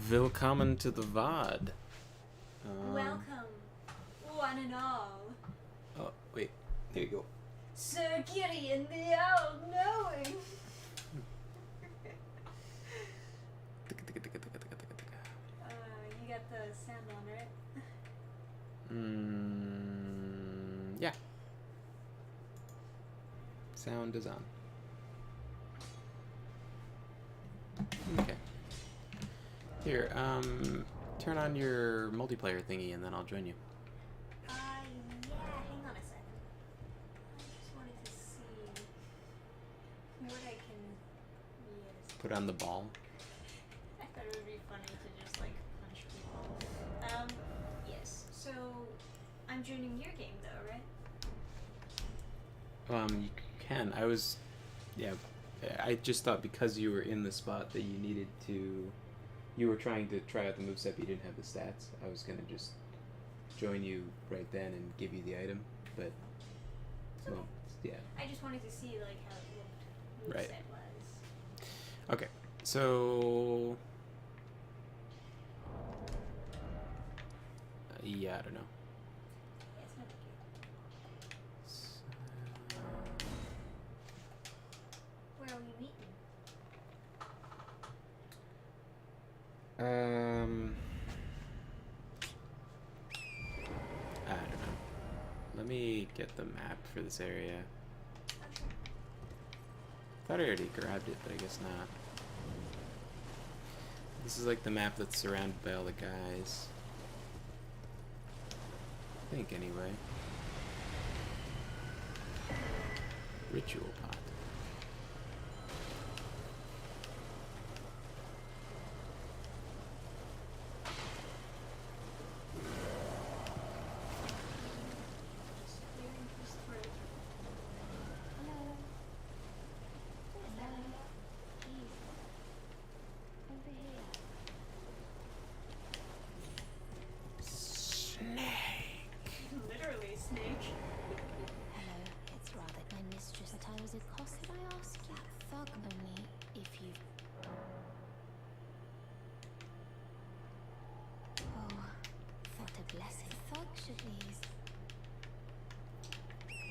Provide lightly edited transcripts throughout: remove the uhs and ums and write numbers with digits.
Willkommen to the VOD. Welcome, one and all. Oh, wait. There you go. Sir Gideon the All-Knowing. You got the sound on, right? Yeah. Sound is on. Okay. Here, turn on your multiplayer thingy and then I'll join you. Yeah, hang on a second. I just wanted to see what I can use. Put on the ball. I thought it would be funny to just, like, punch people. Yes. So, I'm joining your game, though, right? You can. I just thought because you were in the spot that you needed to... You were trying to try out the moveset, but you didn't have the stats. I was going to just join you right then and give you the item, but... Okay. Well, yeah. I just wanted to see, like, how it looked. Right. Moveset was. Okay, so... yeah, I don't know. Yeah, it's no big deal. Where are we meeting? I don't know. Let me get the map for this area. Okay. Thought I already grabbed it, but I guess not. This is like the map that's surrounded by all the guys. I think, anyway. Ritual pot. Just clearing his throat. Hello. What is that? Please. Over here. Snake. Literally snake. Hello, it's rather my mistress, but I was a cost. Could I ask that thug only if you... Oh, what a blessed thug should these.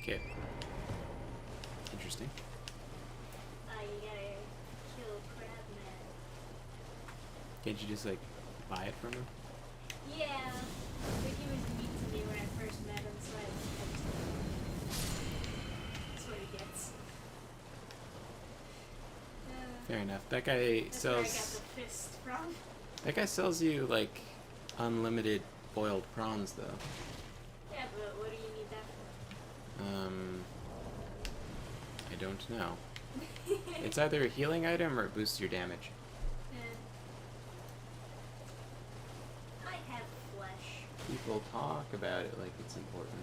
Okay. Interesting. You gotta kill Crabman. Can't you just, like, buy it from him? Yeah, but he was mean to me when I first met him, so I kept him. That's what he gets. Fair enough. That guy That's where I got sells... the fist from. That guy sells you, like, unlimited boiled prawns, though. Yeah, but what do you need that I don't know. for? It's either a healing item or it boosts your damage. I have flesh. People talk about it like it's important.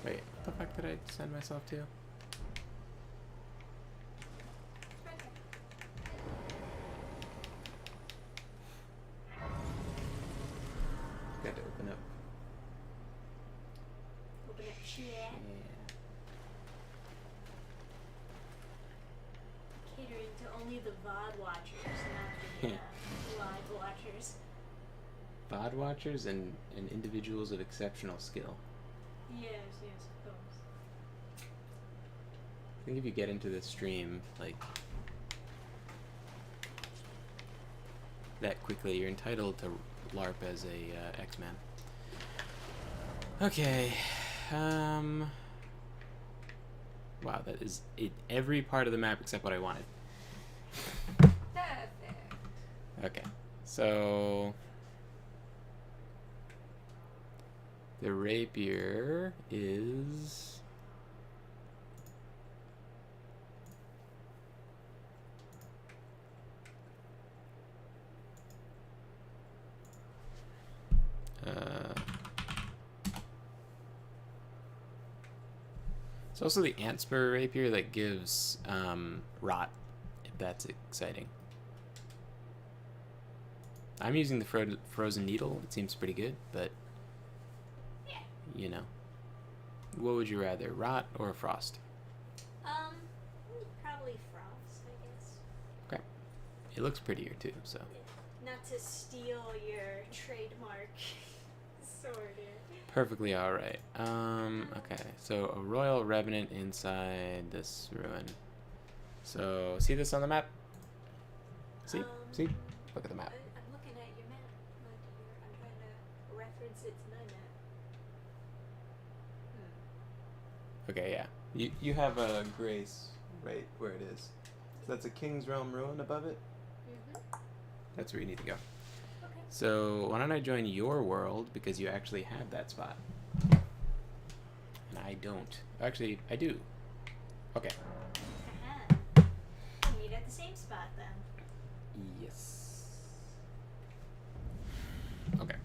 Wait, what the fuck did I send myself to? Right there. Got to open up. Open up chat. Yeah. Catering to only the VOD watchers, not the live watchers. VOD watchers and individuals of exceptional skill. Yes, of course. I think if you get into the stream, like, that quickly, you're entitled to LARP as a X-Man. Okay. Wow, that is every part of the map except what I wanted. Perfect. Okay, so the rapier is it's also the ant spur rapier that gives rot, if that's exciting. I'm using the frozen needle. It seems pretty good, but Yeah. you know, what would you rather, rot or frost? Probably frost, I guess. Okay. It looks prettier too, so. Not to steal your trademark sword here. Perfectly alright. Okay, so a royal revenant inside this ruin. So, see this on the map? See? See? Look at the map. I'm looking at your map, my dear. I'm trying to reference it to my map. Okay, yeah. You have a grace right where it is. So that's a King's Realm ruin above it. That's where you need to go. Okay. So why don't I join your world because you actually have that spot. And I don't. Actually, I do. Okay. We'll meet at the same spot then. Yes. Okay.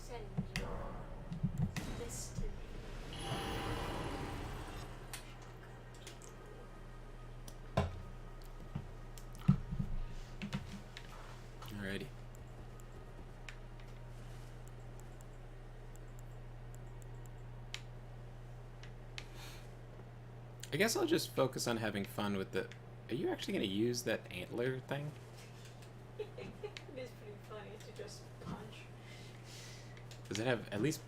Send your list to me. Alrighty. I guess I'll just focus on having fun with the... Are you actually going to use that antler thing? It is pretty funny to just punch. Does it have at least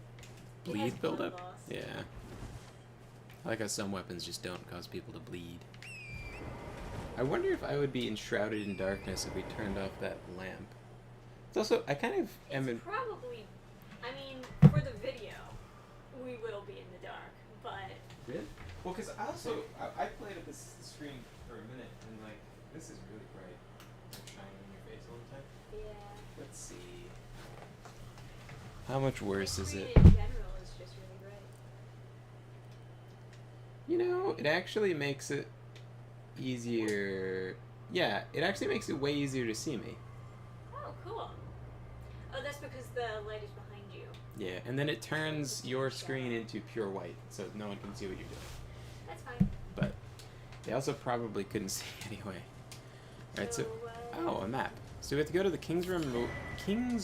It has bleed blood buildup? loss. Yeah. I like how some weapons just don't cause people to bleed. I wonder if I would be enshrouded in darkness if we turned off that lamp. It's also, I kind of am... It's probably, I mean, for the video, we will be in the dark, but... Really? Well, because I played at this screen for a minute, and like, this is really bright. It's shining in your face all the time. Yeah. Let's see. How much worse is it? In general is just really bright. You know, it actually makes it easier. Yeah, it actually makes it way easier to see me. Oh, cool. Oh, that's because the light is behind you. Yeah, and then it turns your screen into pure white, so no one can see what you're doing. That's fine. But they also probably couldn't see anyway. Alright, so... Oh, a map. So we have to go to the King's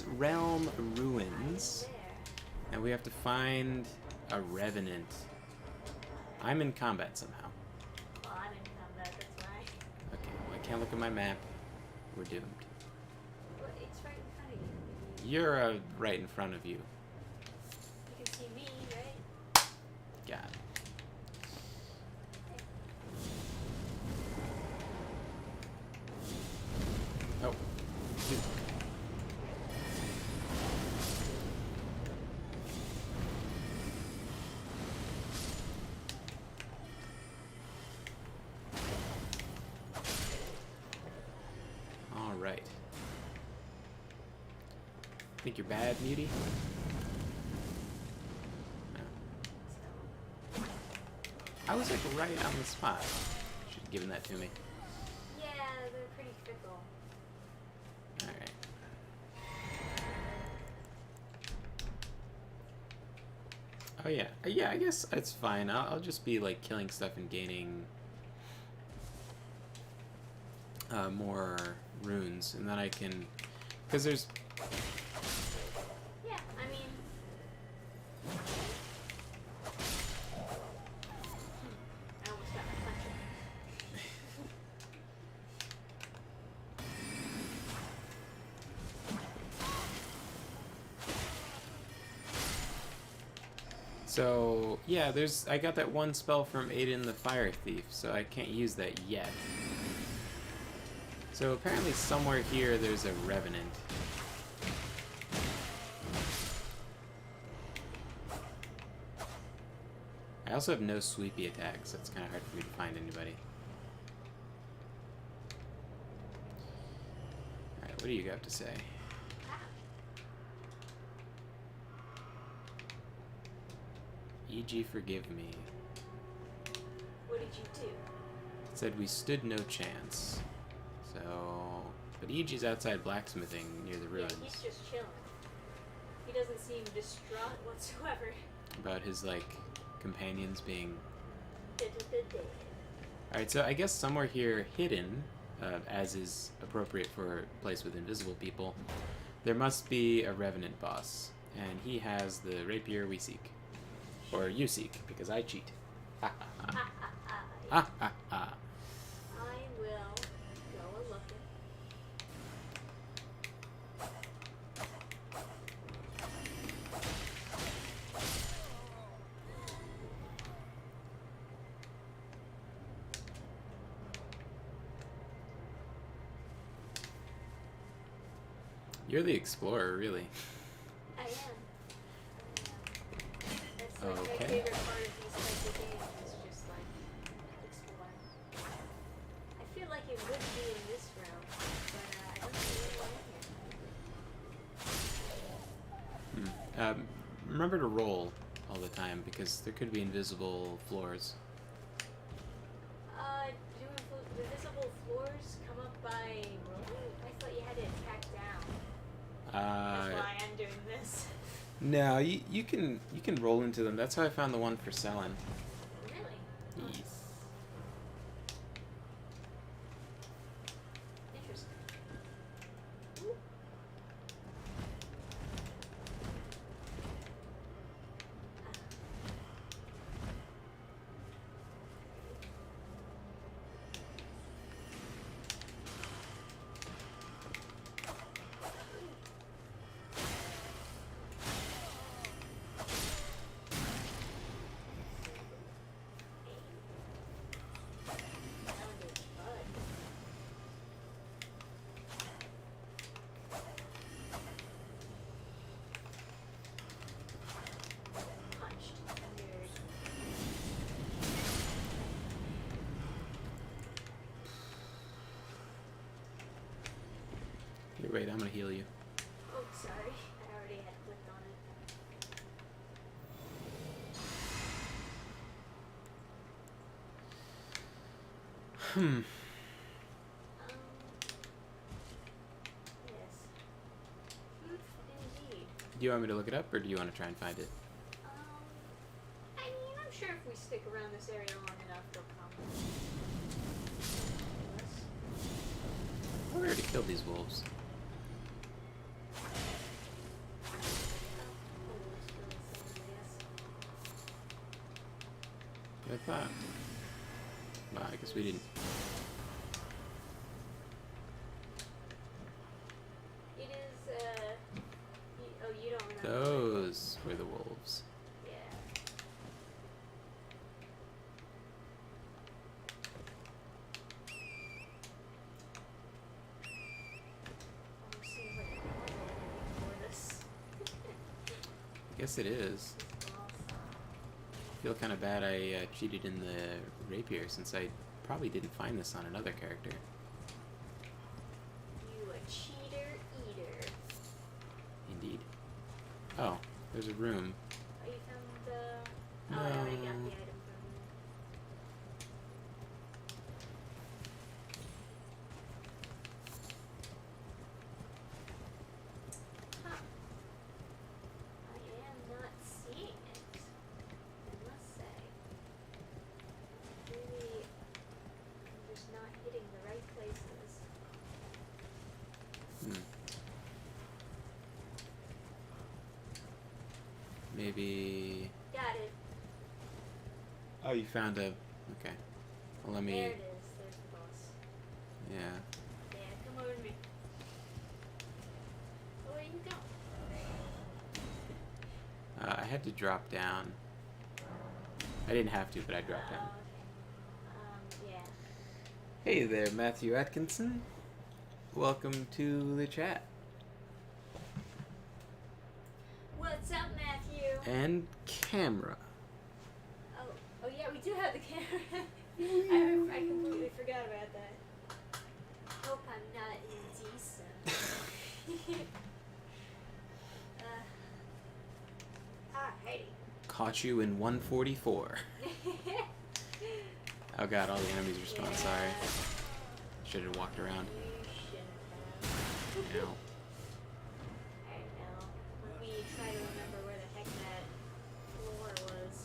Realm Ruins, There. and we have to find a Revenant. I'm in combat somehow. Well, I'm in combat, that's why. Okay, well, I can't look at my map. We're doomed. Well, it's right in front of you. You're right in front of you. You can see me, right? Got it. Oh. Dude. All right. Think you're bad, Mutie? No. I was like right on the spot. Should have given that to me. Yeah, they're pretty fickle. Alright. Oh yeah. Yeah, I guess it's fine. I'll just be like killing stuff and gaining more runes, and then I can... Because there's... Yeah, I mean... I almost got my punch in. So, yeah, I got that one spell from Aiden the Fire Thief, so I can't use that yet. So apparently somewhere here there's a Revenant. I also have no sweepy attacks, so it's kind of hard for me to find anybody. Alright, what do you got to say? E.g. forgive me. What did you do? It said we stood no chance. So... But E.g.'s outside blacksmithing near the ruins. Yeah, he's just chilling. He doesn't seem distraught whatsoever. About his, like, companions being... Dead. Alright, so I guess somewhere here, hidden, as is appropriate for a place with invisible people, there must be a Revenant boss. And he has the rapier we seek. Or you seek, because I cheat. Ha ha ha. I will go a looking. You're the explorer, really. I am. That's like my Okay. favorite part of these types of games is just like exploring. I feel like it would be in this room, but I don't see anyone in here. Remember to roll all the time because there could be invisible floors. Do invisible floors come up by rolling? I thought you had to attack down. That's why I'm doing this. No, you can roll into them. That's how I found the one for selling. Really? Yes. Interesting. Ooh. Here, wait, I'm gonna heal you. Oh, sorry. I already had clicked on it. Yes. Food indeed. Do you want me to look it up, or do you want to try and find it? I mean, I'm sure if we stick around this area long enough, they'll come. Oh, we already killed these wolves. I thought. Well, I guess we didn't. It is, you don't remember. Those were the wolves. Yeah. Almost seems like a puzzle for this. I guess it is. I feel kind of bad I cheated in the rapier since I probably didn't find this on another character. You a cheater eater. Indeed. Oh, there's a room. Oh, you found the... Oh, I already got the item from you. Huh. I am not seeing it, I must say. Really, I'm just not hitting the right places. Maybe. Got it. Oh, you found a. Okay. Well, let me. There it is. There's the boss. Yeah. Yeah, come over to me. Oh, where you go? I had to drop down. I didn't have to, but I dropped down. Okay. Yeah. Hey there, Matthew Atkinson. Welcome to the chat. What's up, Matthew? And camera. Oh yeah, we do have the camera. I completely forgot about that. Hope I'm not indecent. Alrighty. Caught you in 144. Oh god, all the enemies respawn, sorry. Should have walked around. You shouldn't have. Ow. Alright, now, let me try to remember where the heck that floor was.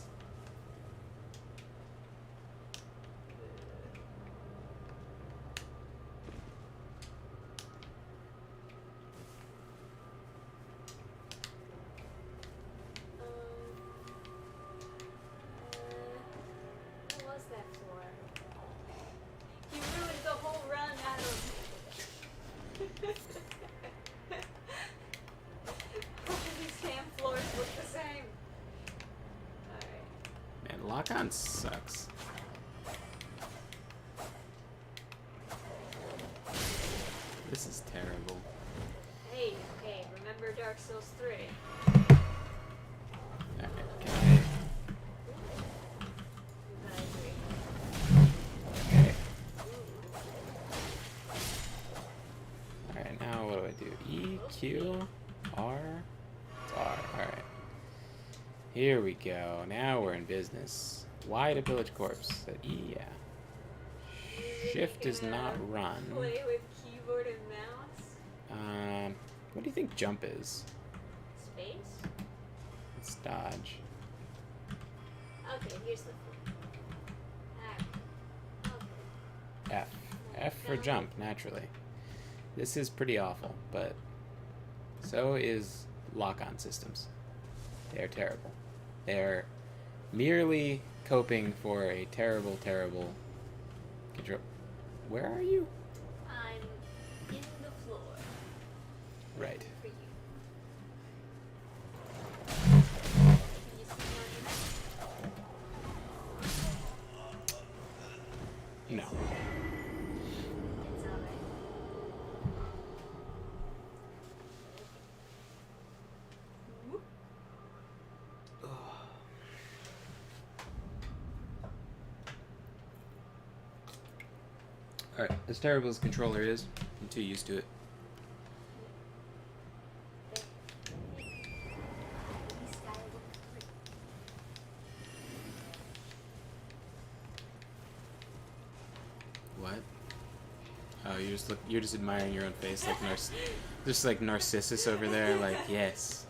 Lock-on sucks. This is terrible. Hey, remember Dark Souls 3? Okay. Okay. Alright, now what do I do? E, Q, R? It's R. Alright. Here we go. Now we're in business. Y to pillage corpse. E, yeah. Shift does not run. Play with keyboard and mouse? What do you think jump is? Space? It's dodge. Okay, here's the thing. Okay. F. F for jump, naturally. This is pretty awful, but so is lock-on systems. They're terrible. They're merely coping for a terrible, terrible control. Where are you? I'm in the floor. Right. For you. Can you see me on your map? No. It's alright. Whoop. Alright, as terrible as the controller is, I'm too used to it. This guy looks pretty. What? Oh, you're just admiring your own face, like just like Narcissus over there, like, yes,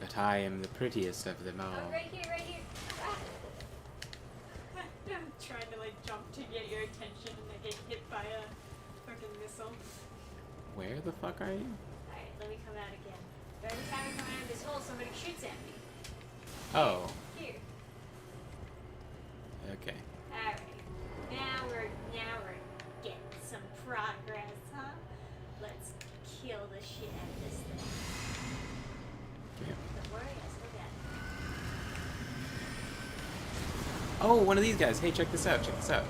but I am the prettiest of them all. Oh, right here, right here. Ah. I'm trying to like jump to get your attention and I get hit by a fucking missile. Where the fuck are you? Alright, let me come out again. Every time I come out of this hole, somebody shoots at me. Oh, Here. okay. Alright. Now we're getting some progress, huh? Let's kill the shit out of this thing. Okay. Don't worry, I still got it. Oh, one of these guys. Hey, check this out. Check this out. Ow!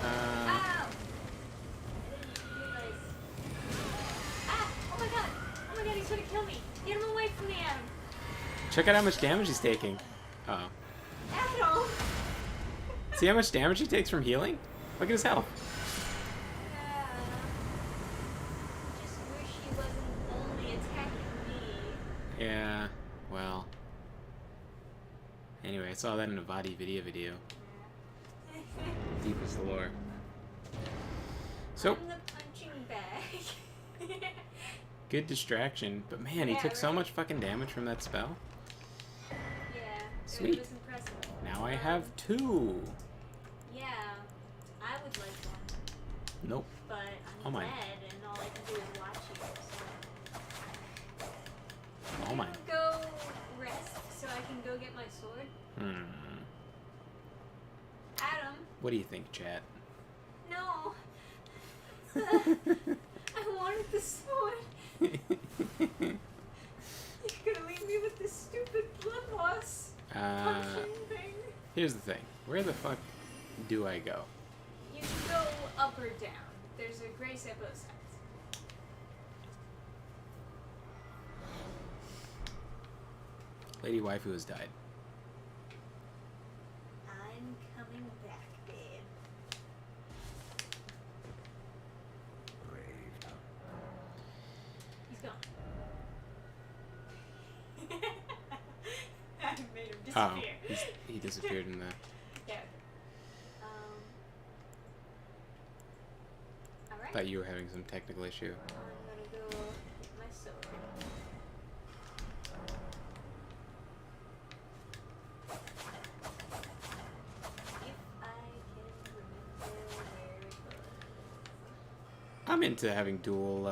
I didn't realize. Ah! Oh my god, he's gonna kill me. Get him away from me, Adam. Check out how much damage he's taking. Oh. Adam! See how much damage he takes from healing? Look at his health. Just wish he wasn't only attacking me. Yeah, well. Anyway, I saw that in a Vadi video. Deep is the lore. So, I'm the punching bag. good distraction. But man, he Yeah, took so right? much fucking damage from that spell. Yeah, Sweet. it was impressive. Now I have 2. Yeah, I would like one, Nope. but All I'm mine. dead and all I can do is watch you. So. All mine. Go rest so I can go get my sword. Adam, What do you think, chat? no. I wanted the sword. You're gonna leave me with this stupid blood loss punching thing. Here's the thing. Where the fuck do I go? You can go up or down. There's a grace at both sides. Lady Waifu has died. I'm coming back, babe. He's gone. I made him Oh, disappear. he disappeared in the... Yeah. Alright. Thought you were having some technical issue. I'm gonna go get my sword. If I can remember where it was. I'm into having dual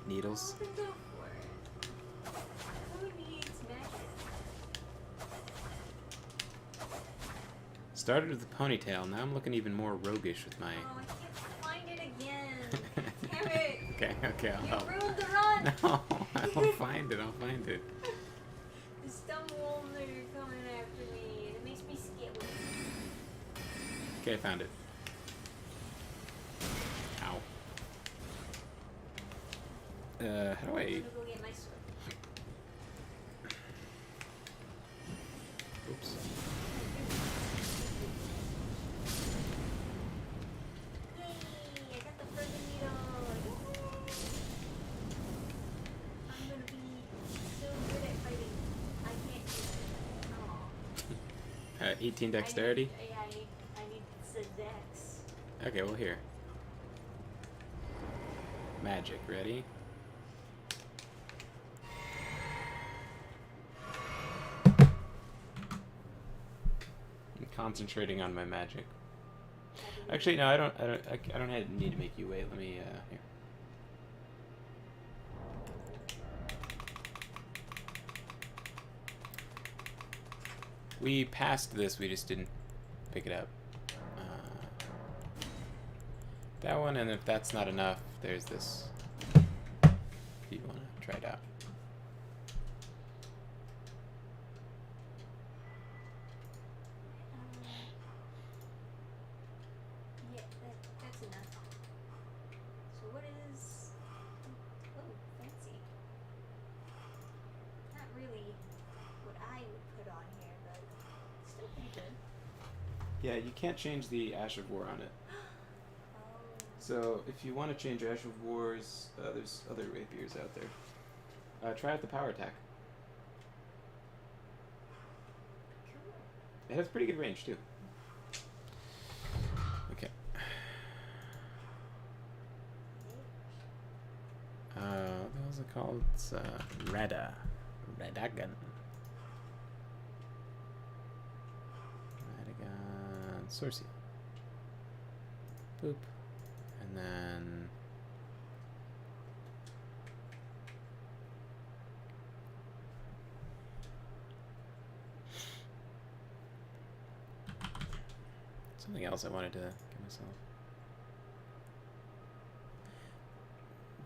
needles. Well, then go for it. Who needs magic? Started with the ponytail, now I'm looking even more roguish with my... Oh, I can't find it again. Damn it. Okay, I'll You help. ruined the run. No, I'll find it. The dumb wolves are coming after me. It makes me Okay, I found it. Ow. How do I'm I... gonna go get my sword. Oops. Yay! I got the frozen needle. Yay! I'm gonna be so good at fighting. I can't do it. 18 dexterity? I need the dex. Okay, well, here. Magic, ready? I'm concentrating on my magic. Actually, no, I don't need to make you wait. Let me, here. We passed this, we just didn't pick it up. That one, and if that's not enough, there's this. If you want to try it out. Yeah, that's enough. So what is... Oh, fancy. Not really what I would put on here, but still pretty good. Yeah, you can't change the Ash of War on it. So if you want to change Ash of Wars, there's other rapiers out there. Try out the power attack. Cool. It has pretty good range too. Okay. What was it called? It's Radagon. Radagon Sorcery. Boop. And then something else I wanted to give myself.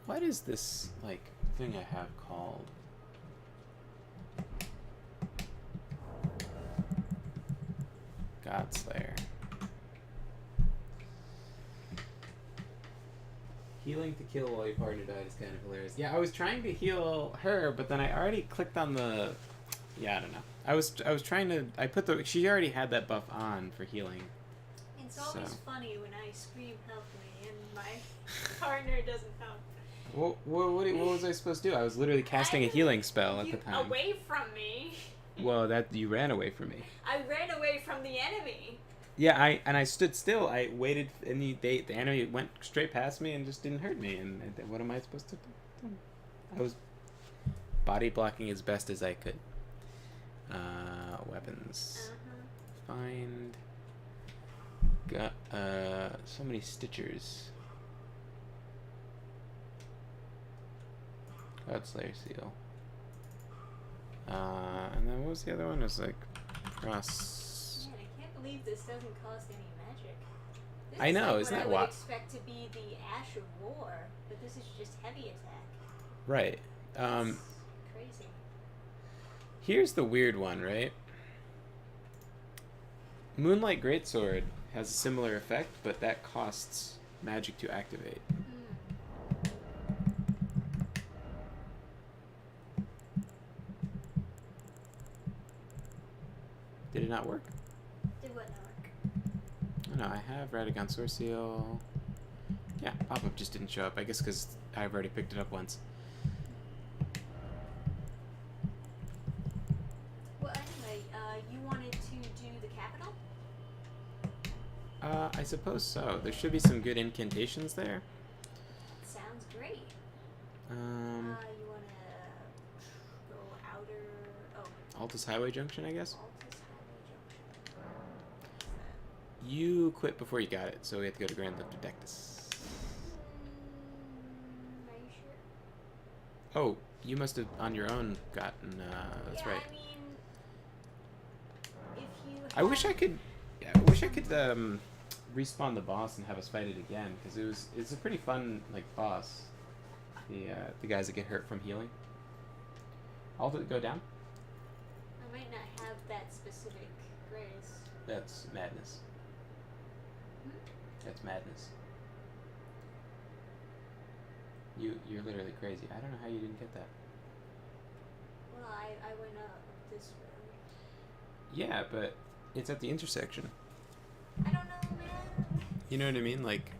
What is this like thing I have called? Godslayer. Healing to kill while your partner died is kind of hilarious. Yeah, I was trying to heal her, but then I already clicked on the... Yeah, I don't know. I was trying to... I put the... She already had that buff on for healing. It's always So. funny when I scream help me and my partner doesn't help. What was I supposed to do? I was literally casting a healing spell at the time. Away from me. Well, that you ran away from me. I ran away from the enemy. Yeah, I stood still. I waited, and the enemy went straight past me and just didn't hurt me. And what am I supposed to do? I was body blocking as best as I could. Weapons. Find. Got so many stitchers. Godslayer seal. And then what was the other one? It was like cross. Man, I can't believe this doesn't cost any magic. This I know, is isn't like that what I would wild? expect to be the Ash of War, but this is just heavy attack. Right. That's crazy. Here's the weird one, right? Moonlight Greatsword has a similar effect, but that costs magic to activate. Did it not work? Did what not work? Oh, no, I have Radagon Sword Seal. Yeah, pop-up just didn't show up. I guess because I've already picked it up once. Well, anyway, you wanted to do the capital? I suppose so. There should be some good incantations there. Sounds great. You wanna go outer... Oh, Altus Highway Junction, I guess? Altus Highway Junction. You quit before you got it, so we have to go to Grand Lift Dectus. Are you sure? Oh, you must have on your own gotten, that's yeah, right. I mean... If you I wish I could, respawn the boss and have us fight it again, because it's a pretty fun, like, boss. The guys that get hurt from healing. I'll go down? I might not have that specific grace. That's madness. That's madness. You're literally crazy. I don't know how you didn't get that. Well, I went up this road. Yeah, but it's at the intersection. I don't know, man. You know what I mean? Like,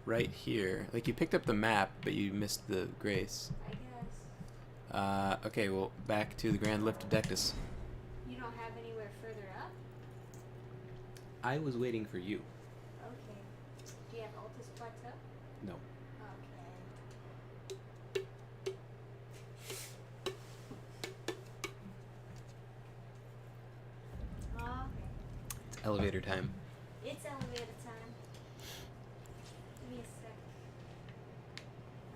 right here. Like, you picked up the map, but you missed the grace. I guess. Okay, well, back to the Grand Lift of Dectus. You don't have anywhere further up? I was waiting for you. Okay. Do you have Altus Plateau? No. Okay. Okay. It's elevator time. It's elevator time. Give me a sec.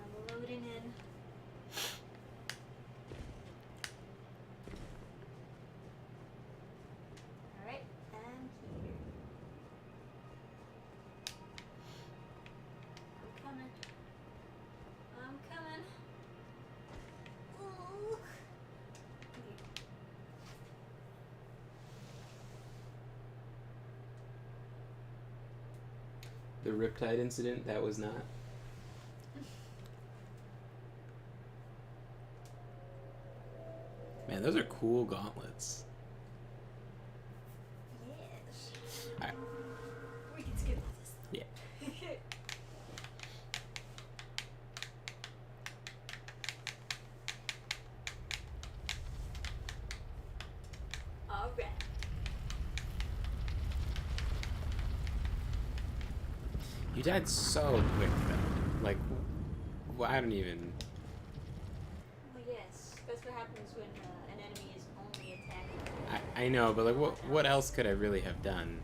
I'm loading in. Alright, I'm here. I'm coming. I'm coming. Ooh. Okay. The Riptide incident, that was not. Man, those are cool gauntlets. Yes. Alright. We can skip this. Yeah. Alright. You died so quick, though. Like, well, I don't even... Well, yes. That's what happens when an enemy is only attacking. I know, but, like, what else could I really have done?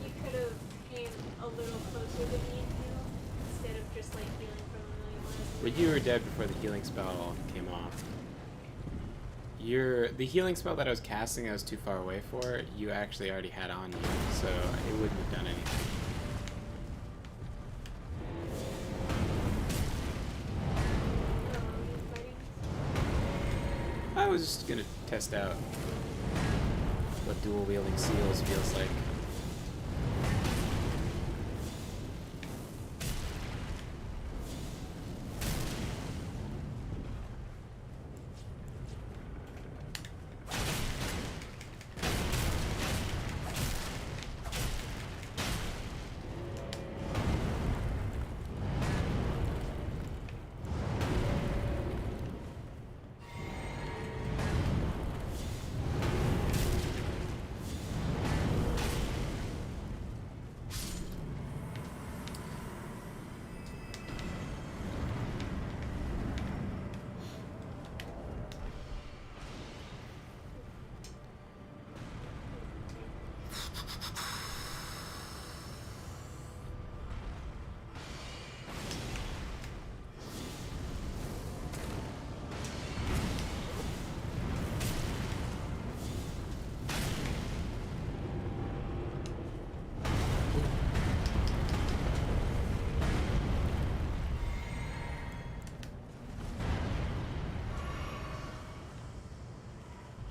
You could have came a little closer to me and healed instead of just like healing from a million miles away. But you were dead before the healing spell came off. The healing spell that I was casting I was too far away for, you actually already had on you, so it wouldn't have done anything. Oh, are you fighting? I was just gonna test out what dual wielding seals feels like.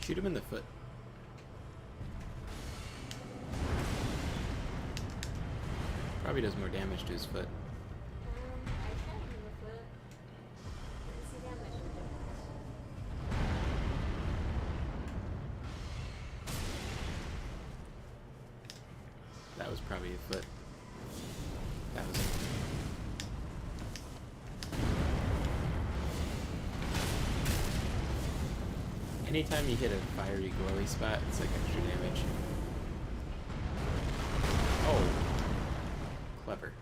Shoot him in the foot. Probably does more damage to his foot. I shot him in the foot. Didn't see that much difference. That was probably a foot. That was it. Anytime you hit a fiery glowy spot, it's like extra damage. Oh. Clever.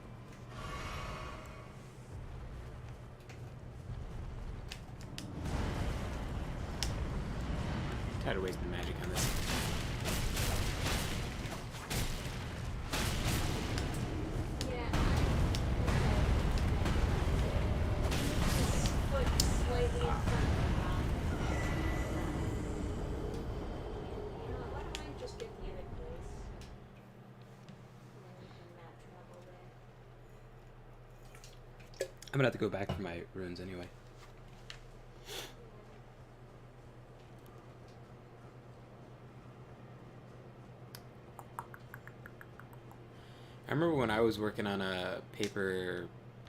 Tired of wasting magic on this. Yeah, his foot slightly in front of the rock. You know what, why don't I just get the other place? And then we can map travel there. I'm gonna have to go back for my runes anyway. I remember when I was working on a paper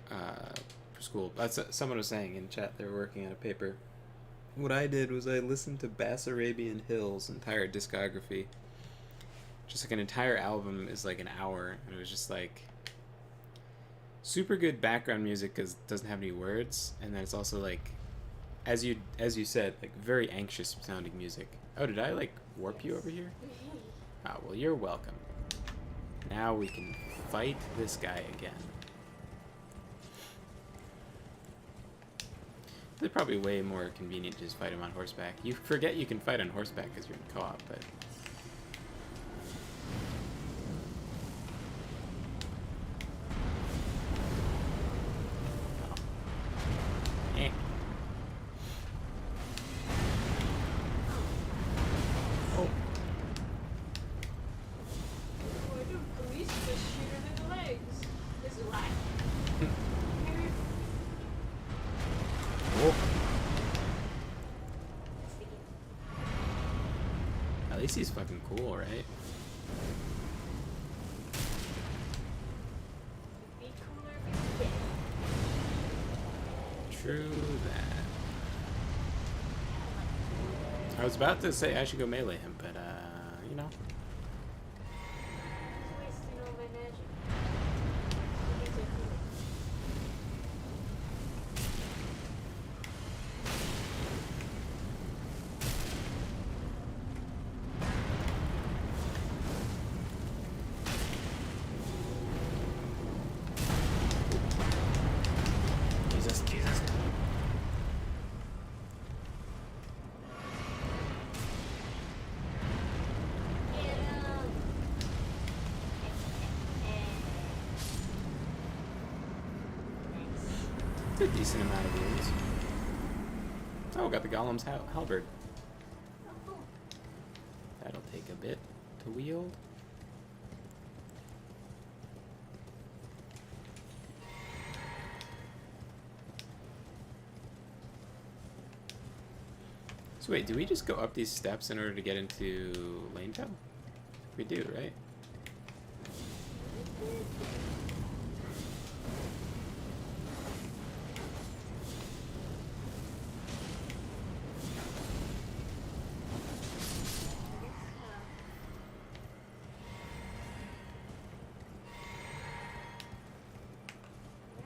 for school. Someone was saying in chat they were working on a paper. What I did was I listened to Bass Arabian Hill's entire discography. Just like an entire album is like an hour, and it was just like super good background music because it doesn't have any words, and then it's also like, as you said, like very anxious sounding music. Oh, did I like warp you over here? Oh, well, you're welcome. Now we can fight this guy again. They're probably way more convenient to just fight him on horseback. You forget you can fight on horseback because you're in co-op, but... Oh. Eh. Oh. The police just shoot him in the legs. This is why. Oh. At least he's fucking cool, right? Be cooler if you did. True that. I was about to say I should go melee him, but you know. He's wasting all my magic. These are cool. Jesus. Get him! It's a decent amount of wounds. Oh, got the golem's halberd. Oh, cool. That'll take a bit to wield. So wait, do we just go up these steps in order to get into Laneville? We do, right?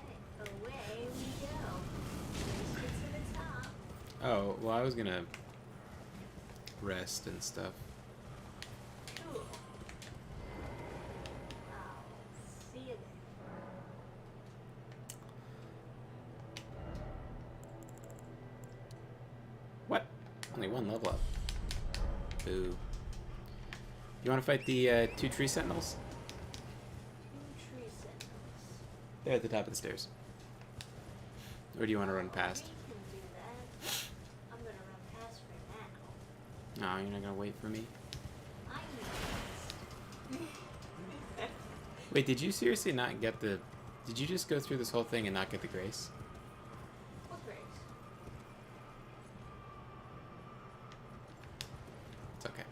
Right, away we go. Race to the top. Oh, well, I was gonna rest and stuff. Cool. I'll see you then. What? Only one level up. Boo. You want to fight the 2 tree sentinels? 2 tree sentinels. They're at the top of the stairs. Or do you want to run past? We can do that. I'm gonna run past for now. No, you're not gonna wait for me. I know. Wait, did you seriously not get the... Did you just go through this whole thing and not get the grace? What grace? It's okay.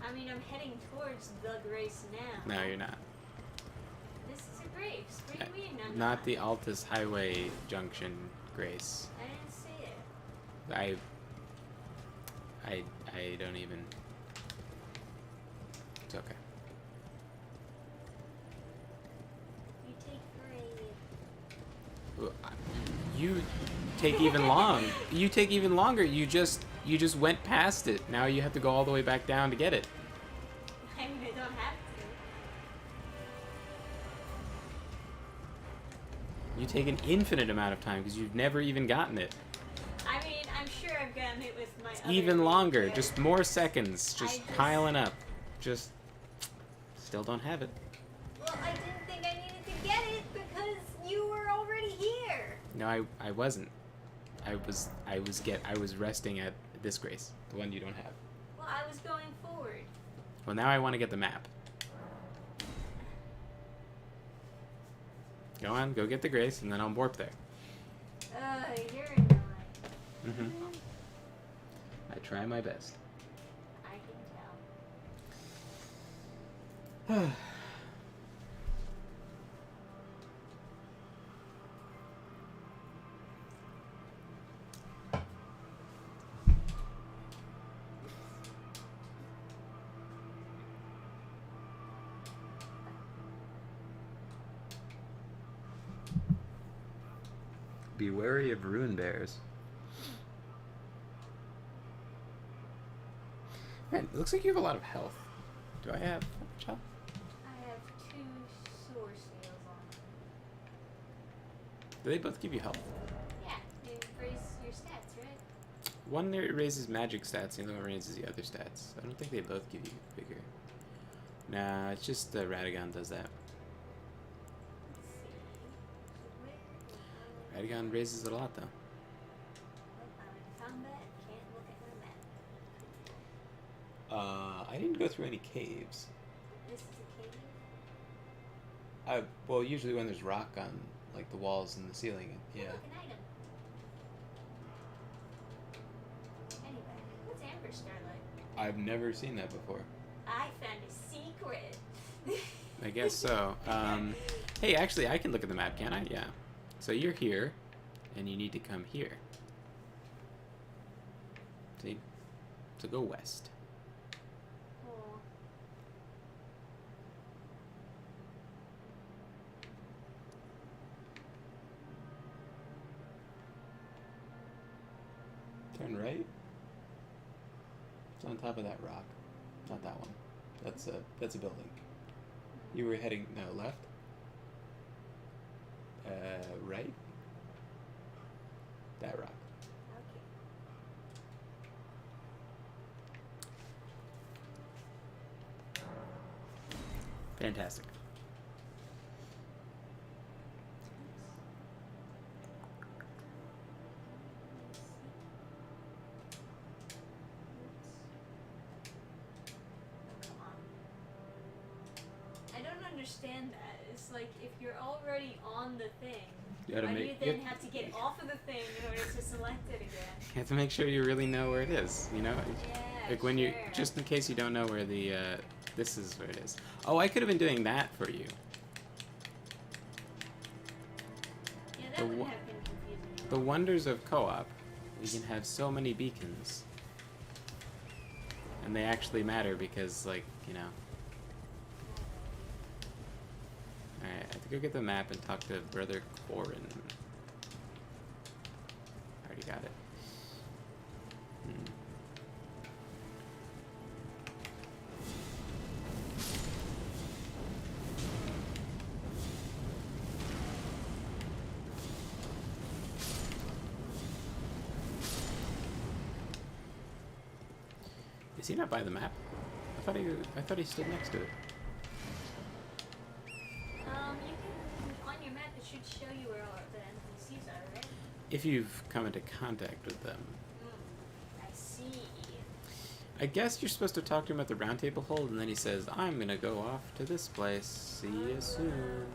I mean, I'm heading towards the grace now. No, you're not. This is a grace. What do you mean I'm Not the Altus Highway Junction grace. I didn't see it. I don't even... It's okay. You take forever. You take even long. You take even longer. You just went past it. Now you have to go all the way back down to get it. I mean, I don't have to. You take an infinite amount of time because you've never even gotten it. I mean, I'm sure I've gotten it with my It's other even longer. characters. Just more seconds. I Just just- piling up. Just still don't have it. Well, I didn't think I needed to get it because you were already here. No, I wasn't. I was resting at this grace, the one you don't have. Well, I was going forward. Well, now I want to get the map. Go on, go get the grace, and then I'll warp there. You're annoying. Mm-hmm. I try my best. I can tell. Be wary of ruin bears. Man, it looks like you have a lot of health. Do I have much health? I have 2 sword scales on. Do they both give you health? Yeah, they raise your stats, right? One raises magic stats, the other one raises the other stats. I don't think they both give you bigger. Nah, it's just the Radagon does that. Let's see. So where Radagon raises it a lot, though. I'm in combat, can't look at my map. I didn't go through any caves. This is a cave? Well, usually when there's rock on, like, the walls and the ceiling, yeah. Look, an item. Anyway, what's Amber Starlight? I've never seen that before. I found a secret. I guess so. Hey, actually, I can look at the map, can't I? Yeah. So you're here, and you need to come here. See? So go west. Oh. Turn right. It's on top of that rock. Not that one. That's a building. You were heading left. Right. That rock. Okay. Fantastic. I don't understand that. It's like if you're already on the thing, You gotta why do make- you then you- have to get off of the thing in order to select it again? You have to make sure you really know where it is. You know, Yeah, like when you sure. just in case you don't know where the this is where it is. Oh, I could have been doing that for you. Yeah, that the would wa- have been confusing. The wonders of co-op. We can have so many beacons, and they actually matter because, like, you know. Alright, I have to go get the map and talk to Brother Corin. Already got it. Is he not by the map? I thought he stood next to it. You can on your map it should show you where all the NPCs are, right? If you've come into contact with them. I see. I guess you're supposed to talk to him at the round table hold, and then he says, I'm gonna go off to this place. See you soon.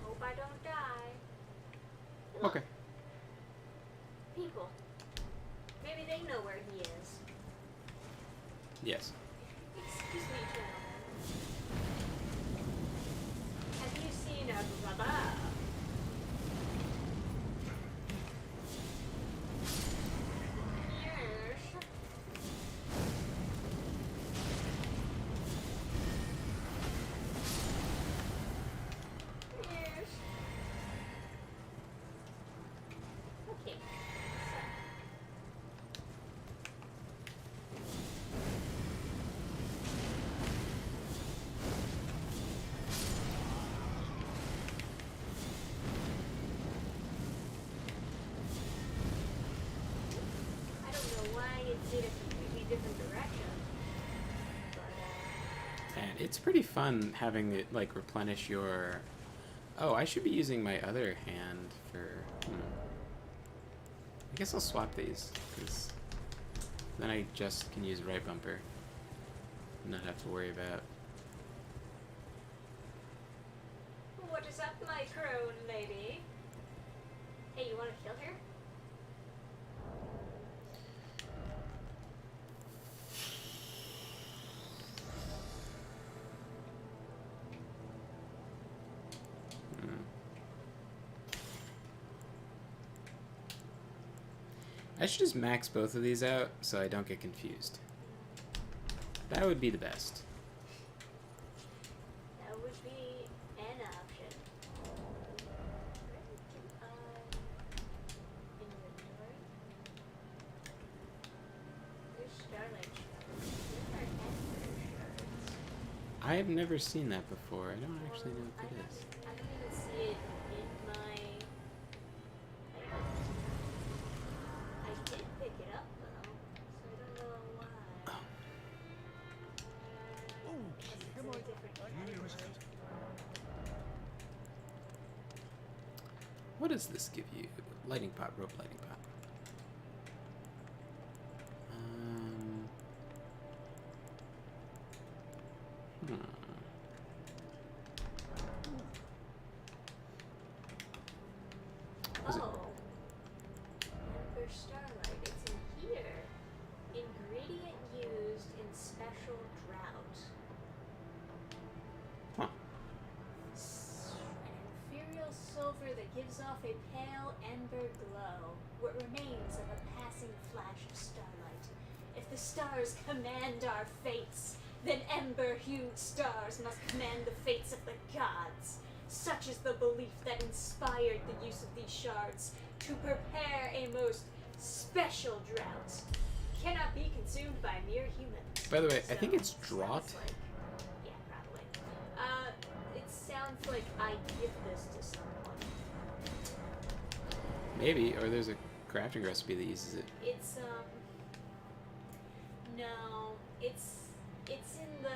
Hope I don't die. Okay. People. Maybe they know where he is. Yes. Excuse me, gentlemen. Have you seen a brother? Yes. Yes. Okay. I don't know why it did a completely different direction. But, And it's pretty fun having it, like, replenish your... Oh, I should be using my other hand for... I guess I'll swap these, because then I just can use right bumper. And not have to worry about... what is up, my crone lady? Hey, you want to kill her? I should just max both of these out so I don't get confused. That would be the best. That would be an option. Starlight shards. What are Ember shards? I have never seen that before. I don't actually know I what that don't, is. I don't even see it in my items. I did pick it up though, so I don't know why. Unless it's in a different category. What does this give you? Lighting pot, rope lighting pot. Hmm. Was it- Oh. Ember Starlight. It's in here. Ingredient used in special drought. Huh. An ethereal silver that gives off a pale ember glow. What remains of a passing flash of starlight. If the stars command our fates, then ember-hued stars must command the fates of the gods. Such is the belief that inspired the use of these shards to prepare a most special drought. Cannot be consumed by mere humans. By the way, I think So, it's draught. sounds like- yeah, probably. It sounds like I give this to someone. Maybe, or there's a crafting recipe that uses it. It's no, it's in the.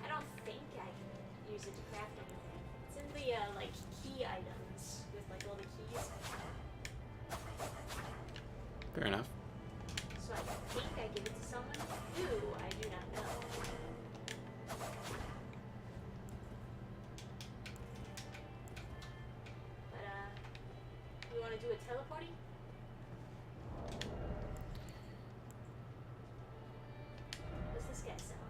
I don't think I can use it to craft anything. It's in the like key items with like all the keys. Fair enough. So I think I give it to someone who I do not know. But you want to do a teleporting? What's this guy sound?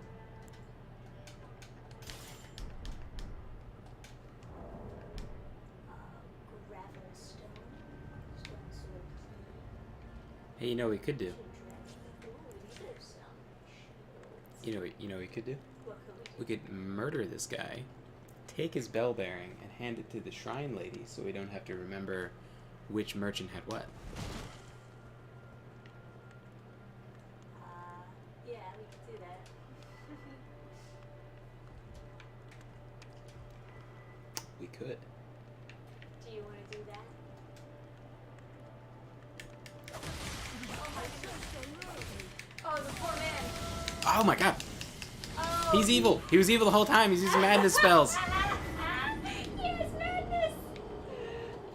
Gravel stone. Stone sword key. Hey, you know what we could do? Ooh, these are some shields. You know what we could do? What could we do? We could murder this guy, take his bell bearing, and hand it to the shrine lady so we don't have to remember which merchant had what. Yeah, we could do that. We could. Do you want to do that? Oh my god. Oh, the poor man. Oh my god! Oh, He's evil! He was evil the whole time! He's using madness spells! Yes, madness!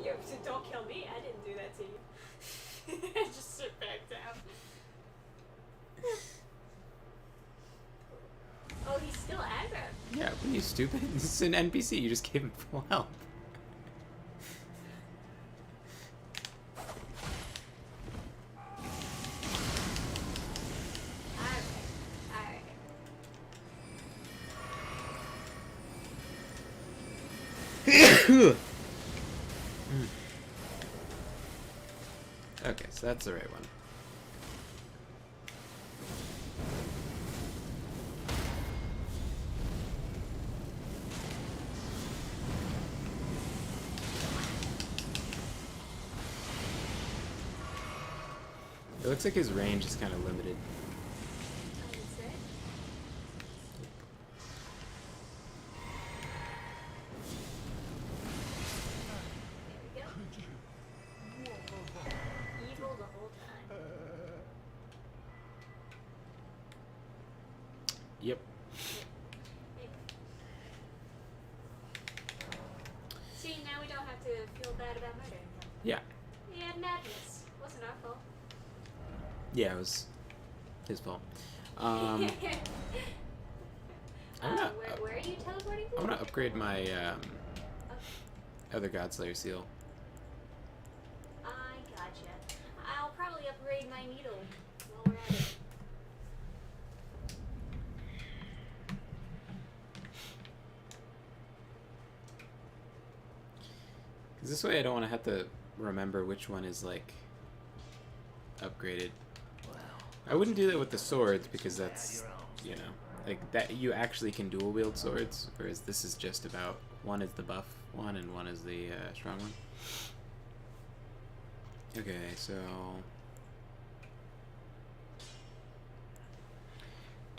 You don't kill me. I didn't do that to you. Just sit back down. Oh, he's still aggro. Yeah, what are you, stupid? This is an NPC, you just gave him full help. Alright. Okay, so that's the right one. It looks like his range is kind of limited. I would say. There we go. Evil the whole time. Yep. See, now we don't have to feel bad about murdering him. Yeah. He had madness. Wasn't our fault. Yeah, it was his fault. I'm gonna, where are you teleporting to? I'm gonna upgrade my Okay. other Godslayer seal. I gotcha. I'll probably upgrade my needle while we're at it. Because this way I don't want to have to remember which one is, like, upgraded. I wouldn't do that with the swords because that's, you know, like that you actually can dual wield swords, whereas this is just about one is the buff one and one is the strong one. Okay, so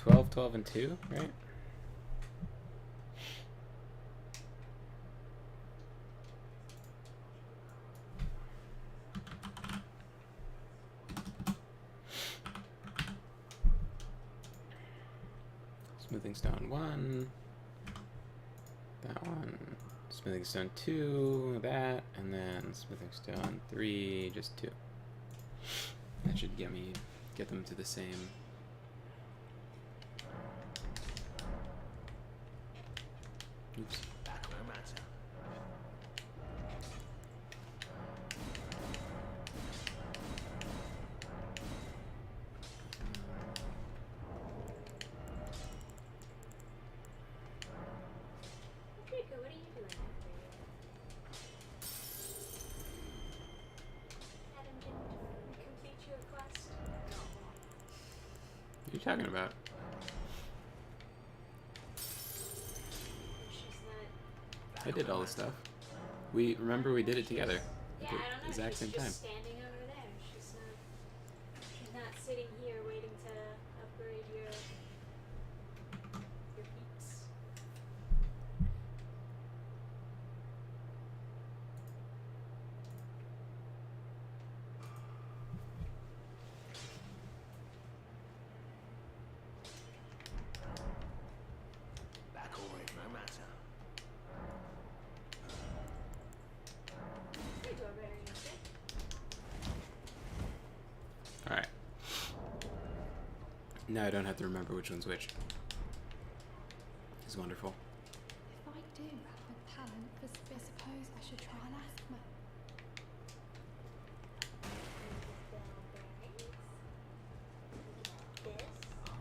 12, 12, and 2, right? Smoothing stone 1. That one. Smoothing stone 2. That. And then smoothing stone 3. Just 2. That should get them to the same. Oops. Rico, what are you doing after you? Adam didn't complete your quest? No. What are you talking about? She's not. I did all the stuff. Remember we did it together. Yeah, At the I don't know. exact She's same just time. standing over there. She's not sitting here waiting to upgrade your peeps. Back always, no matter. Hey, Doorbell, you okay? Alright. Now I don't have to remember which one's which. It's wonderful. If I do have a talent for I suppose I should try and ask my... This.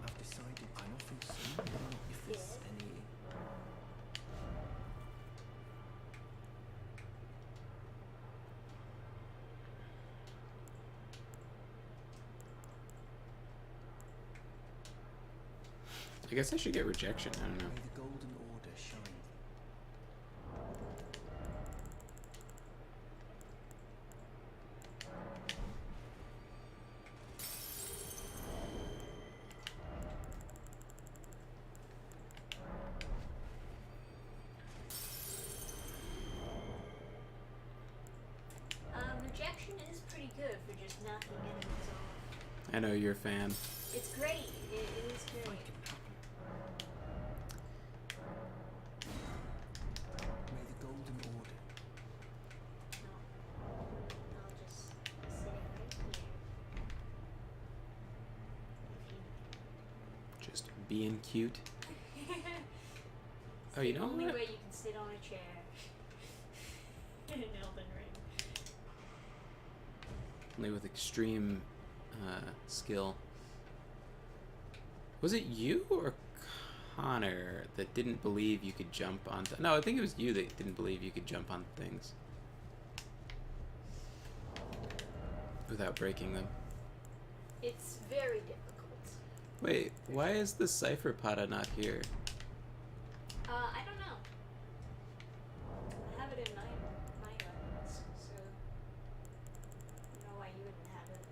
I've decided I nothing soon. If there's any. I guess I should get rejection. I don't know. May the golden order shine. Rejection is pretty good for just knocking enemies off. I know you're a fan. It's great. It is great. May the golden order. No. I'll just sit right here. Just being cute. Oh, you The know only what? way you can sit on a chair in an Elden Ring. Only with extreme skill. Was it you or Connor that didn't believe you could jump on... No, I think it was you that didn't believe you could jump on things without breaking them. It's very difficult. Wait, why is the Cypherpada not here? I don't know. I have it in my guns, so I don't know why you wouldn't have it.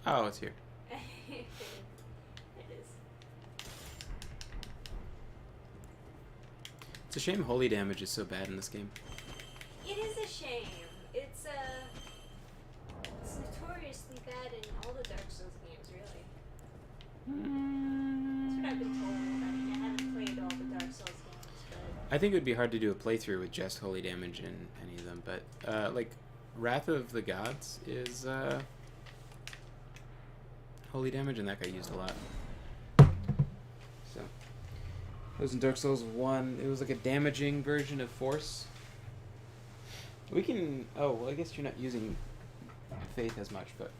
Oh, it's here. It is. It's a shame holy damage is so bad in this game. It is a shame. It's notoriously bad in all the Dark Souls games, really. That's what I've been told. I mean, I haven't played all the Dark Souls games, but I think it would be hard to do a playthrough with just holy damage in any of them, but like Wrath of the Gods is holy damage, and that got used a lot. So it was in Dark Souls 1. It was like a damaging version of Force. We can... Oh, well, I guess you're not using Faith as much, but...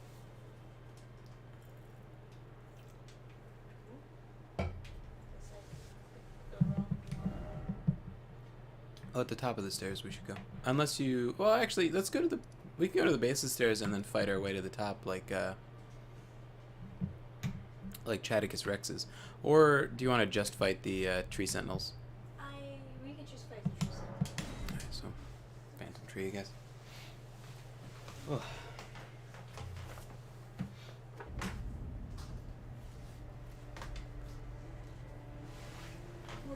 Oh, at the top of the stairs we should go. Unless you... Well, actually, let's go to the... We can go to the base of the stairs and then fight our way to the top, like Chadicus Rex's. Or do you want to just fight the tree sentinels? we could just fight the Tristan. Alright, so Phantom Tree, I guess. Ugh.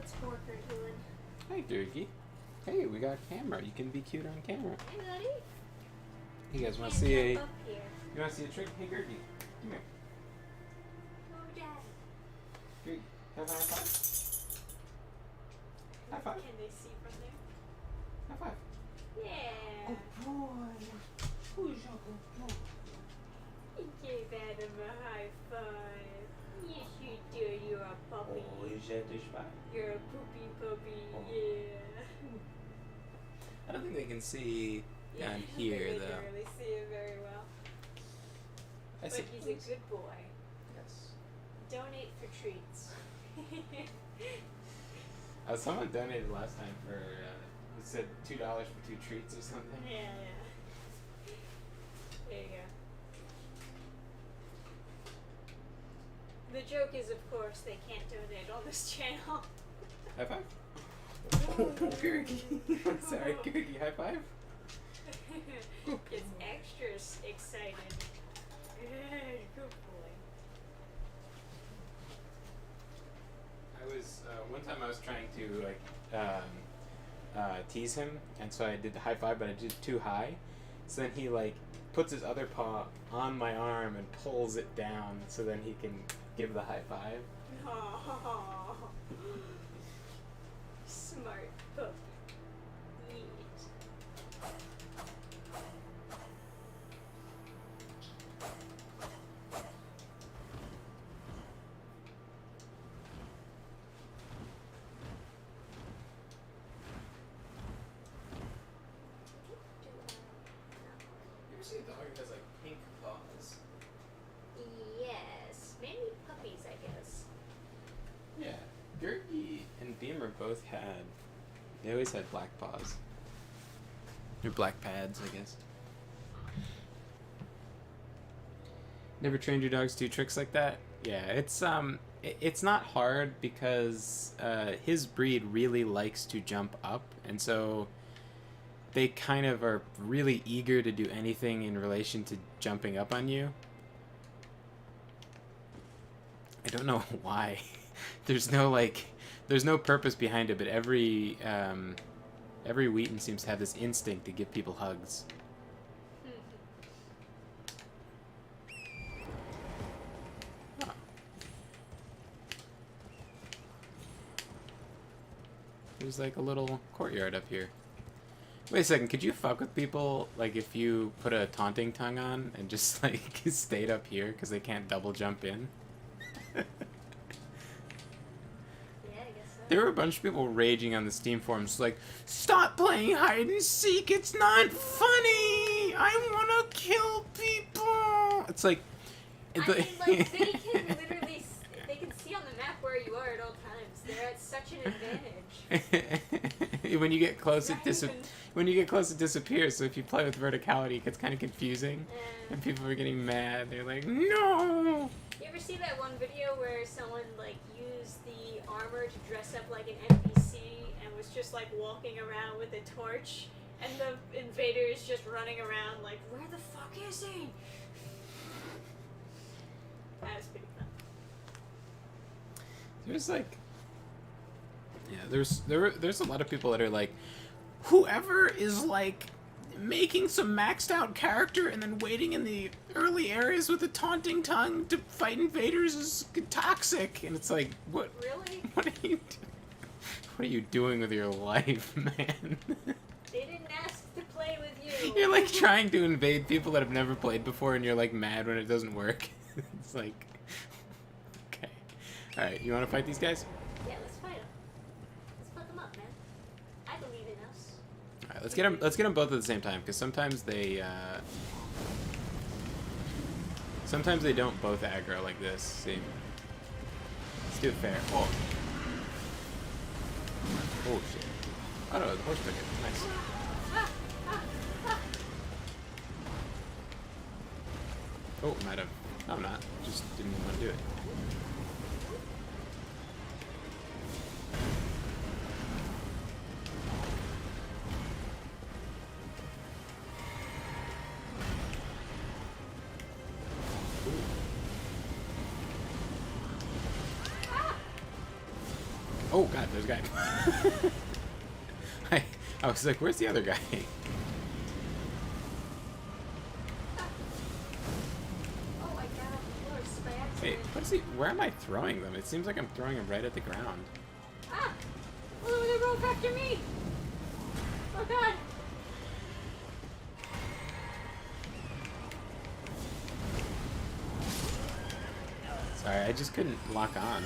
What's Porker doing? Hi, Durkee. Hey, we got a camera. You can be cute on camera. Hey, buddy. You guys want to Can't see a? jump up here. You want to see a trick? Hey, Gertie. Come here. Oh, Dad. Gertie, have a high five. High five. Can they see from there? High five. Yeah. boy. Who's your good boy? You gave Adam a high five. Yes, you do. You're a puppy. Oh, is that the spot? You're a poopy puppy. Oh. Yeah. I don't think they can see Yeah, down I don't here, think they though. can really see it very well. I But suppose. he's a good boy. Yes. Donate for treats. Someone donated last time for, it said $2 for 2 treats or something. Yeah. There you go. The joke is, of course, they can't donate on this channel. High five. Gergie. I'm sorry, Gergie. High five. Gets extra excited. Good boy. I was one time I was trying to tease him, and so I did the high five, but I did it too high. So then he puts his other paw on my arm and pulls it down, so then he can give the high five. Oh, smart puppy. Yes. You ever see a dog that has pink paws? Yes, mainly puppies, I guess. Yeah. Gertie and Beamer both had. They always had black paws. Or black pads, I guess. Never trained your dogs to do tricks like that? Yeah, it's not hard because his breed really likes to jump up, and so they kind of are really eager to do anything in relation to jumping up on you. I don't know why. There's no purpose behind it, but every Wheaton seems to have this instinct to give people hugs. Huh. There's a little courtyard up here. Wait a second, could you fuck with people if you put a taunting tongue on and just stayed up here because they can't double jump in? There were a bunch of people raging on the Steam forums stop playing hide and seek, it's not funny! I wanna kill people! It's I mean, they can literally, they can see on the map where you are at all times. They're at such an advantage. when you get close, Not even- when you get close, it disappears. So if you play with verticality, it gets kind of confusing, and people are getting mad. They're like, no! You ever see that one video where someone used the armor to dress up like an NPC and was just walking around with a torch, and the invader is just running around where the fuck is he? That was pretty fun. There's a lot of people that are whoever is making some maxed out character and then waiting in the early areas with a taunting tongue to fight invaders is toxic, and it's what? Really? What are you doing with your life, man? They didn't ask to play with you. You're trying to invade people that have never played before, and you're mad when it doesn't work. It's okay. All right, you want to fight these guys? Yeah, let's fight them. Let's fuck them up, man. I believe in us. All right, let's get them both at the same time, because sometimes they don't both aggro like this. See, let's do it fair. Oh, oh shit! Oh no, the horse took it. Nice. Oh, might have. No, I'm not. Just didn't want to do it. Oh god, there's a guy. I was like, where's the other guy? Oh, I got off the horse by Wait, accident. what is he? Where am I throwing them? It seems like I'm throwing them right at the ground. Ah! Oh, they broke after me! Oh god! Sorry, I just couldn't lock on.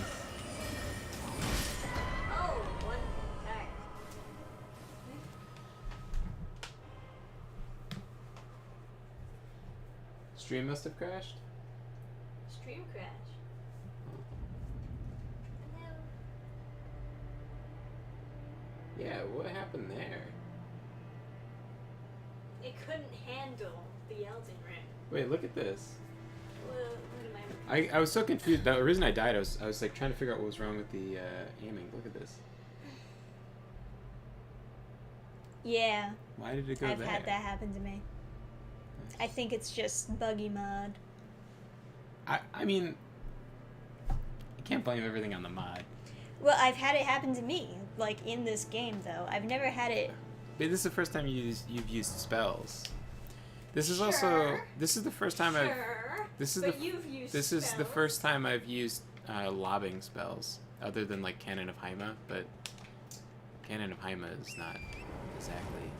Oh, one guy. Stream must have crashed. Stream crash. Hello. Yeah, what happened there? It couldn't handle the Elden Ring. Wait, look at this. What am I? I was so confused. The reason I died, I was like trying to figure out what was wrong with the aiming. Look at this. Yeah, Why did it go I've there? had that happen to me. I think it's just buggy mod. I mean, I can't blame everything on the mod. Well, I've had it happen to me, like in this game though. I've never had it. But this is the first time you've used spells. This is also Sure. this is the first time I've Sure. this is But the you've used this is the spells. first time I've used lobbing spells other than like Cannon of Haima, but Cannon of Haima is not exactly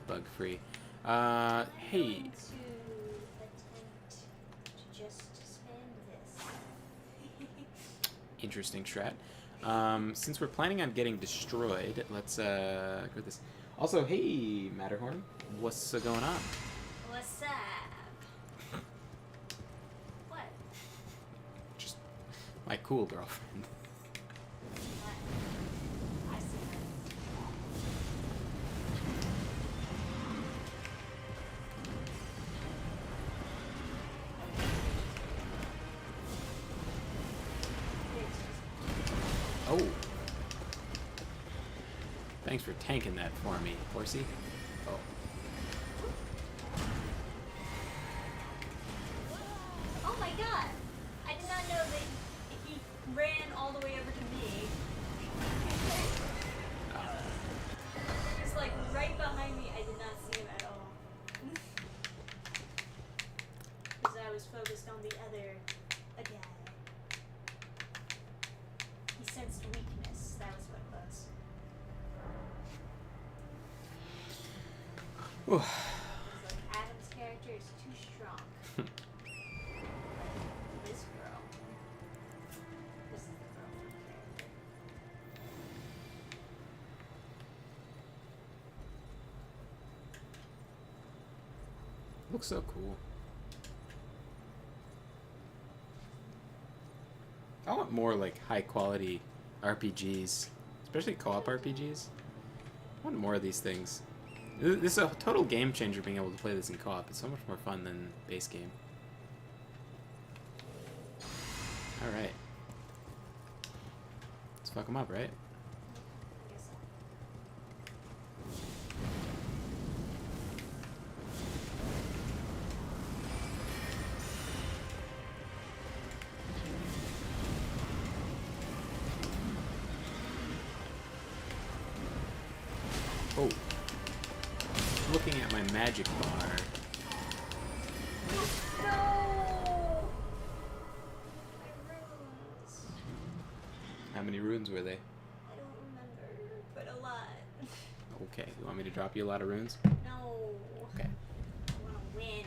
bug free. Hey, I'm going to attempt to just spam this. interesting strat. Since we're planning on getting destroyed, let's go with this. Also, hey Matterhorn, what's going on? What's up? What? Just my cool girlfriend. What? I see her. Oh. Thanks for tanking that for me, horsey. Oh. Oh my god! I did not know that he ran all the way over to me. He was like right behind me. I did not see him at all. Because I was focused on the other guy. He sensed weakness. That was what it was. Whew. It was like Adam's character is too strong. Like, this girl. This is the girl from the character. Looks so cool. I want more like high quality RPGs, especially co-op RPGs. I want more of these things. This is a total game changer being able to play this in co-op. It's so much more fun than base game. Alright. Let's fuck them up, right? I guess so. Oh. Looking at my magic bar. No! My runes. How many runes were they? I don't remember, but a lot. Okay, you want me to drop you a lot of runes? No. Okay. I want to win.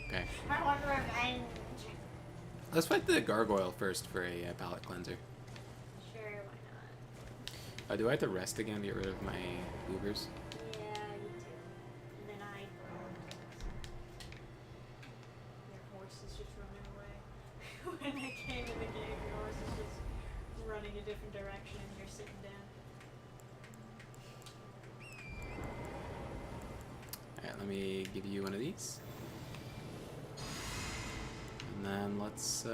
Okay. I want revenge. Let's fight the gargoyle first for a palate cleanser. Sure, why not? Do I have to rest again to get rid of my boogers? Yeah, you do. And then I. Your horse is just running away. When I came in the game, your horse is just running a different direction and you're sitting down. Alright, let me give you one of these. And then let's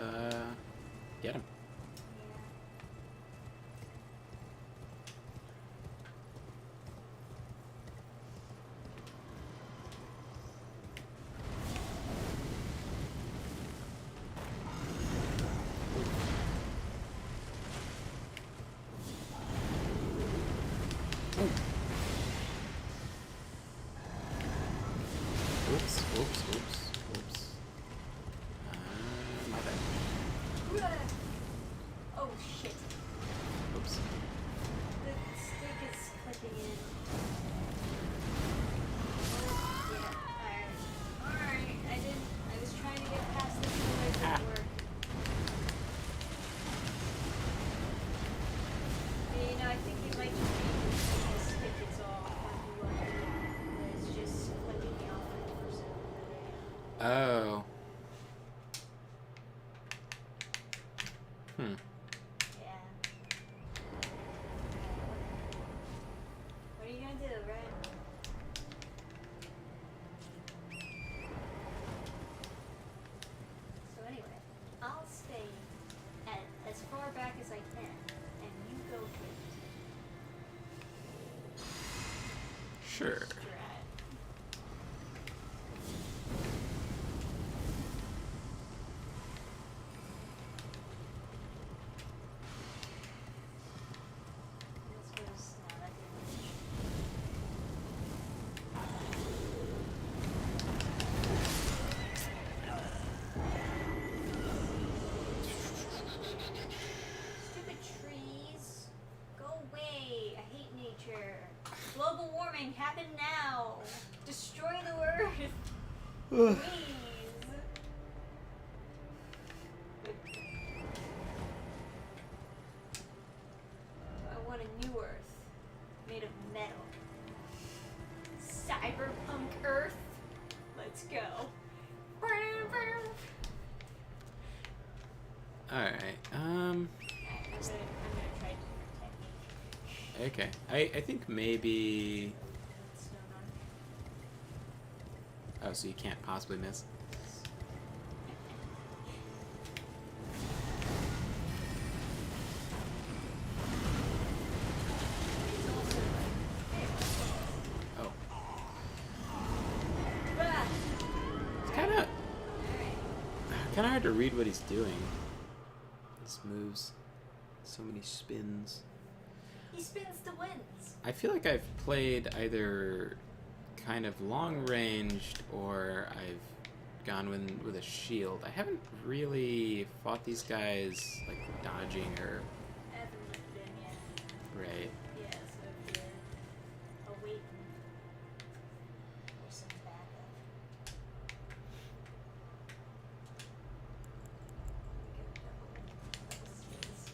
get him. Oh shit. Oops. The stick is clicking in. Yeah, alright. I was trying to get past this before it didn't work. Yeah, you know, I think you might just be using the stick is all funky. It's just clicking me off for some reason. Oh. Hmm. Yeah. What are you gonna do, right? So anyway, I'll stay at as far back as I can, and you go first. Sure. Strat. This was no, that didn't. Stupid trees. Go away. I hate nature. Global warming, happen now. Destroy the earth. Please. I want a new earth. Made of metal. Cyberpunk earth. Let's go. Alright. I'm gonna try a different technique. Okay. I think maybe. Oh, so you can't possibly miss. Oh. It's kind of hard to read what he's doing. This moves, so many spins. He spins the winds. I feel like I've played either kind of long ranged or I've gone with a shield. I haven't really fought these guys like dodging or Haven't been yet. right. Yeah, so if you're awaiting for some backup. Get double spins.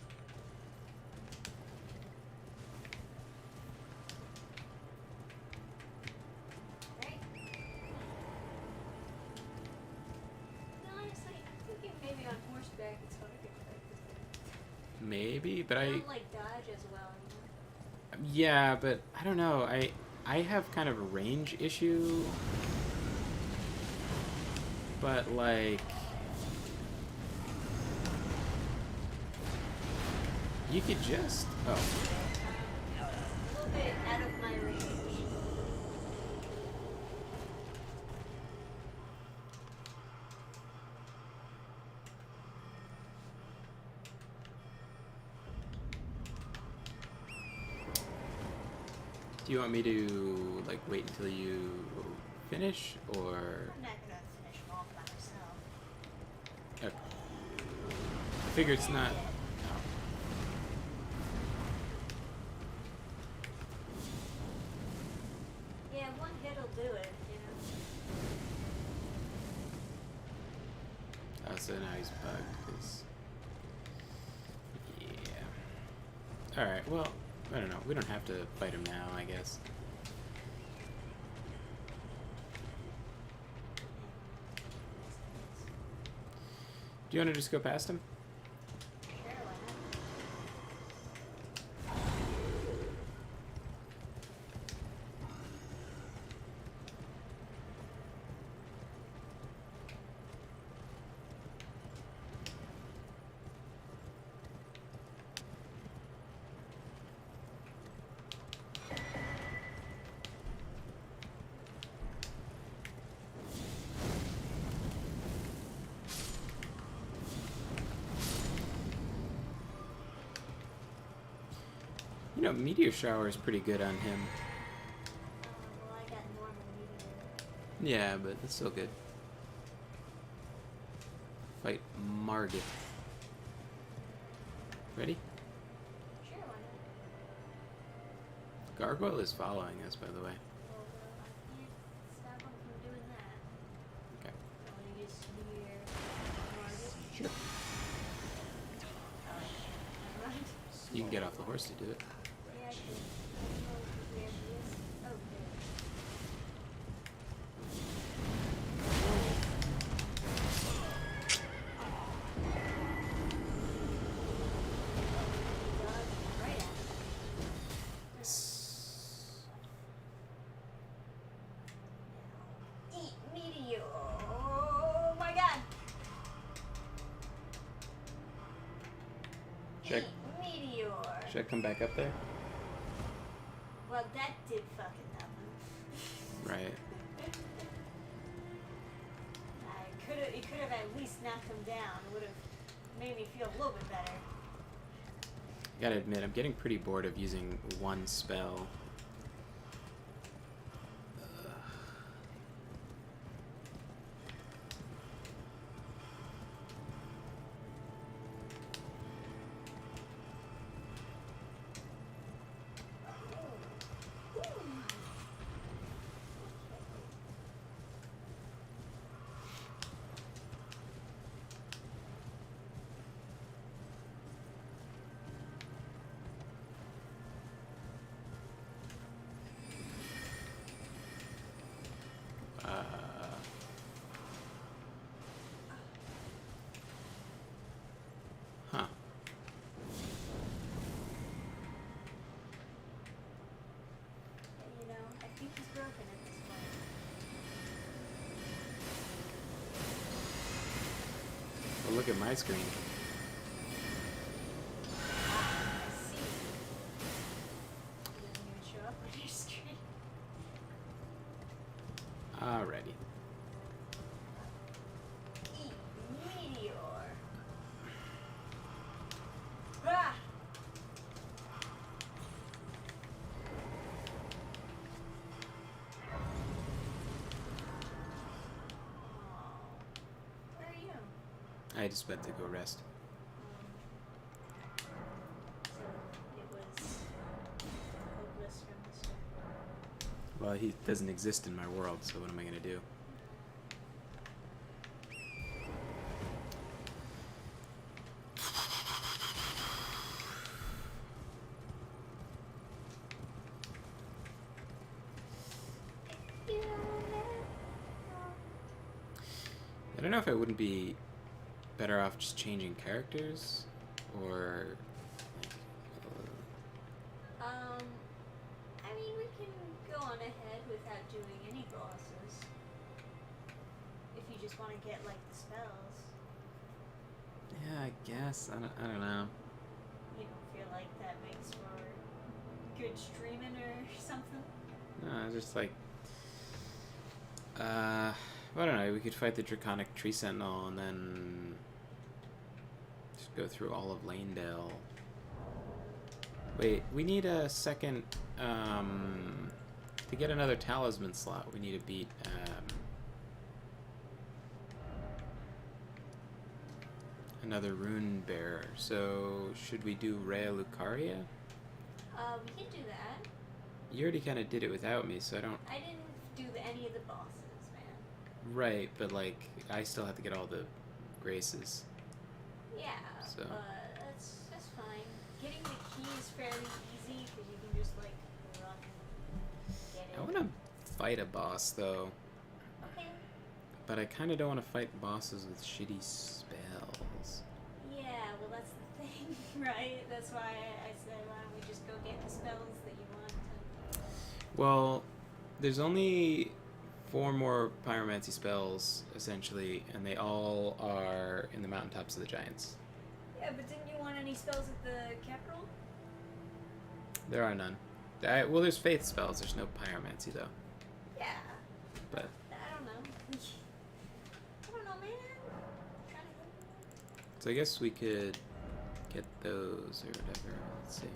Right? No, honestly, I'm thinking maybe on horseback it's harder to practice. Maybe, but I I don't like dodge as well, you know? yeah, but I don't know. I have kind of a range issue. But like you could just A little bit out of my range. do you want me to like wait until you finish or I'm not gonna finish them off by myself. okay. I figure it's not Yeah, one hit'll do it, you know? oh, so now he's bugged 'cause yeah. Alright, well, I don't know. We don't have to fight him now, I guess. Do you want to just go past him? Sure, why not? You know, Meteor Shower is pretty good on him. Well, I got normal meteor. Yeah, but it's still good. Fight Margit. Ready? Sure, why not? Gargoyle is following us, by the way. Although I can't stop him from doing that. Okay. All he is here. Margaret. Sure. Never mind. You can get off the horse to do it. Yeah, I can. I don't know where he is. Oh, there. Dodged right at him. Eat meteor. Oh my god. Should Eat meteor. Should I come back up there? Well, that did fucking nothing. Right. It could have at least knocked him down. It would have made me feel a little bit better. I gotta admit, I'm getting pretty bored of using one spell. Huh. You know, I think he's broken at this point. Well, look at my screen. I see. He doesn't even show up on your screen. Alrighty. Eat meteor. Ah! Where are you? I just went to go rest. So it was hopeless from the start. Well, he doesn't exist in my world, so what am I gonna do? I don't know if I wouldn't be better off just changing characters, or I mean, we can go on ahead without doing any bosses. If you just want to get, like, the spells. yeah, I guess I don't know. You don't feel like that makes for good streaming or something? No, just like I don't know. We could fight the Draconic Tree Sentinel and then just go through all of Lanedale. Wait, we need a second to get another talisman slot. We need to beat another rune bearer. So should we do Rhea Lucaria? We can do that. You already kind of did it without me, so I don't. I didn't do any of the bosses, man. Right, but like I still have to get all the graces. Yeah, So. but that's fine. Getting the key is fairly easy because you can just, like, run and get it. I want to fight a boss though, Okay. but I kind of don't want to fight bosses with shitty spells. Yeah, well, that's the thing, right? That's why I said, why don't we just go get the spells that you want to... Well, there's only 4 more pyromancy spells essentially, and they all are in the mountaintops of the giants. Yeah, but didn't you want any spells at the capital? There are none. Well, there's faith spells. There's no pyromancy though. Yeah. But I don't know. I don't know, man. I'm trying to... so I guess we could get those or whatever. Let's see.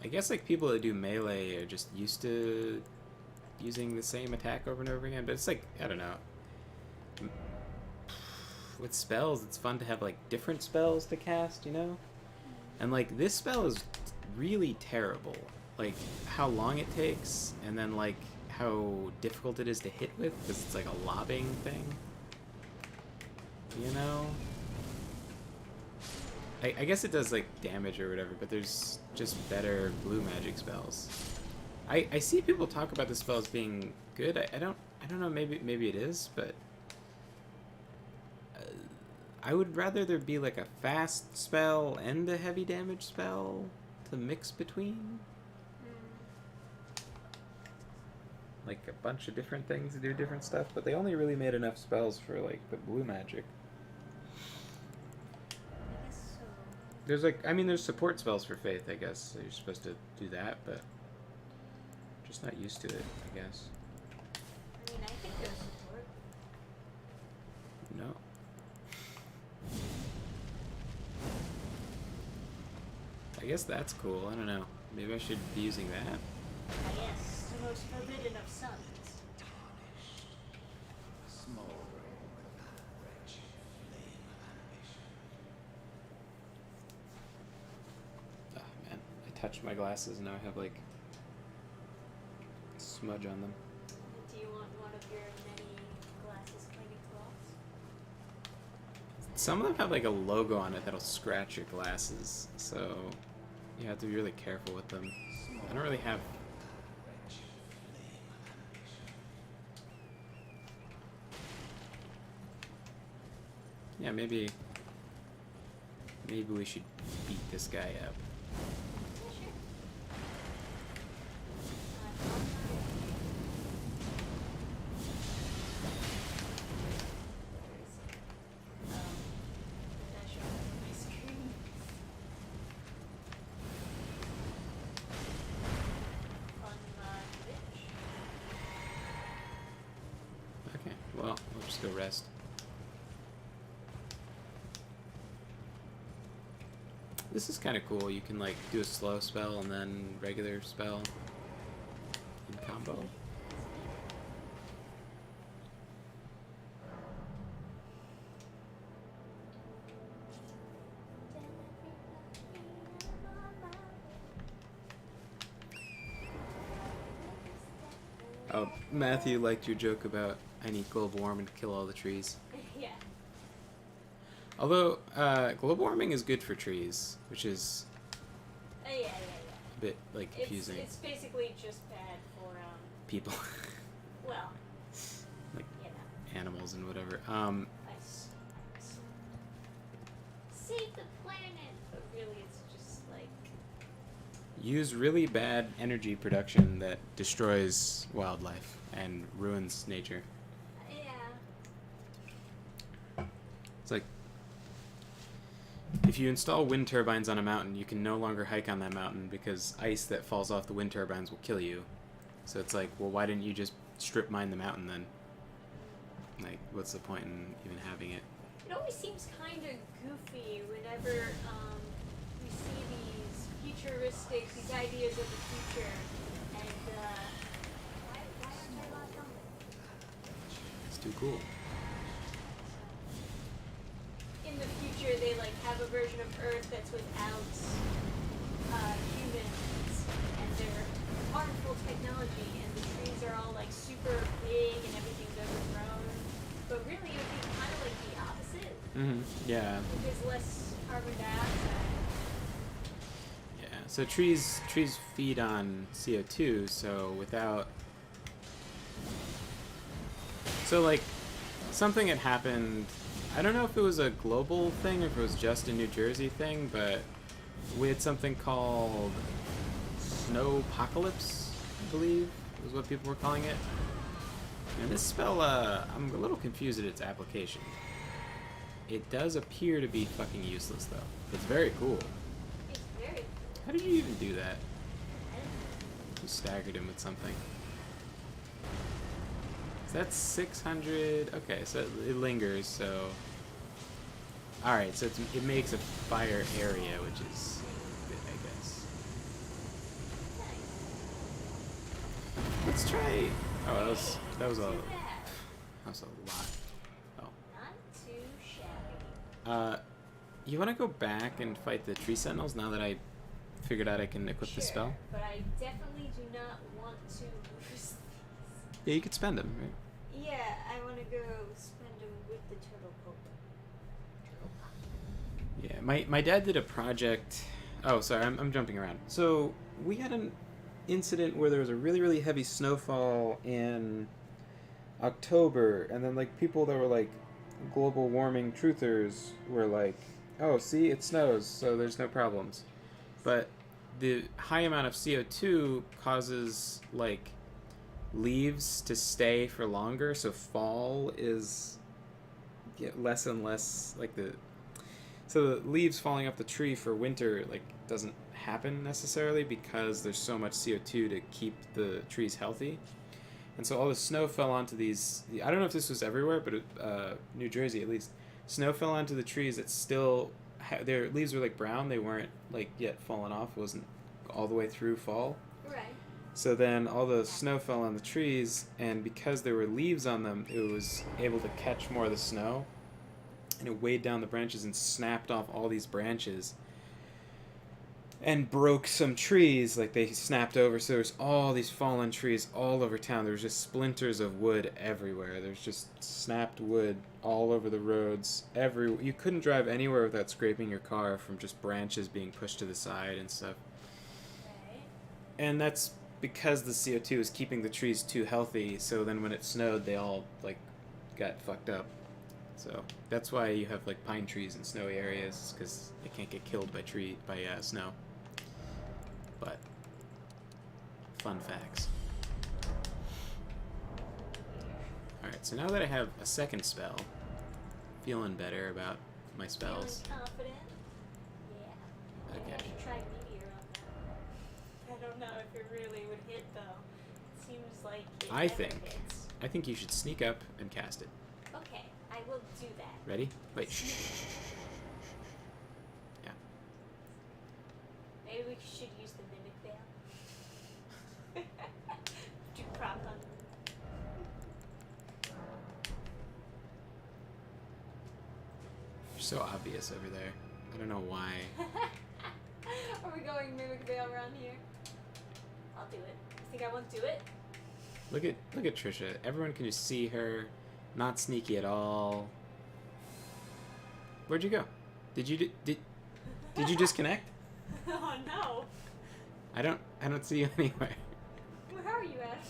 I guess like people that do melee are just used to using the same attack over and over again, but it's like, I don't know. With spells, it's fun to have like different spells to cast, you know? And like this spell is really terrible. Like how long it takes, and then like how difficult it is to hit with, because it's like a lobbing thing. You know? I guess it does like damage or whatever, but there's just better blue magic spells. I see people talk about the spell as being good. I don't know, maybe it is, but I would rather there be like a fast spell and a heavy damage spell to mix between. Like a bunch of different things to do different stuff, but they only really made enough spells for like the blue magic. I guess so. There's like, I mean, there's support spells for Faith, I guess, so you're supposed to do that, but just not used to it, I guess. I mean, I think there's support. No. I guess that's cool. I don't know. Maybe I should be using that. Ah, yes, the most forbidden of sons. Oh man, I touched my glasses and now I have like smudge on them. Do you want one of your many glasses cleaning cloths? Some of them have like a logo on it that'll scratch your glasses, so you have to be really careful with them. I don't really have. Yeah, maybe we should beat this guy up. Yeah, sure. Did I show up on my screen? On my Twitch? Okay, well, we'll just go rest. This is kind of cool. You can like do a slow spell and then regular spell in combo. Oh, Matthew liked your joke about I need global warming to kill all the trees. Yeah. Although, global warming is good for trees, which is Yeah. a bit, like, confusing. It's basically just bad for, People, well, like, you know, animals and whatever. I save the planet, but really it's just like, Use really bad energy production that destroys wildlife and ruins nature. yeah. It's like, if you install wind turbines on a mountain, you can no longer hike on that mountain because ice that falls off the wind turbines will kill you. So it's like, well, why didn't you just strip mine the mountain then? Like, what's the point in even having it? It always seems kind of goofy whenever we see these ideas of the future, and why aren't they allowed on? It's too cool. In the future, they like have a version of Earth that's without humans, and they're harmful technology, and the trees are all like super big and everything's overgrown. But really, it would be kind of like the opposite. Mm-hmm. Yeah. There's less carbon dioxide. Yeah. So trees feed on CO2. So without, so like something had happened. I don't know if it was a global thing or if it was just a New Jersey thing, but we had something called snowpocalypse, I believe was what people were calling it. And this spell, I'm a little confused at its application. It does appear to be fucking useless, though. It's very cool. It's very. How did you even do that? You staggered him with something. So that's 600. Okay, so it lingers, so. Alright, so it makes a fire area, which is good, I guess. Let's try. Oh, that was a Too bad. that was a lot. Oh. Not too shabby. You want to go back and fight the tree sentinels now that I figured out I can equip the spell? But I definitely do not want to lose these. Yeah, you could spend them, right? Yeah, I want to go spend them with the turtle pope. Yeah, my dad did a project. Oh, sorry, I'm jumping around. So we had an incident where there was a really, really heavy snowfall in October, and then like people that were like global warming truthers were like, oh, see, it snows, so there's no problems. But the high amount of CO2 causes like leaves to stay for longer, so fall is get less and less like the leaves falling off the tree for winter like doesn't happen necessarily because there's so much CO2 to keep the trees healthy. And so all the snow fell onto these. I don't know if this was everywhere, but New Jersey at least, snow fell onto the trees that still their leaves were like brown. They weren't like yet fallen off. It wasn't all the way through fall. Right. So then all the snow fell on the trees, and because there were leaves on them, it was able to catch more of the snow, and it weighed down the branches and snapped off all these branches and broke some trees. Like they snapped over, so there's all these fallen trees all over town. There was just splinters of wood everywhere. There's just snapped wood all over the roads. You couldn't drive anywhere without scraping your car from just branches being pushed to the side and stuff. Right. And that's because the CO2 is keeping the trees too healthy, so then when it snowed, they all, like, got fucked up. So that's why you have, like, pine trees in snowy areas, because they can't get killed by snow. But, fun facts. Alright, so now that I have a second spell, feeling better about my spells. Feeling confident? Yeah. Maybe I Okay. should try meteor on that. I don't know if it really would hit though. It seems like it I never think. hits. I think you should sneak up and cast it. Okay, I will do that. Ready? Wait, shh. Yeah. Maybe we should use the mimic veil. Do prop hunt. You're so obvious over there. I don't know why. Are we going mimic veil around here? I'll do it. You think I won't do it? Look at Trisha. Everyone can just see her. Not sneaky at all. Where'd you go? Did you disconnect? Oh no. I don't see you anywhere. Where are you at?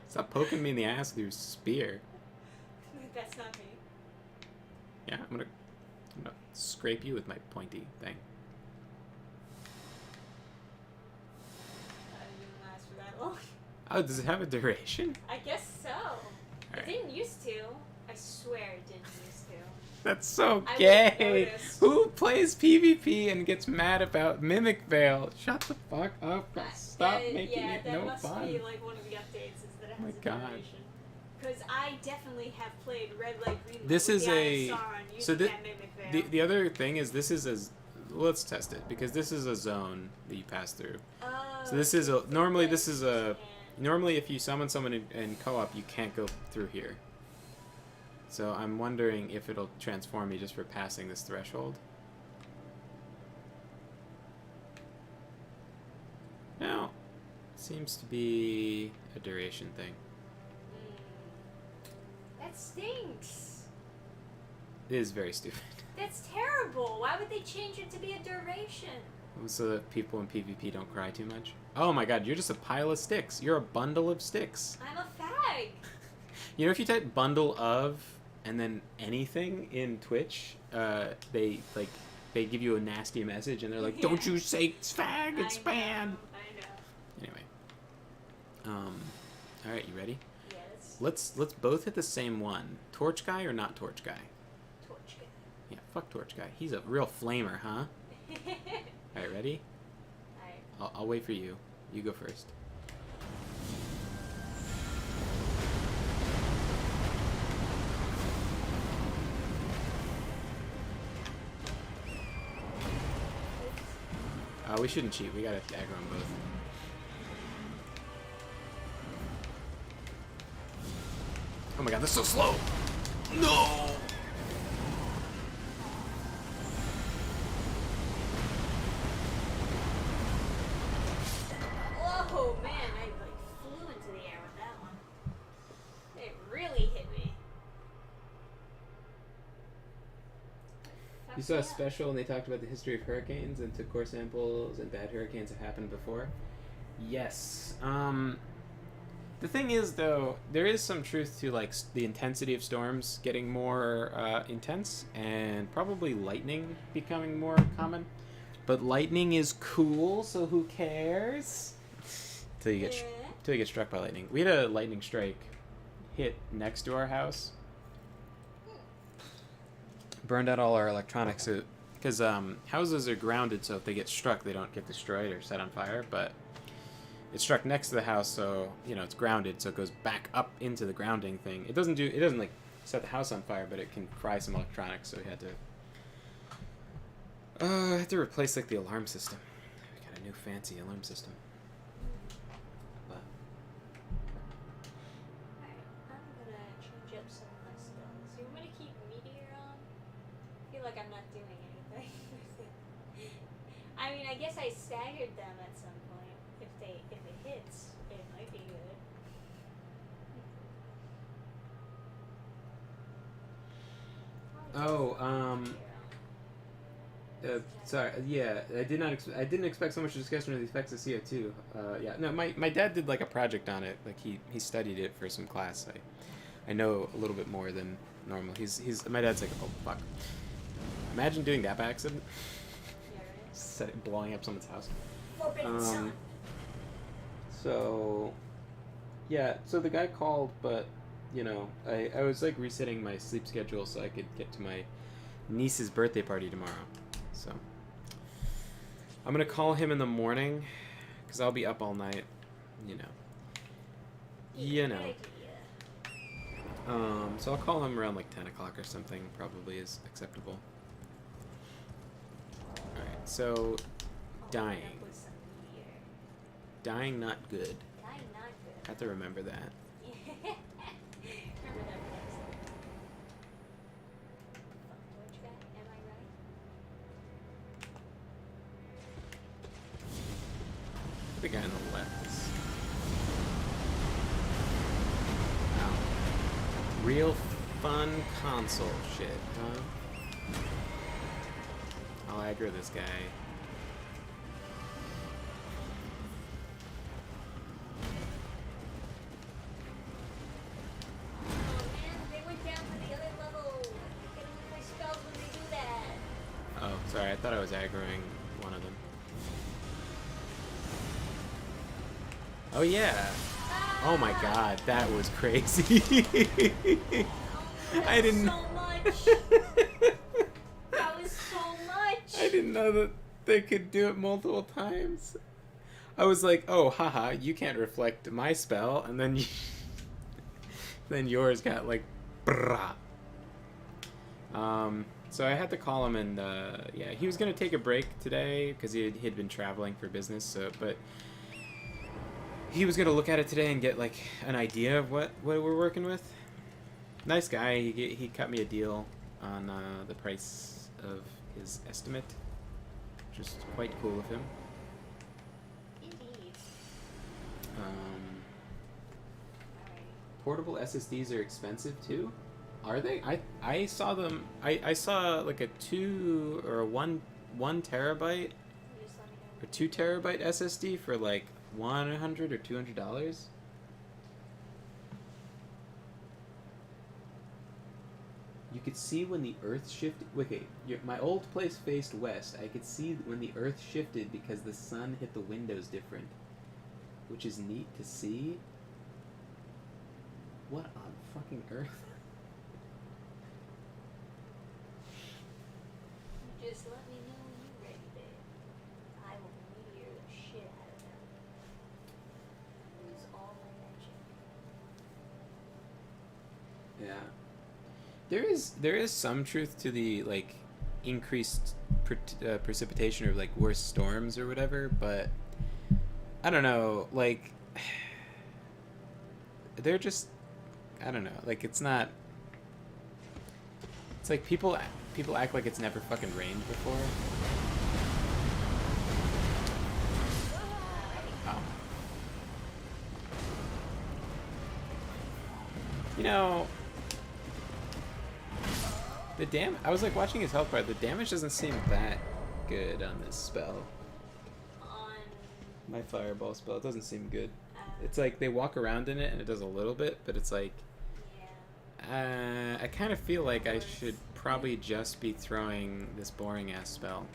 Stop poking me in the ass with your spear. That's not me. Yeah, I'm gonna scrape you with my pointy thing. It didn't last for that long. Oh, does it have a duration? I guess so. It Alright. didn't used to. I swear it didn't used to. That's so I gay. would've noticed. Who plays PvP and gets mad about Mimic Veil? Shut the fuck up. Stop making it that no must fun. be like one of the updates is that it Oh has my a God. duration. Because I definitely have played Red Light Green Light This with is the a- Eye of Sauron using so that mimic veil. The other thing is let's test it because this is a zone that you pass through. So this is normally if you summon someone in co-op you can't go through here. So I'm wondering if it'll transform me just for passing this threshold. No, seems to be a duration thing. That stinks. It is very stupid. That's terrible. Why would they change it to be a duration? So that people in PvP don't cry too much. Oh my god, you're just a pile of sticks. You're a bundle of sticks. I'm a fag. You know, if you type bundle of and then anything in Twitch, they give you a nasty message and they're like, "Don't you say fag, it's banned." I know. Anyway, all right, you ready? Yes. Let's both hit the same one. Torch guy or not torch guy? Torch guy. Yeah, fuck torch guy. He's a real flamer, huh? All right, ready? Alright. I'll wait for you. You go first. We shouldn't cheat. We gotta aggro them both. Oh my god, that's so slow! No! Oh man, I like flew into the air with that one. It really hit me. You saw a special and they talked about the history of hurricanes and took core samples and bad hurricanes have happened before? Yes. The thing is, though, there is some truth to like the intensity of storms getting more intense and probably lightning becoming more common. But lightning is cool, so who cares? Till you get struck by lightning. We had a lightning strike hit next to our house. Burned out all our electronics because houses are grounded, so if they get struck, they don't get destroyed or set on fire. But it struck next to the house, so it's grounded, so it goes back up into the grounding thing. It doesn't like set the house on fire, but it can fry some electronics. So we had to replace like the alarm system. We got a new fancy alarm system. But Alright, I'm gonna change up some of my spells. You want me to keep Meteor on? I feel like I'm not doing anything. I mean, I guess I staggered them at some point. If it hits, it might be good. Sorry. Yeah, I didn't expect so much discussion of the effects of CO2. Yeah, no, my dad did like a project on it. Like he studied it for some class. I know a little bit more than normal. My dad's like, oh fuck. Imagine doing that by accident. Yeah, right? Blowing up someone's house. Forbidden Sun. So, yeah, so the guy called, but, I was, like, resetting my sleep schedule so I could get to my niece's birthday party tomorrow. So, I'm going to call him in the morning, because I'll be up all night, So I'll call him around, like, 10 o'clock or something, probably is acceptable. Alright, so, dying. Dying not good. Dying not good. Have to remember that. Remember that next time. Fuck Twitch guy, am I right? The guy on the left is... Wow. Real fun console shit, huh? I'll aggro this guy. Sorry, I thought I was aggroing one of them. Oh yeah! Oh my god, that was crazy! I didn't. So much. That was so much. I didn't know that they could do it multiple times. I was like, oh, haha, you can't reflect my spell, and then then yours got like, brah. So I had to call him, and yeah, he was gonna take a break today because he had been traveling for business. So, but he was gonna look at it today and get like an idea of what we're working with. Nice guy. He cut me a deal on the price of his estimate, which is quite cool of him. Indeed. Portable SSDs are expensive too. Are they? I saw them. I saw like a 2 or a 1 terabyte or 2 terabyte SSD for like $100 or $200. You could see when the Earth shifted. Okay, my old place faced west. I could see when the Earth shifted because the sun hit the windows different, which is neat to see. What on fucking earth? Just let me know when you're ready, babe. I will meteor the shit out of them. Use all my magic. Yeah. There is some truth to the like increased precipitation or like worse storms or whatever, but I don't know, like they're just, I don't know, like it's not, it's like people act like it's never fucking rained before. Oh. You know, I was like watching his health bar. The damage doesn't seem that good on this spell. On My fireball spell, it doesn't seem good. It's like they walk around in it and it does a little bit, but it's like, yeah. I kind of feel like I should probably just be throwing this boring ass spell.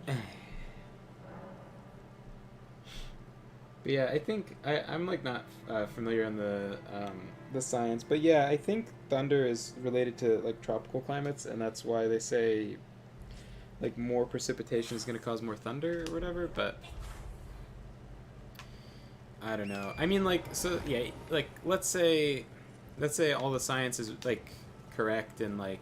But yeah, I think I'm like not familiar on the science, but yeah, I think thunder is related to like tropical climates, and that's why they say like more precipitation is going to cause more thunder or whatever. But I don't know. I mean, like, so yeah, like let's say all the science is like correct, and like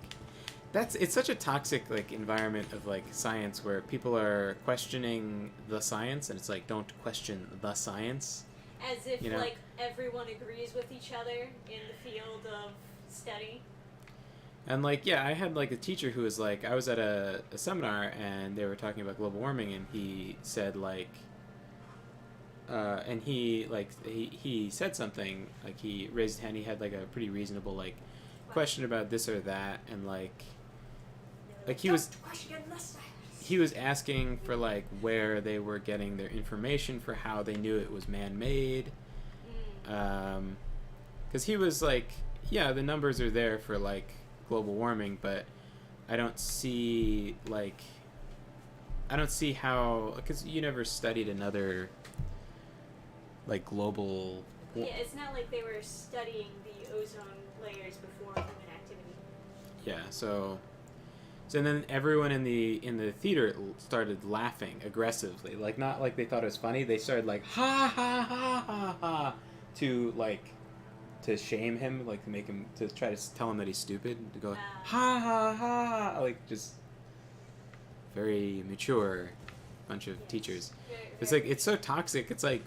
it's such a toxic like environment of like science where people are questioning the science, and it's like, don't question the science. As if, you know? like, everyone agrees with each other in the field of study. And like, yeah, I had like a teacher who was like, I was at a seminar and they were talking about global warming, and he said like and he said something, like he raised his hand, he had like a pretty reasonable like question about this or that, and like he was asking for like where they were getting their information for how they knew it was man-made, because he was like, yeah, the numbers are there for like global warming, but I don't see how, because you never studied another like global. Yeah, it's not like they were studying the ozone layers before human activity. Yeah, so then everyone in the theater started laughing aggressively, like not like they thought it was funny. They started like ha ha ha ha ha to shame him, like to make him, to try to tell him that he's stupid, to go ha ha ha, like just very mature bunch of teachers. It's like, it's so toxic. It's like,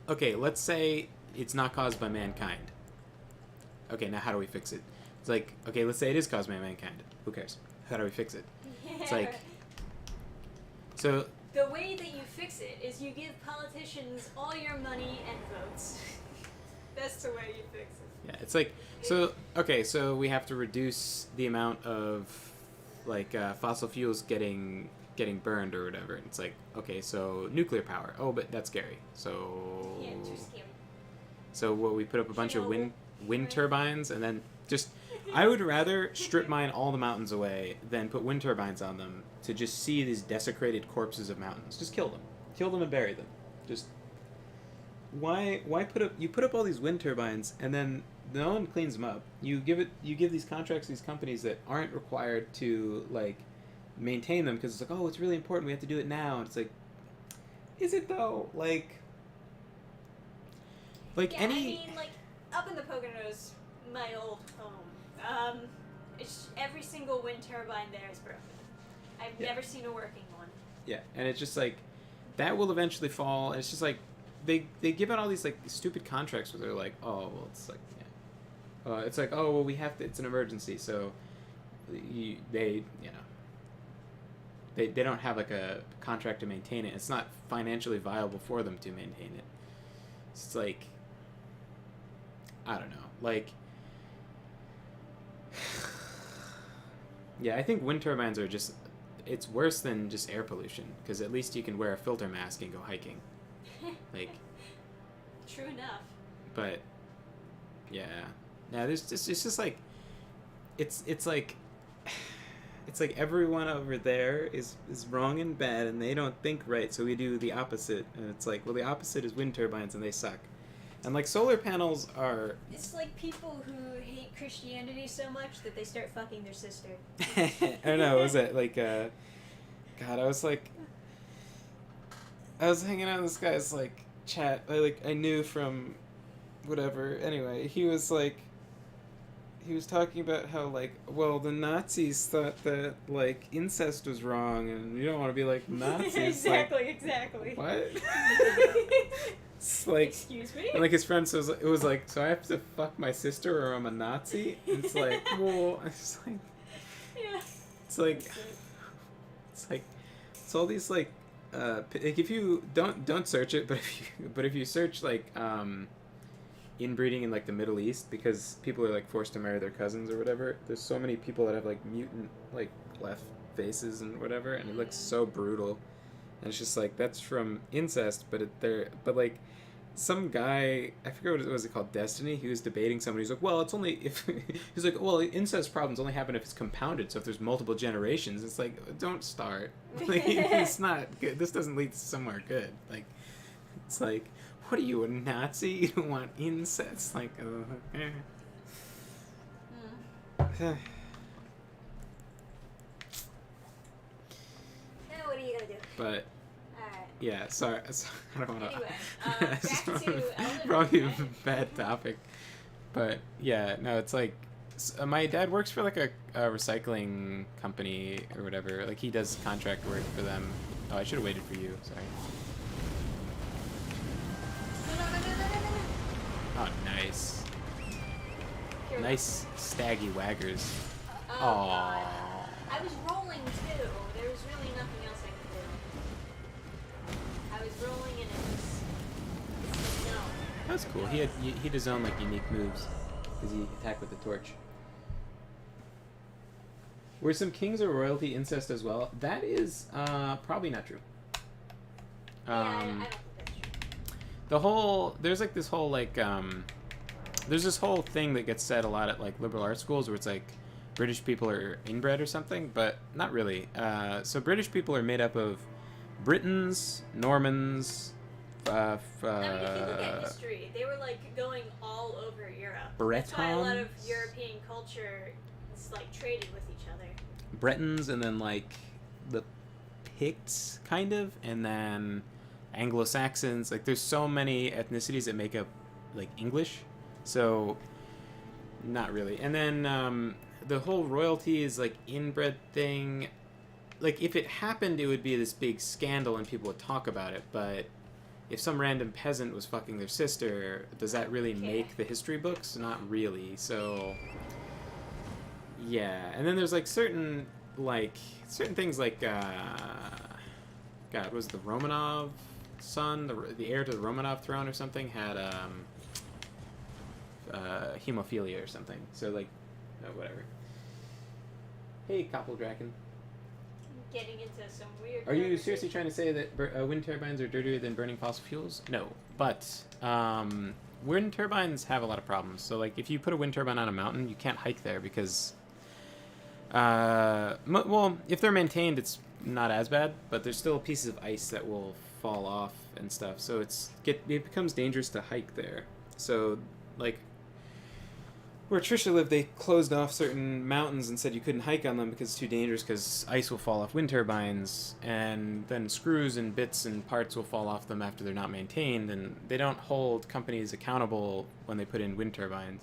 okay, let's say it's not caused by mankind. Okay, now how do we fix it? It's like, okay, let's say it is caused by mankind. Who cares? How do we fix it? It's like, so the way that you fix it is you give politicians all your money and votes. That's the way you fix it. yeah, it's like, so okay, so we have to reduce the amount of like fossil fuels getting burned or whatever. It's like, okay, so nuclear power. Oh, but that's scary. So Yeah, too scary. so what, we put up a bunch of wind turbines, and then just, I would rather strip mine all the mountains away than put wind turbines on them to just see these desecrated corpses of mountains. Just kill them and bury them. Just why put up all these wind turbines and then no one cleans them up. You give these contracts to these companies that aren't required to like maintain them, because it's like, oh, it's really important, we have to do it now, and it's like, is it though? Like Yeah, any, I mean, like, up in the Poconos, my old home, every single wind turbine there is broken. I've never seen a working one. yeah, and it's just like, that will eventually fall, and it's just like, they give out all these like stupid contracts where they're like, oh, well, it's like, yeah, it's like, oh, well, we have to, it's an emergency, so they don't have like a contract to maintain it. It's not financially viable for them to maintain it. It's like, I don't know, like, yeah, I think wind turbines are just, it's worse than just air pollution, because at least you can wear a filter mask and go hiking. Like, True enough. but yeah, there's just, it's just like, it's like it's like everyone over there is wrong and bad, and they don't think right, so we do the opposite, and it's like, well, the opposite is wind turbines, and they suck. And like, solar panels are It's like people who hate Christianity so much that they start fucking their sister. I don't know, was it like God, I was hanging out in this guy's like chat, I knew from whatever, anyway, he was like, he was talking about how like, well, the Nazis thought that like incest was wrong, and you don't want to be like Nazis. exactly. Like, what? It's like, Excuse me? and like his friend says, it was like, so I have to fuck my sister or I'm a Nazi. And it's like, well, it's like, Yeah. it's like, it's all these like if you don't search it, but if you search like inbreeding in like the Middle East, because people are like forced to marry their cousins or whatever, there's so many people that have like mutant like left faces and whatever, and it looks so brutal, and it's just like that's from incest, but but like some guy, I forget what it was called, Destiny, he was debating somebody. He's like, well, it's only if he's like, well, incest problems only happen if it's compounded, so if there's multiple generations. It's like, don't start. Like, it's not good. This doesn't lead to somewhere good. Like, it's like, what are you, a Nazi? You don't want incest? Like, Now what are you gonna do? But Alright. yeah, sorry, I don't want Anyway, to. back to Elden Probably Ring. a bad topic, but yeah, no, it's like my dad works for like a recycling company or whatever. Like he does contract work for them. Oh, I should have waited for you. Sorry. Oh, nice, Here, nice staggy waggers. Oh, Aww. God. I was rolling too. There was really nothing else I could do. I was rolling and it was no. That's cool. He had his own like unique moves because he attacked with the torch. Were some kings or royalty incest as well? That is probably not true. Yeah, I don't think that's true. There's like this whole like there's this whole thing that gets said a lot at like liberal arts schools where it's like British people are inbred or something, but not really. So British people are made up of Britons, Normans, I mean, if you look at history, they were like going all over Europe. That's why a lot of Bretons? European culture is like traded with each other. Bretons, and then like the Picts, kind of, and then Anglo-Saxons. Like there's so many ethnicities that make up like English, so not really. And then the whole royalty is like inbred thing. Like if it happened, it would be this big scandal and people would talk about it, but if some random peasant was fucking their sister, does that really make the history books? Not really. So yeah. And then there's like certain things like God, was the Romanov son, the heir to the Romanov throne or something, had hemophilia or something. So like whatever. Hey, Koppeldraken. Getting into some weird. Are you conversation. seriously trying to say that wind turbines are dirtier than burning fossil fuels? No, but wind turbines have a lot of problems. So like if you put a wind turbine on a mountain, you can't hike there because well, if they're maintained, it's not as bad, but there's still pieces of ice that will fall off and stuff. So it becomes dangerous to hike there. So like where Trisha lived, they closed off certain mountains and said you couldn't hike on them because it's too dangerous because ice will fall off wind turbines, and then screws and bits and parts will fall off them after they're not maintained, and they don't hold companies accountable when they put in wind turbines.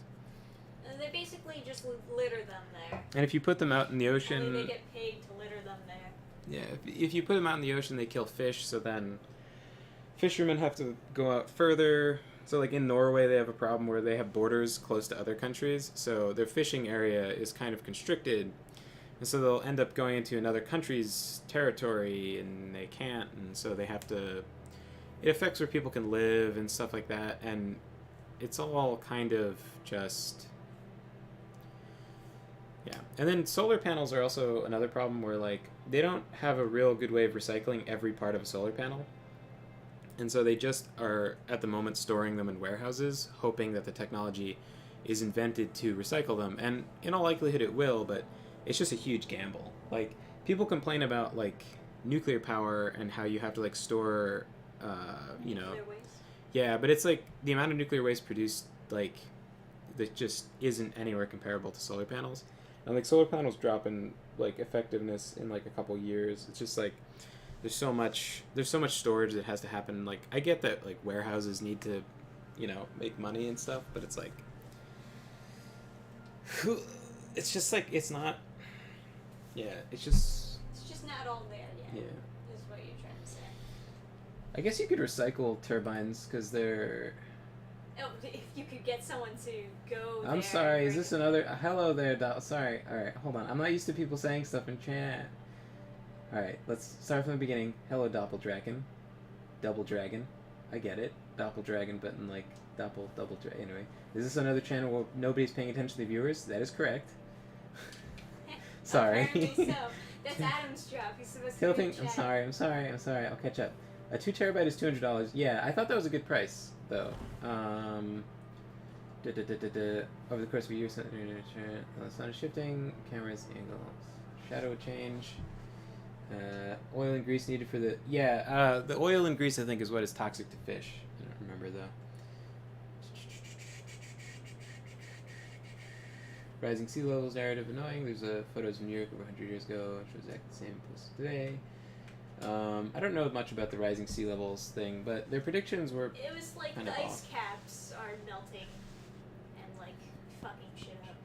They basically just litter them there. And if you put them out in the ocean... Only they get paid to litter them there. Yeah, if you put them out in the ocean, they kill fish, so then fishermen have to go out further. So like in Norway, they have a problem where they have borders close to other countries, so their fishing area is kind of constricted, and so they'll end up going into another country's territory, and they can't, and so they have to... It affects where people can live and stuff like that, and it's all kind of just... Yeah. And then solar panels are also another problem where, like, they don't have a real good way of recycling every part of a solar panel. And so they just are, at the moment, storing them in warehouses, hoping that the technology is invented to recycle them. And in all likelihood it will, but it's just a huge gamble. Like, people complain about, like, nuclear power and how you have to, like, store, you know... Nuclear waste? Yeah, but it's, like, the amount of nuclear waste produced, like, that just isn't anywhere comparable to solar panels. And like solar panels drop in like effectiveness in like a couple years. It's just like there's so much storage that has to happen. Like I get that like warehouses need to, you know, make money and stuff, but it's like It's just like it's not. Yeah, it's just. It's just not all there yet. Yeah. Is what you're trying to say. I guess you could recycle turbines because they're. Oh, if you could get someone to go. I'm there sorry. and Is this another? Hello there, Sorry. All right, hold on. I'm not used to people saying stuff in chat. All right, let's start from the beginning. Hello, Doppeldragon. Double Dragon. I get it. Doppeldragon, but in like double dragon. Anyway, is this another channel where nobody's paying attention to the viewers? That is correct. Sorry. Apparently so. That's Adam's job. He's supposed to Tilting. be in I'm chat. sorry. I'll catch up. A 2 terabyte is $200. Yeah, I thought that was a good price though. Over the course of a year, sun is shifting, cameras, angles, shadow change, oil and grease needed for the the oil and grease I think is what is toxic to fish. I don't remember though. Rising sea levels narrative annoying. There's photos of New York over 100 years ago, which was exactly the same place today. I don't know much about the rising sea levels thing, but their predictions were It was like kind the of ice off. caps are melting and like fucking shit up.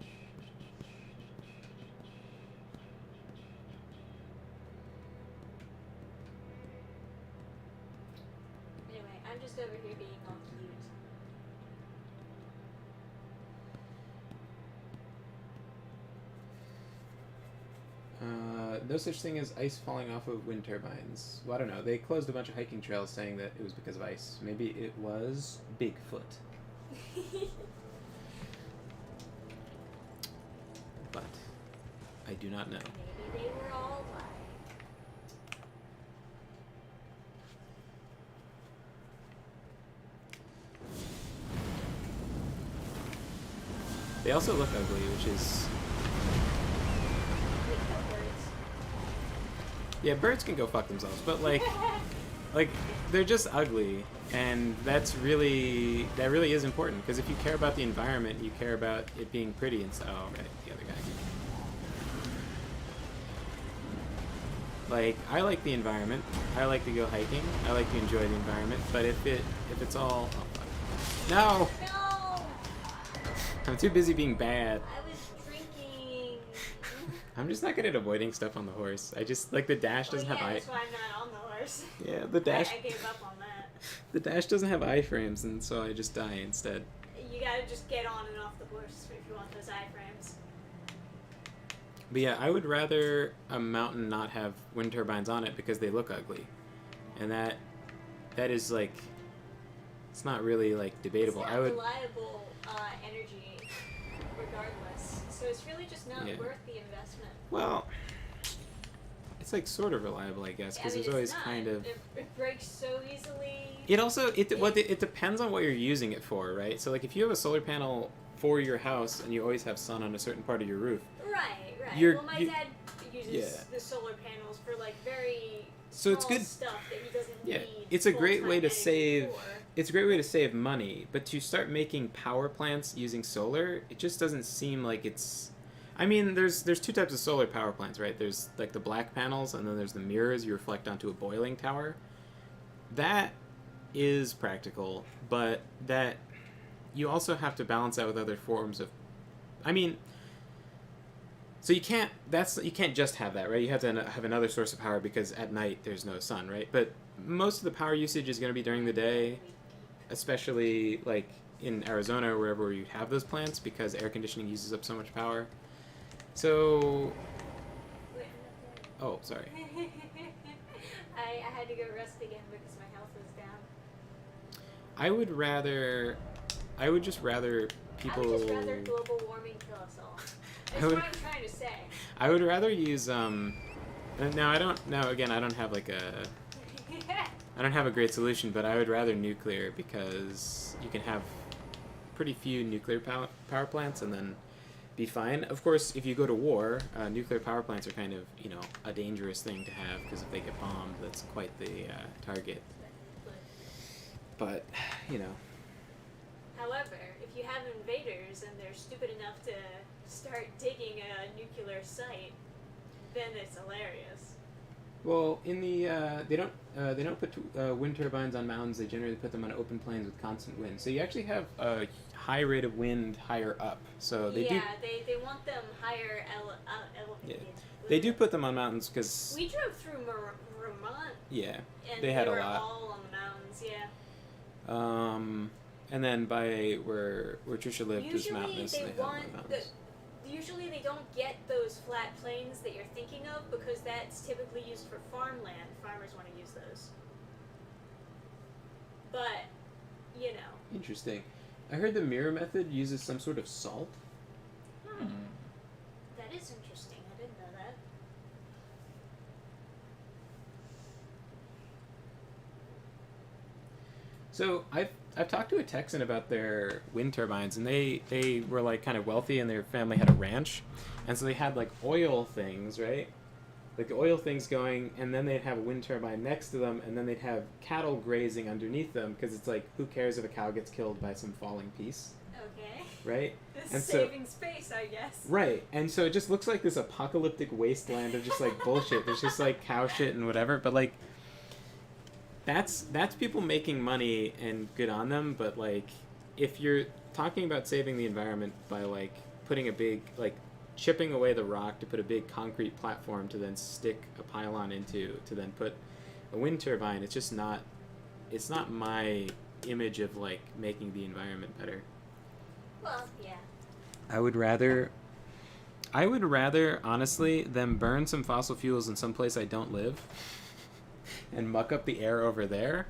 Anyway, I'm just over here being all cute. No such thing as ice falling off of wind turbines. Well, I don't know. They closed a bunch of hiking trails saying that it was because of ice. Maybe it was Bigfoot. But I do not know. Maybe they were all lying. They also look ugly, which is... Wait, no words. Yeah, birds can go fuck themselves, but like they're just ugly, and that really is important, because if you care about the environment, you care about it being pretty and stuff. Oh, right, the other guy. Like, I like the environment. I like to go hiking. I like to enjoy the environment, but if it's all... Oh, fuck. No! No! I'm too busy being bad. I was drinking. I'm just not good at avoiding stuff on the horse. I just, like, the dash doesn't have That's why I'm not on the horse. Yeah, the dash... I gave up on that. The dash doesn't have iframes, and so I just die instead. You gotta just get on and off the horse if you want those iframes. But yeah, I would rather a mountain not have wind turbines on it because they look ugly. And that is like, it's not really like debatable. It's not I would reliable energy regardless. So it's really just not Yeah. worth the investment. well, it's like sort of reliable, I guess, because I mean, there's always it's not. kind of It breaks so easily. it also it depends on what you're using it for, right? So like if you have a solar panel for your house and you always have sun on a certain part of your roof, Right. You're- Well, my you- dad uses Yeah. the solar panels for like very So it's small good- stuff that he doesn't Yeah, need. it's a great full-time way to energy save. for. It's a great way to save money, but to start making power plants using solar, it just doesn't seem like it's. I mean, there's two types of solar power plants, right? There's like the black panels, and then there's the mirrors you reflect onto a boiling tower. That is practical, but that you also have to balance out with other forms of. I mean. So you can't just have that, right? You have to have another source of power because at night there's no sun, right? But most of the power usage is going to be during the day, especially like in Arizona or wherever you have those plants because air conditioning uses up so much power. So, Wait, oh, sorry. I had to go rest again because my health was down. I would just rather people. I would just rather global warming kill us all. That's would- what I'm trying to say. I would rather use now I don't now again I don't have like I don't have a great solution, but I would rather nuclear because you can have pretty few nuclear power plants and then be fine. Of course, if you go to war, nuclear power plants are kind of, a dangerous thing to have because if they get bombed, that's quite the target. But, However, if you have invaders and they're stupid enough to start digging a nuclear site, then it's hilarious. Well, in the they don't put wind turbines on mountains. They generally put them on open plains with constant wind. So you actually have a high rate of wind higher up. So they do. Yeah, they want them higher elevated. They do put them on mountains because We drove through Vermont, yeah, and they had a were lot. all on the mountains. Yeah. And then by where Trisha lived was Usually mountainous. they And they had want more the. mountains. Usually they don't get those flat plains that you're thinking of because that's typically used for farmland. Farmers want to use those. But, you know. Interesting. I heard the mirror method uses some sort of salt. That is interesting. I didn't know that. So I've talked to a Texan about their wind turbines, and they were like kind of wealthy, and their family had a ranch, and so they had like oil things, right? Like the oil things going, and then they'd have a wind turbine next to them, and then they'd have cattle grazing underneath them, because it's like, who cares if a cow gets killed by some falling piece, Okay. right? This And is so- saving space, I guess. Right, and so it just looks like this apocalyptic wasteland of just like bullshit. There's just like cow shit and whatever, but like that's people making money and good on them. But like if you're talking about saving the environment by like putting a big like chipping away the rock to put a big concrete platform to then stick a pylon into to then put a wind turbine, it's just not. It's not my image of like making the environment better. Well, yeah. I would rather, honestly, them burn some fossil fuels in some place I don't live and muck up the air over there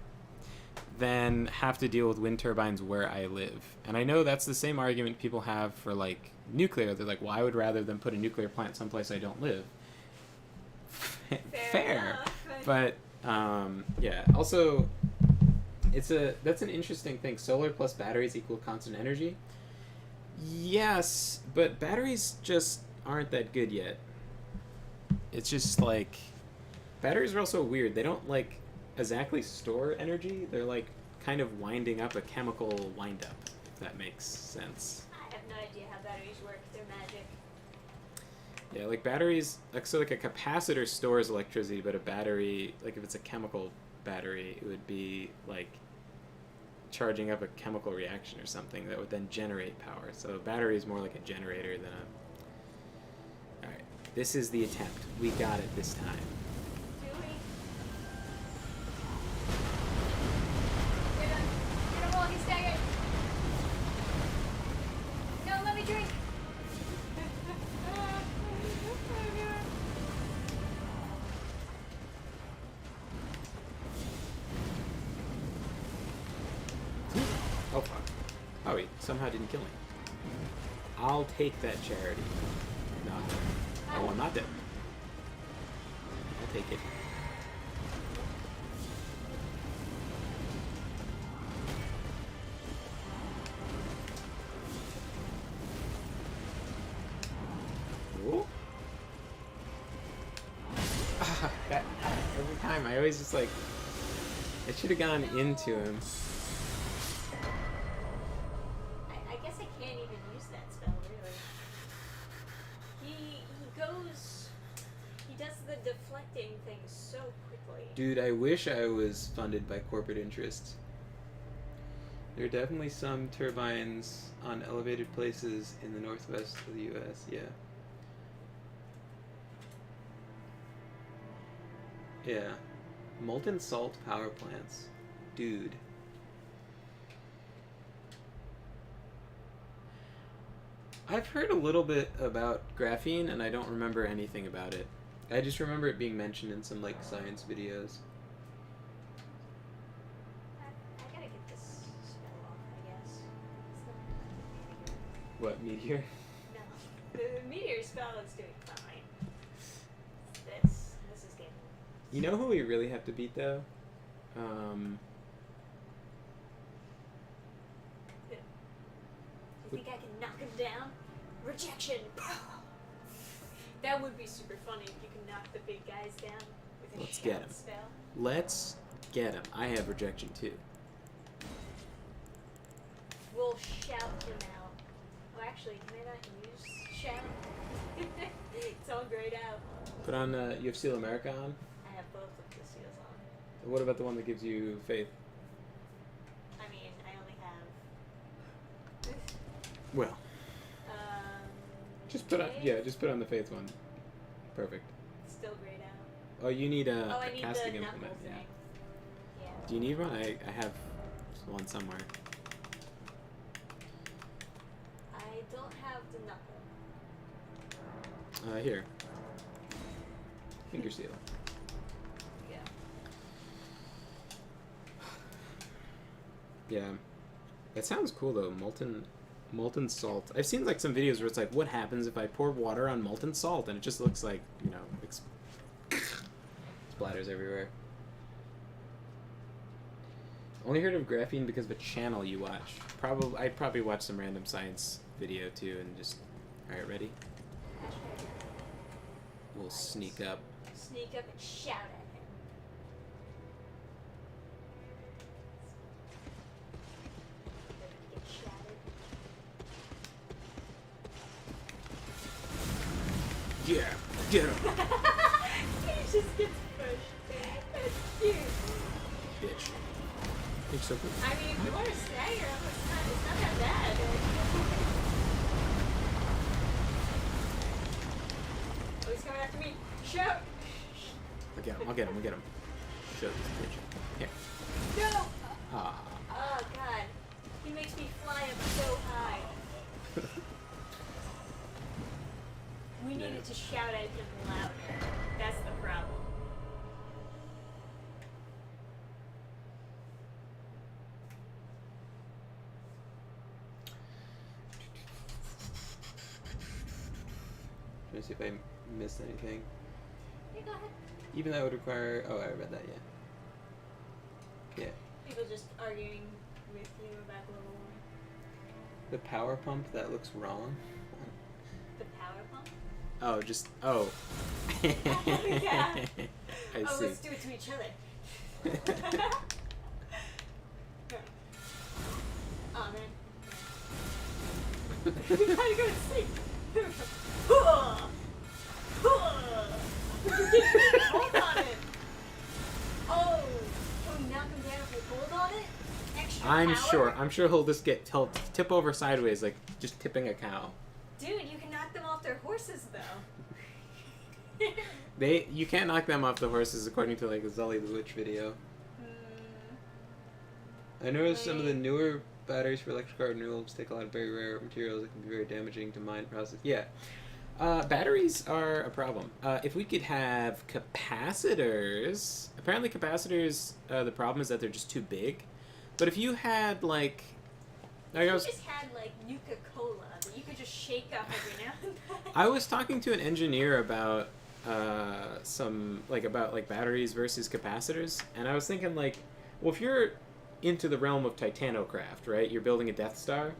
than have to deal with wind turbines where I live. And I know that's the same argument people have for, like, nuclear. They're like, well, I would rather them put a nuclear plant someplace I don't live. Fair. Enough. But, yeah. Also, that's an interesting thing. Solar plus batteries equal constant energy. Yes, but batteries just aren't that good yet. It's just like batteries are also weird. They don't like exactly store energy. They're like kind of winding up a chemical windup, if that makes sense. I have no idea how batteries work. They're magic. Yeah, like batteries, like so like a capacitor stores electricity, but a battery, like if it's a chemical battery, it would be like charging up a chemical reaction or something that would then generate power. So a battery is more like a generator than a... Alright, this is the attempt. We got it this time. Do we? Get him while he's staggered. No, let me drink. Oh fuck. Oh wait, somehow didn't kill me. I'll take that charity. No. Oh, I'm not dead. I'll take it. Ooh. That, every time I always just like I should have gone into him. I guess I can't even use that spell, really. He does the deflecting thing so quickly. Dude, I wish I was funded by corporate interests. There are definitely some turbines on elevated places in the northwest of the U.S., yeah. Yeah. Molten salt power plants. Dude. I've heard a little bit about graphene, and I don't remember anything about it. I just remember it being mentioned in some, like, science videos. I gotta get this spell off, I guess. It's not meteor. What, meteor? No. The meteor spell is doing fine. This is getting... You know who we really have to beat, though? You think I can knock him down? Rejection! That would be super funny if you can knock the big guys down with a Let's shout get 'em. spell. Let's get him. I have rejection, too. We'll shout him out. Oh, actually, can I not use shout? It's all grayed out. Put on, you have Steel America on? I have What about the one that gives you faith? I mean, I only have. Well, just put on. faith? Yeah, just put on the faith one. Perfect. Still grayed out. Oh, you need a, Oh, I a need casting the knuckle implement. thing. Yeah. Yeah. Do you need one? I have one somewhere. I don't have the knuckle. Here. Finger seal. Yeah. Yeah. That sounds cool though. Molten salt. I've seen like some videos where it's like, what happens if I pour water on molten salt, and it just looks like, you know, splatters everywhere. Only heard of graphene because of a channel you watch. I'd probably watch some random science video too, and just. All right, ready? We'll sneak up. Sneak up and shout at him. Get shouted. Yeah, get him, He just gets pushed. That's cute. bitch. You're so cool. I mean, if you want to stagger him, it's not that bad. Oh, he's coming after me. Shoot! I'll get him. Shut this bitch. Here. No! Ah. Oh, God. He makes me fly up so high. We needed to shout at him louder. That's the problem. Trying to see if I missed anything. Yeah, go ahead. Even that would require. Oh, I read that. Yeah. Yeah. People just arguing with you about global warming. The power pump that looks wrong. The power pump? Oh, just oh. Yeah. I Oh, see. let's do it to each other. Oh, man. We gotta go to sleep. Hold on it. Oh, knock him down if we hold on it? Extra I'm power? sure he'll just get tip over sideways, like just tipping a cow. Dude, you can knock them off their horses, though. You can't knock them off the horses according to like a Zully the Witch video. I noticed some of the newer batteries for electric car renewables take a lot of very rare materials that can be very damaging to mine process. Yeah. Batteries are a problem. If we could have capacitors, apparently capacitors, the problem is that they're just too big. But if you had like, You just had like Nuka-Cola that you could just shake up every now and then. I was talking to an engineer about batteries versus capacitors, and I was thinking like, well, if you're into the realm of titanocraft, right? You're building a Death Star.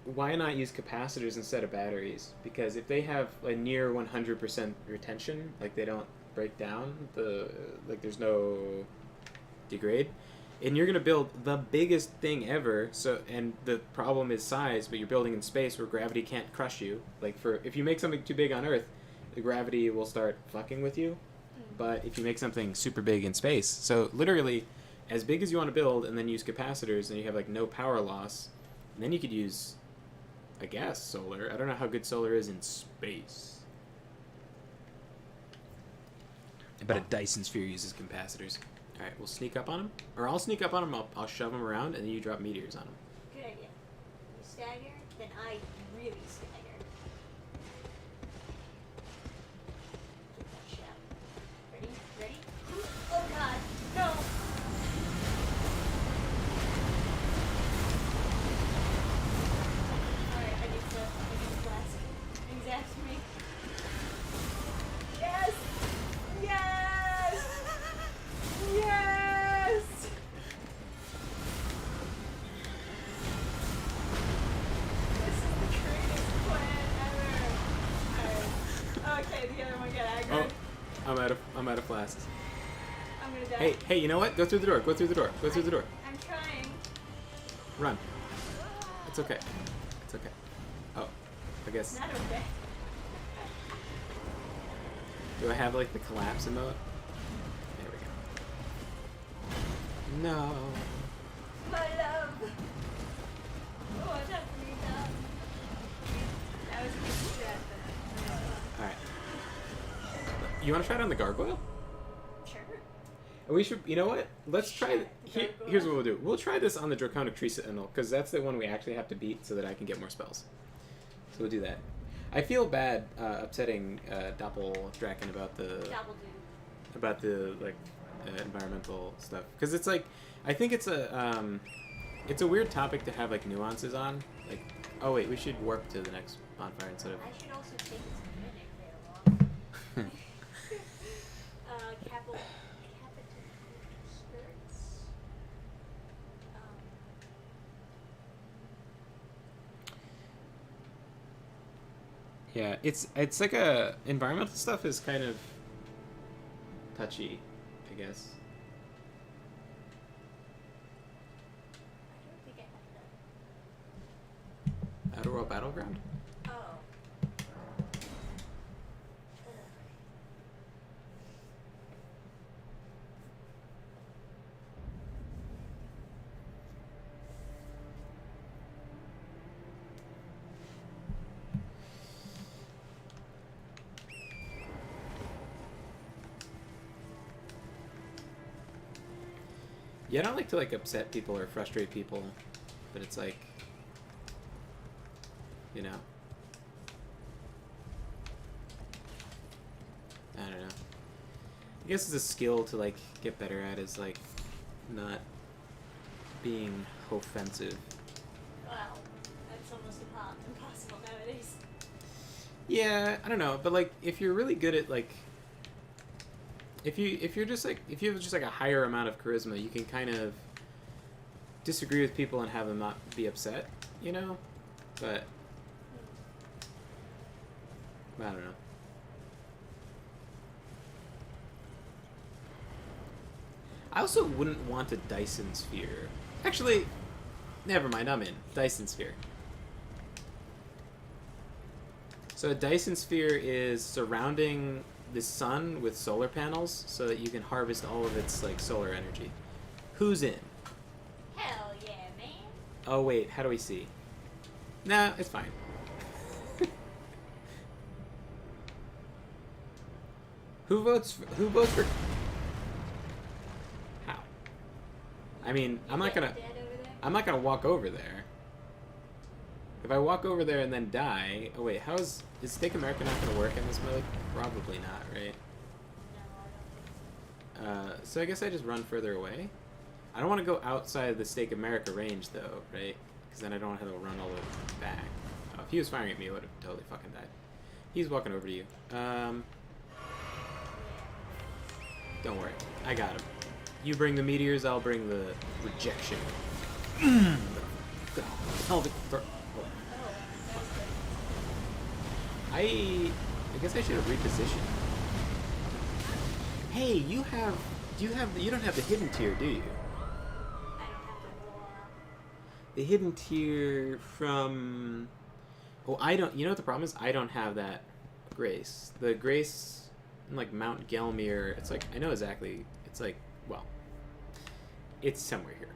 Why not use capacitors instead of batteries? Because if they have a near 100% retention, like they don't break down, there's no degrade, and you're gonna build the biggest thing ever. So, and the problem is size, but you're building in space where gravity can't crush you. Like if you make something too big on Earth, the gravity will start fucking with you. But if you make something super big in space, so literally as big as you want to build, and then use capacitors, and you have like no power loss, and then you could use, I guess, solar. I don't know how good solar is in space. But a Dyson Sphere uses capacitors. All right, we'll sneak up on him, or I'll sneak up on him. I'll shove him around, and then you drop meteors on him. Good idea. You stagger, then I really stagger. Get that shout. Ready? Ready? Oh God, no! Alright, I need to blast. He's after me. Yes! Yes! Yes! This is the greatest plan ever. Alright. Okay, the other one got aggroed. Oh, I'm out of flasks. I'm gonna die. Hey, you know what? Go through the door. Go through the door. Go through the door. I'm trying. Run. It's okay. It's okay. Oh, I guess. Not okay. Do I have like the collapse emote? There we go. No. My love. Oh, I don't need that. That was a good stretch, but All right. You want to try it on the gargoyle? sure. We should. You know what? Let's try. Sure, Here's what we'll do. We'll try this on the Draconic Tree Sentinel because that's the one we actually have to beat so that I can get more spells. So we'll do that. I feel bad upsetting Doppeldraken about the like environmental stuff because it's like I think it's a weird topic to have like nuances on. Like, oh wait, we should warp to the next bonfire instead of. I should also take this minute there long. Capital skirts. Yeah, it's like a environmental stuff is kind of touchy, I guess. I don't think I have that. Outer World Battleground. Oh. Yeah, I don't like to like upset people or frustrate people, but it's like, you know, I don't know. I guess it's a skill to like get better at is like not being offensive. Well, that's almost impossible nowadays. Yeah, I don't know, but like if you're really good at like if you have just like a higher amount of charisma, you can kind of disagree with people and have them not be upset, you know? But I don't know. I also wouldn't want a Dyson sphere. Actually, never mind, I'm in. Dyson sphere. So a Dyson sphere is surrounding the sun with solar panels so that you can harvest all of its like solar energy. Who's in? Hell yeah, man. Oh wait, how do we see? Nah, it's fine. Who votes for how? I mean, I'm not gonna walk over there. If I walk over there and then die, oh wait, is Stake America not gonna work in this mode? Probably not, right? So I guess I just run further away. I don't want to go outside of the Stake America range though, right? Because then I don't have to run all the way back. If he was firing at me, I would have totally fucking died. He's walking over to you. Don't worry, I got him. You bring the meteors, I'll bring the rejection. Pelvic throat. I guess I should have repositioned. Hey, you don't have the hidden tier, do you? I don't have the war. The hidden tier from... Oh, I don't... You know what the problem is? I don't have that grace. The grace in, like, Mount Gelmir, it's like... I know exactly... It's like... Well... It's somewhere here.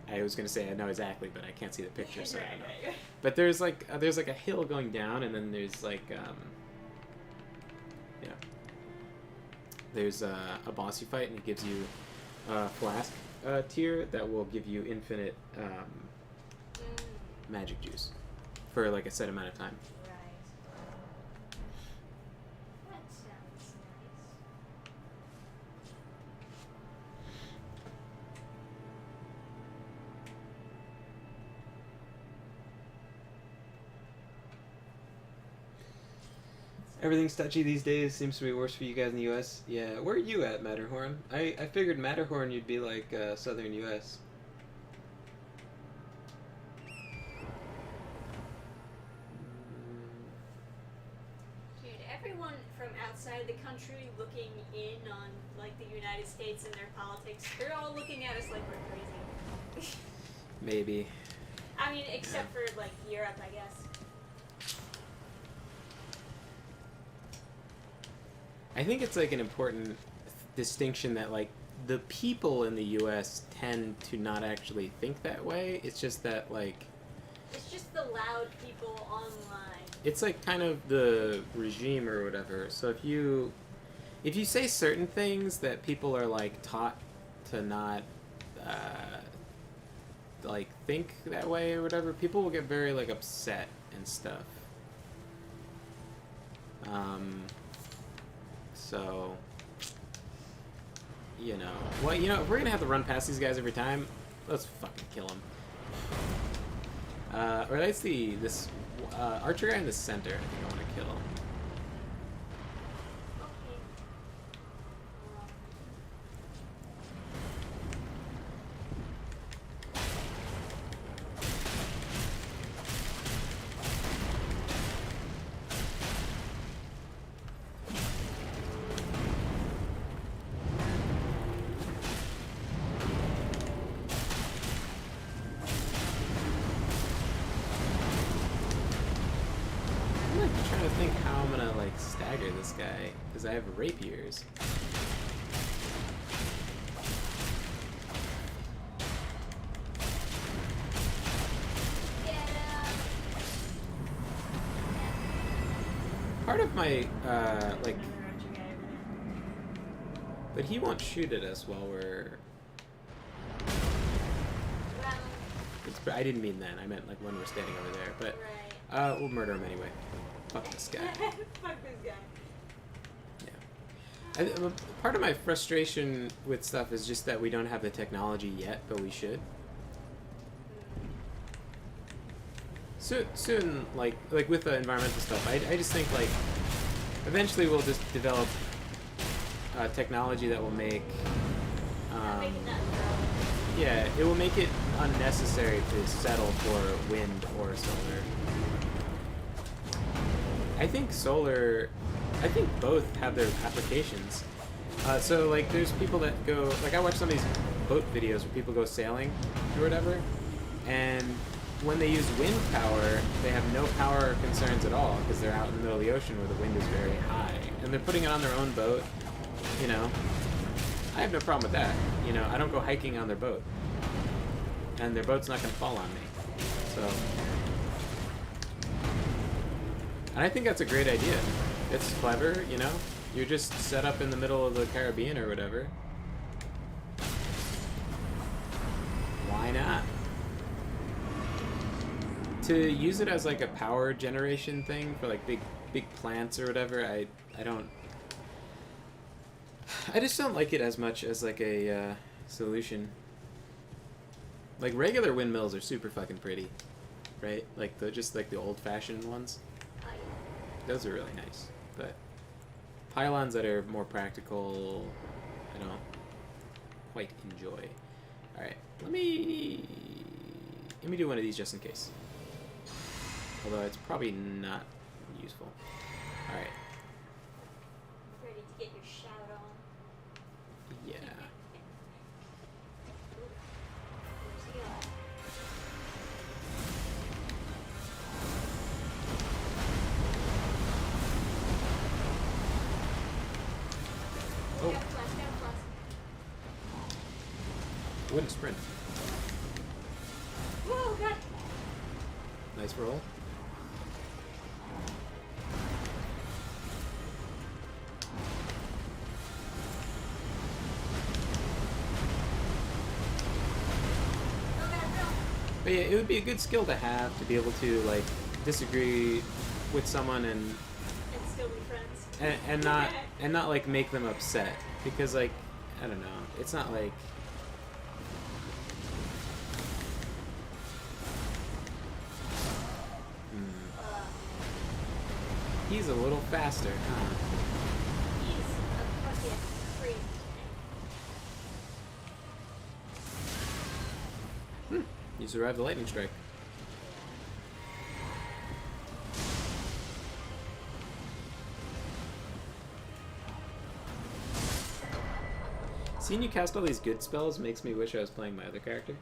I was going to say I know exactly, but I can't see the picture, so I don't know. Right. But there's like a hill going down, and then there's like there's a boss you fight, and it gives you a flask tier that will give you infinite magic juice for like a set amount of time. Right. That sounds nice. Everything's touchy these days. Seems to be worse for you guys in the U.S. Yeah, where are you at, Matterhorn? I figured Matterhorn you'd be like southern U.S. Dude, everyone from outside the country looking in on like the United States and their politics, they're all looking at us like we're crazy. Maybe. I mean, except for like Europe, I guess. I think it's like an important distinction that like the people in the U.S. tend to not actually think that way. It's just that, like, It's just the loud people online. it's like kind of the regime or whatever. So if you say certain things that people are like taught to not like think that way or whatever, people will get very like upset and stuff. So you know, well, you know, if we're gonna have to run past these guys every time, let's fucking kill them. Or let's see, this archer guy in the center, I think I want to kill. Okay. I'm like trying to think how I'm gonna like stagger this guy, because I have rapiers. Part of my like, but he won't shoot at us while we're. Well, I didn't mean that. I meant like when we're standing over there. But right. we'll murder him anyway. Fuck this guy. Fuck this guy. Part of my frustration with stuff is just that we don't have the technology yet, but we should. Soon, like with the environmental stuff, I just think like eventually we'll just develop technology that will make Making that throw. yeah, it will make it unnecessary to settle for wind or solar. I think both have their applications. So like there's people that go, like I watch some of these boat videos where people go sailing or whatever, and when they use wind power, they have no power concerns at all because they're out in the middle of the ocean where the wind is very high, and they're putting it on their own boat. You know, I have no problem with that. You know, I don't go hiking on their boat, and their boat's not gonna fall on me. So, and I think that's a great idea. It's clever, you know. You're just set up in the middle of the Caribbean or whatever. Why not? To use it as like a power generation thing for like big plants or whatever, I just don't like it as much as like a solution. Like regular windmills are super fucking pretty, right? Like just like the old-fashioned ones. Oh, yeah. Those are really nice, but pylons that are more practical, I don't quite enjoy. All right, let me do one of these just in case. Although it's probably not useful. All right. Ready to get your shout on. Yeah. Where's he at? Oh. Got a flash, got a flash. Wouldn't sprint. Whoa, God. Nice roll. Oh, God, no. But yeah, it would be a good skill to have to be able to like disagree with someone And still be friends. and not like make them upset, because like I don't know, it's not like he's a little faster, huh? He's a fucking crazy tank. You survived the lightning strike. Seeing you cast all these good spells makes me wish I was playing my other character.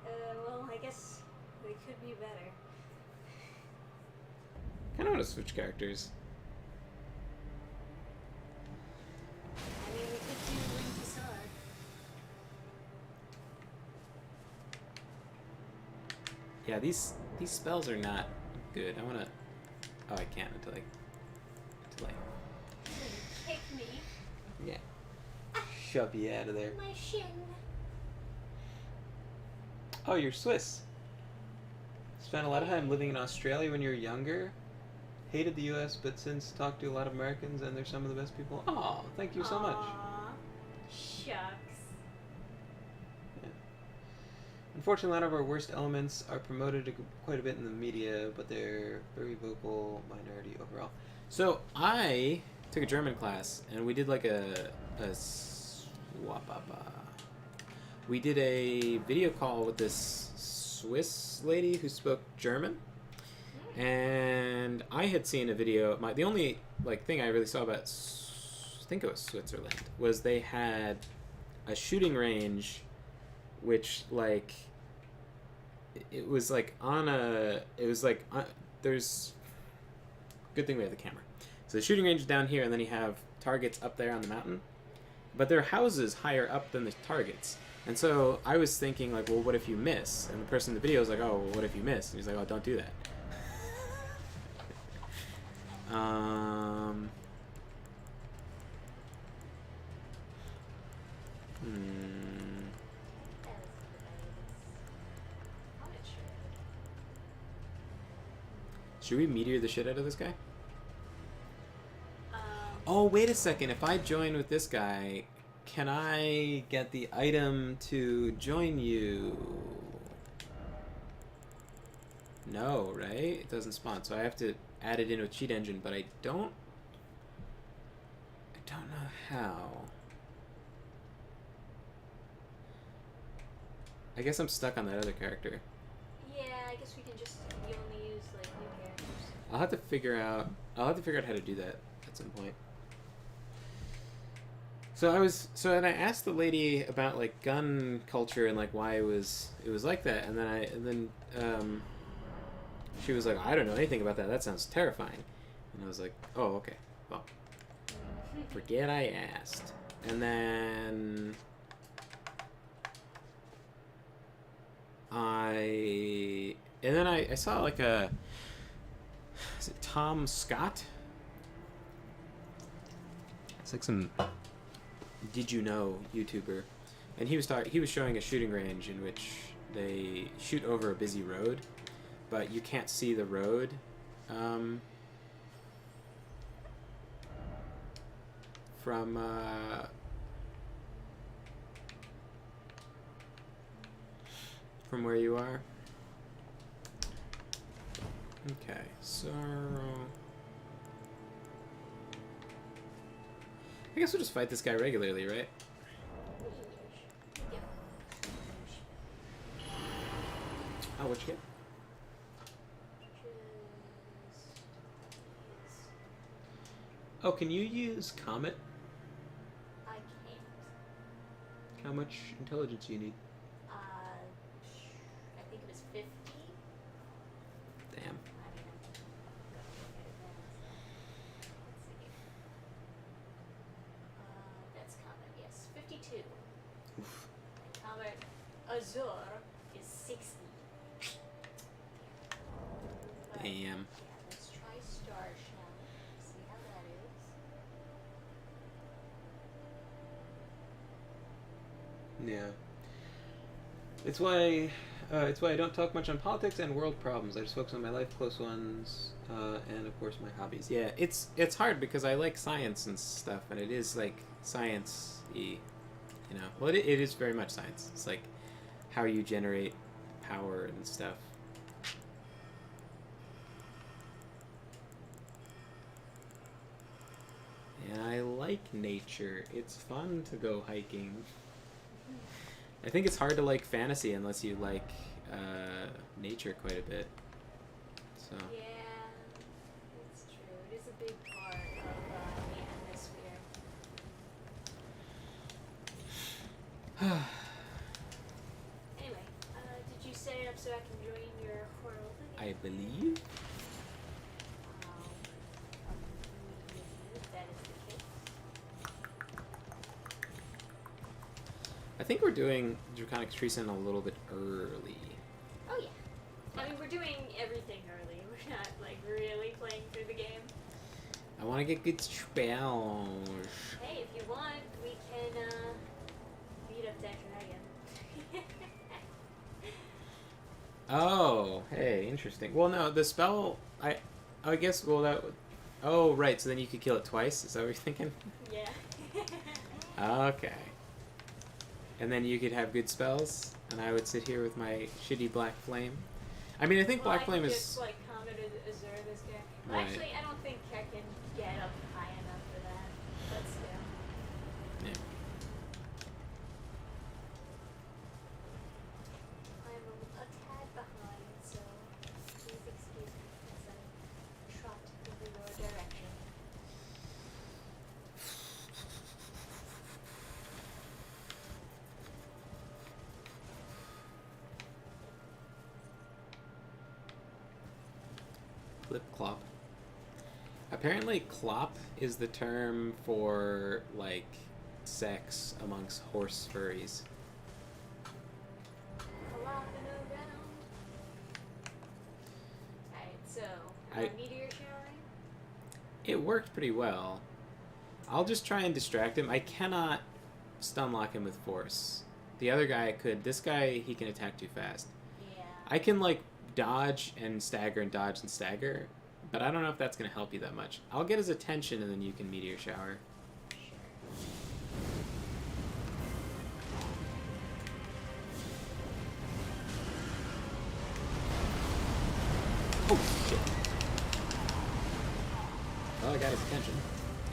Well, I guess they could be better. Kind of want to switch characters. Yeah, these spells are not good. I wanna. Oh, I can't until I. Kick me. Yeah. Shove you out of there. My shin. Oh, you're Swiss. Spent a lot of time living in Australia when you were younger. Hated the U.S., but since talked to a lot of Americans, and they're some of the best people. Oh, thank you so much. Aw, shucks. Unfortunately, a lot of our worst elements are promoted quite a bit in the media, but they're very vocal minority overall. So I took a German class, and we did like we did a video call with this Swiss lady who spoke German, and I had seen a video. The only like thing I really saw about I think it was Switzerland was they had a shooting range, which like it was like on a there's good thing we have the camera. So the shooting range is down here, and then you have targets up there on the mountain, but there are houses higher up than the targets. And so I was thinking, like, well, what if you miss? And the person in the video was like, oh, well, what if you miss? And he's like, oh, don't do that. Should we meteor the shit out of this guy? Oh, wait a second. If I join with this guy, can I get the item to join you? No, right? It doesn't spawn, so I have to add it in with Cheat Engine, but I don't know how. I guess I'm stuck on that other character. Yeah, I guess we can just you only use like new characters. I'll have to figure out how to do that at some point. And I asked the lady about like gun culture and like why it was like that, and then she was like, I don't know anything about that. That sounds terrifying. And I was like, oh, okay. Well, forget I asked. And then I saw like is it Tom Scott? It's like some did you know YouTuber, and he was showing a shooting range in which they shoot over a busy road, but you can't see the road from where you are. Okay, so I guess we'll just fight this guy regularly, right? Oh, what'd you get? Oh, can you use Comet? I can't. How much intelligence do you need? I think it was 50. Damn. I mean, I'm going to look at it now. Let's see. That's Comet, yes. 52. Oof. And Comet Azure is 60. But, Damn. yeah, let's try Star, shall we? See how that is. Yeah. It's why I don't talk much on politics and world problems. I just focus on my life, close ones, and of course my hobbies. Yeah, it's hard because I like science and stuff, and it is like science-y, you know. Well, it is very much science. It's like how you generate power and stuff. And I like nature. It's fun to go hiking. I think it's hard to like fantasy unless you like nature quite a bit. So. Yeah, it's true. It is a big part of the atmosphere. Anyway, did you set it up so I can join your world again? I believe. If that is the case. I think we're doing Draconic Treason a little bit early. Oh yeah. doing everything early. We're not like really playing through the game. I want to get good spells. Hey, if you want, we can beat up that dragon. Oh, hey, interesting. Well, no, the spell, I guess, well, that would, oh, right, so then you could kill it twice? Is that what you're thinking? Yeah. Okay. And then you could have good spells, and I would sit here with my shitty black flame. I mean, I think black flame I is... just like comment Azure this guy. Well, Right. actually, I don't think I can get up high enough for that. But still. Yeah. I'm a tad behind, so please excuse me as I trot over your direction. Lip clop. Apparently, clop is the term for, like, sex amongst horse furries. Flopping around. Alright, so, meteor showering? It worked pretty well. I'll just try and distract him. I cannot stun lock him with force. The other guy could. This guy, he can attack too fast. Yeah. I can, like, dodge and stagger and dodge and stagger, but I don't know if that's going to help you that much. I'll get his attention and then you can meteor shower. Oh, shit. Well, I got his attention.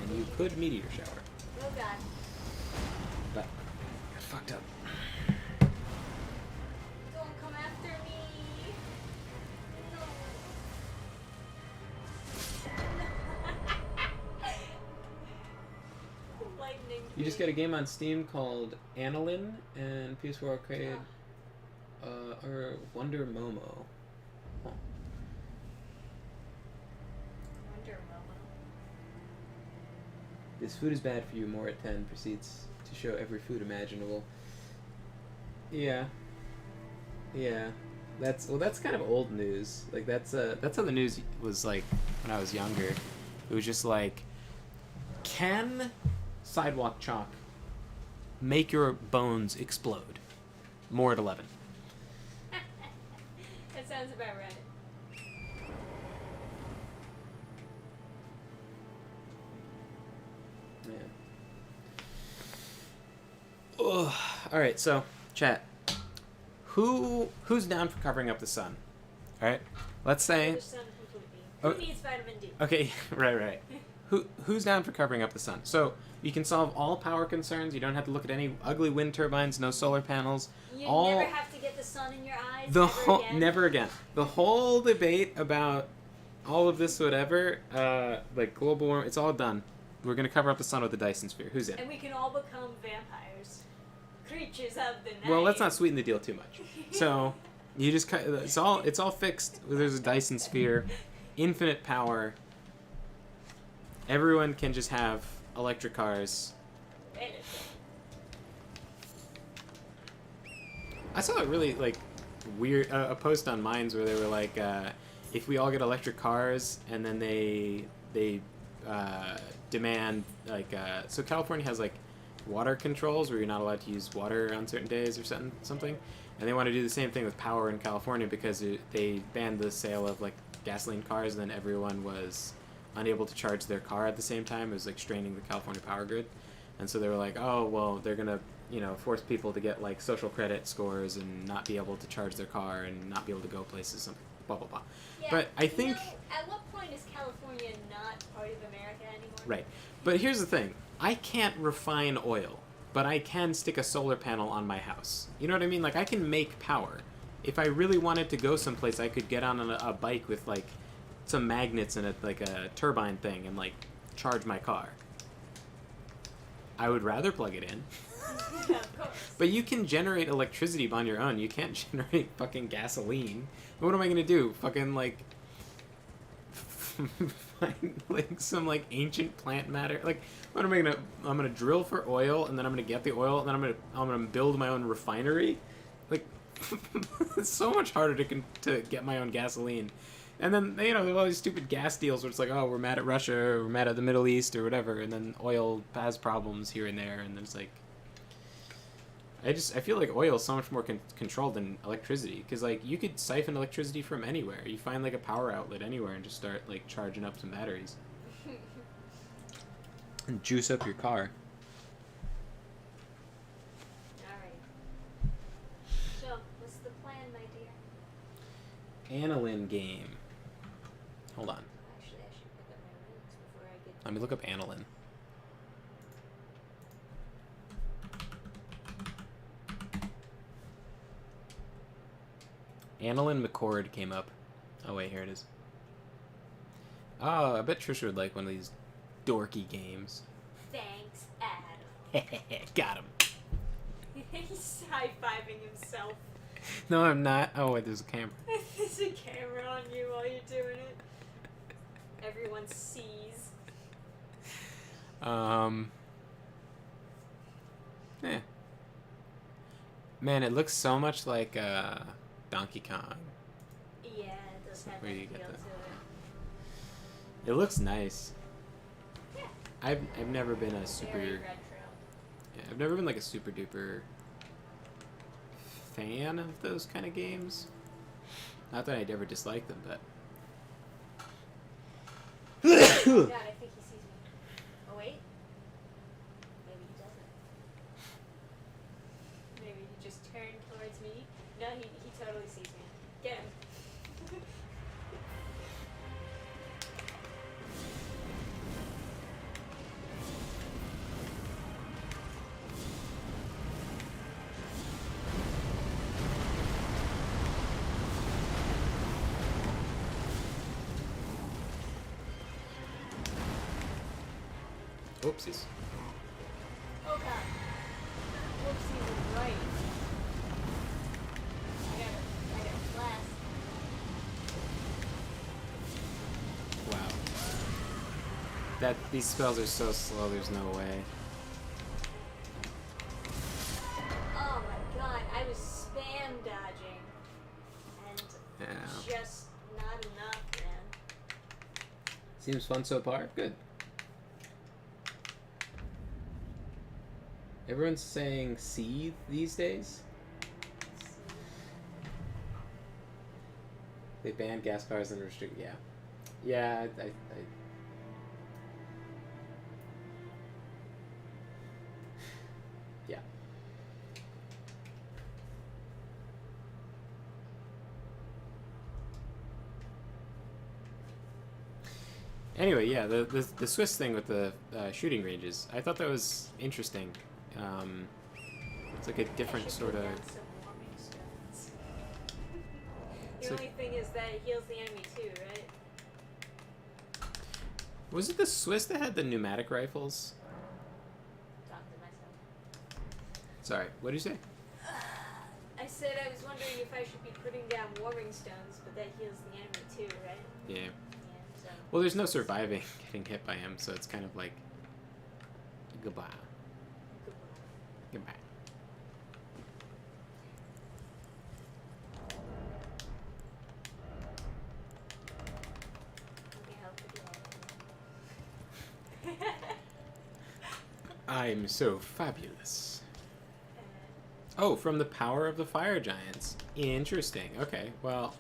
And you could meteor shower. Oh god. But I fucked up. Don't come after me. No. Lightning. You just got a game on Steam called Annalyn and PS4 Arcade or Wonder Momo. Huh. Wonder Momo. This food is bad for you. More at 10 proceeds to show every food imaginable. Yeah. Yeah. That's kind of old news. Like that's how the news was like when I was younger. It was just like, can sidewalk chalk make your bones explode? More at 11. That sounds about right. Yeah. Ugh. All right, so chat. Who's down for covering up the sun? All right. Let's say. The sun completely. Oh. Who needs vitamin D? Okay. Right. Who's down for covering up the sun? So you can solve all power concerns. You don't have to look at any ugly wind turbines. No solar panels. You all never have to get the sun in your eyes. the ever whole again. never again. The whole debate about all of this, whatever, like global warming, it's all done. We're gonna cover up the sun with the Dyson sphere. Who's in? And we can all become vampires, creatures of the night. Well, let's not sweeten the deal too much. So, you just it's all fixed. There's a Dyson sphere, infinite power. Everyone can just have electric cars. I saw a really like weird a post on Minds where they were like, if we all get electric cars, and then they demand like so California has like water controls where you're not allowed to use water on certain days or something, and they want to do the same thing with power in California because they banned the sale of like gasoline cars, and then everyone was unable to charge their car at the same time. It was like straining the California power grid, and so they were like, oh well, they're gonna force people to get like social credit scores and not be able to charge their car and not be able to go places, something blah blah blah. Yeah, But I think at what point is California not part of America anymore? right. But here's the thing: I can't refine oil, but I can stick a solar panel on my house. You know what I mean? Like I can make power. If I really wanted to go someplace, I could get on a bike with like some magnets and like a turbine thing and like charge my car. I would rather plug it in. Yeah, of course. But you can generate electricity on your own. You can't generate fucking gasoline. What am I gonna do? Fucking like find like some like ancient plant matter? Like what am I gonna? I'm gonna drill for oil, and then I'm gonna get the oil, and then I'm gonna build my own refinery. Like It's so much harder to get my own gasoline. And then, you know, there are all these stupid gas deals where it's like, oh, we're mad at Russia, or we're mad at the Middle East, or whatever, and then oil has problems here and there, and then it's like... I feel like oil is so much more controlled than electricity, because, like, you could siphon electricity from anywhere. You find, like, a power outlet anywhere and just start, like, charging up some batteries. And juice up your car. Alright. So, what's the plan, my dear? Annalyn game. Hold on. Actually, I should pick up my notes before I get... Let me look up Annalyn. Annalyn McCord came up. Oh wait, here it is. Oh, I bet Trisha would like one of these dorky games. Thanks, Adam. Got him. He's high-fiving himself. No, I'm not. Oh wait, there's a camera. There's a camera on you while you're doing it. Everyone sees. Yeah. Man, it looks so much like Donkey Kong. Yeah, it does have that Where feel you to get it. It looks nice. Yeah. I've never been a super... Very retro. Yeah, I've never been like a super duper fan of those kind of games. Not that I'd ever dislike them, but... Oh god, I think he sees me. Oh wait. Maybe he doesn't. Maybe he just turned towards me. No, he totally sees me. Get him. Oopsies. Oh god. Whoopsie was right. I got a blast. Wow. These spells are so slow, there's no way. Oh my god, I was spam dodging. And Yeah. just not enough, man. Seems fun so far. Good. Everyone's saying seethe these days. They banned gas cars and restrict. Yeah, yeah. I yeah. Anyway, yeah, the Swiss thing with the shooting ranges, I thought that was interesting. It's like a different sort of... The only thing is that it heals the enemy too, right? Was it the Swiss that had the pneumatic rifles? Talk to myself. Sorry, what did you say? I said I was wondering if I should be putting down warming stones, but that heals the enemy too, right? Yeah. Yeah, so... Well, there's no surviving getting hit by him, so it's kind of like... Goodbye. Goodbye. I'm so fabulous. Oh, from the power of the fire giants. Interesting. Okay, well,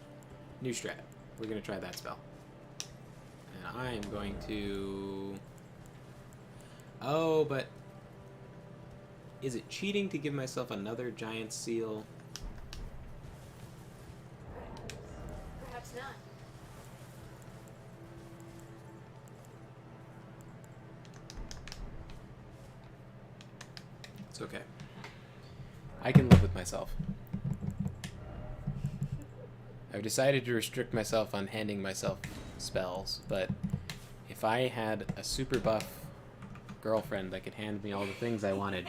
new strat. We're going to try that spell. And I am going to... Oh, but... Is it cheating to give myself another giant seal? Perhaps not. It's okay. I can live with myself. I've decided to restrict myself on handing myself spells, but if I had a super buff girlfriend that could hand me all the things I wanted,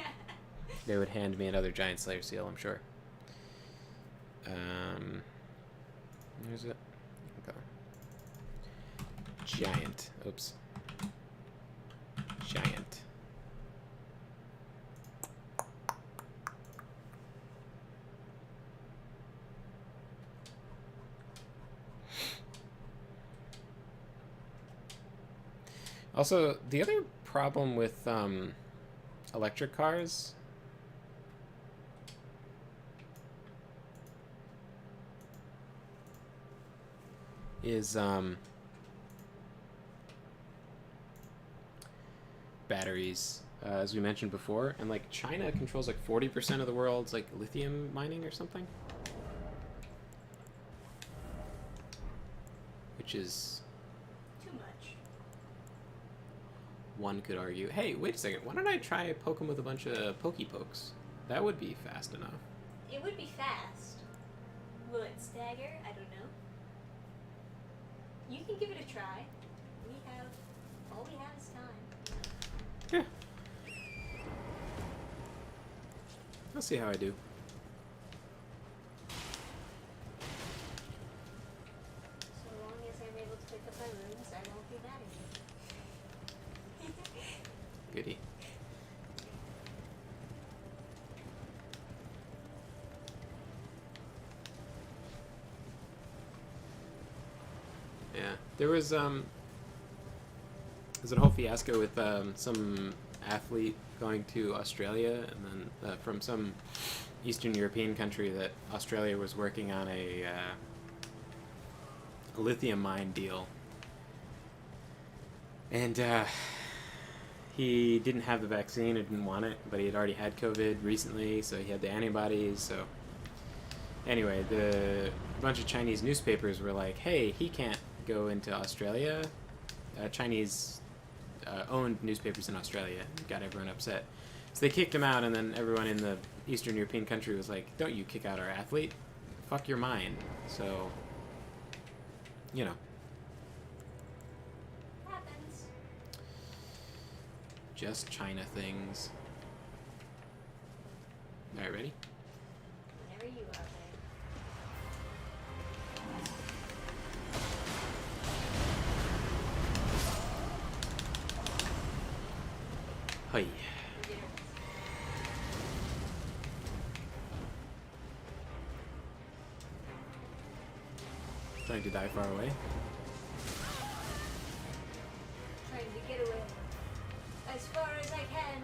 they would hand me another giant slayer seal, I'm sure. Where's it? Okay. Giant. Oops. Giant. Also, the other problem with electric cars is batteries, as we mentioned before, and like China controls like 40% of the world's like lithium mining or something, which is, Too much. one could argue, hey, wait a second, why don't I try poke 'em with a bunch of pokey pokes? That would be fast enough. It would be fast. Will it stagger? I don't know. You can give it a try. All we have is time. Yeah. I'll see how I do. So long as I'm able to pick up my runes, I won't be mad at you. Goody. Yeah, there was a whole fiasco with some athlete going to Australia, and then from some Eastern European country, that Australia was working on a lithium mine deal, and he didn't have the vaccine, or didn't want it, but he had already had COVID recently, so he had the antibodies. So anyway, the bunch of Chinese newspapers were like, "Hey, he can't go into Australia." Chinese owned newspapers in Australia, got everyone upset. So they kicked him out, and then everyone in the Eastern European country was like, "Don't you kick out our athlete? Fuck your mind." So, you know, Happens. just China things. All right, ready? Whenever you are, babe. Hi. You did it. Trying to die far away. Trying to get away as far as I can.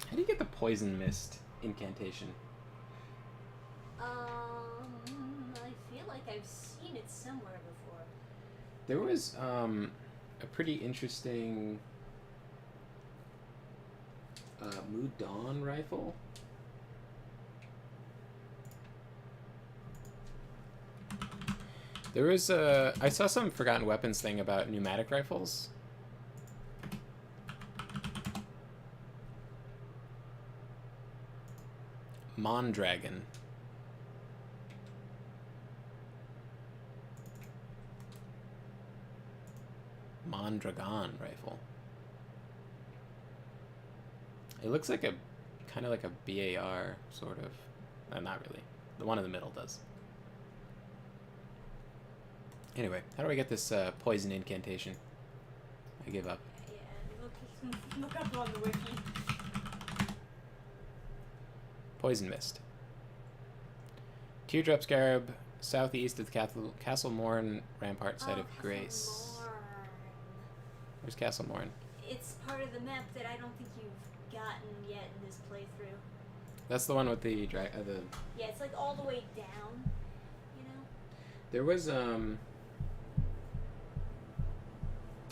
How do you get the poison mist incantation? I feel like I've seen it somewhere before. There was a pretty interesting Mood Dawn rifle. There was I saw some Forgotten Weapons thing about pneumatic rifles. Mondragon. Mondragon rifle. It looks like a kind of like a BAR sort of. Not really. The one in the middle does. Anyway, how do I get this poison incantation? I give up. Yeah, look up on the wiki. Poison mist. Teardrop Scarab, southeast of the Castle Morn Rampart site of Grace. Where's Castle Morn? It's part of the map that I don't think you've gotten yet in this playthrough. That's the one with the Yeah, it's like all the way down, you know? There was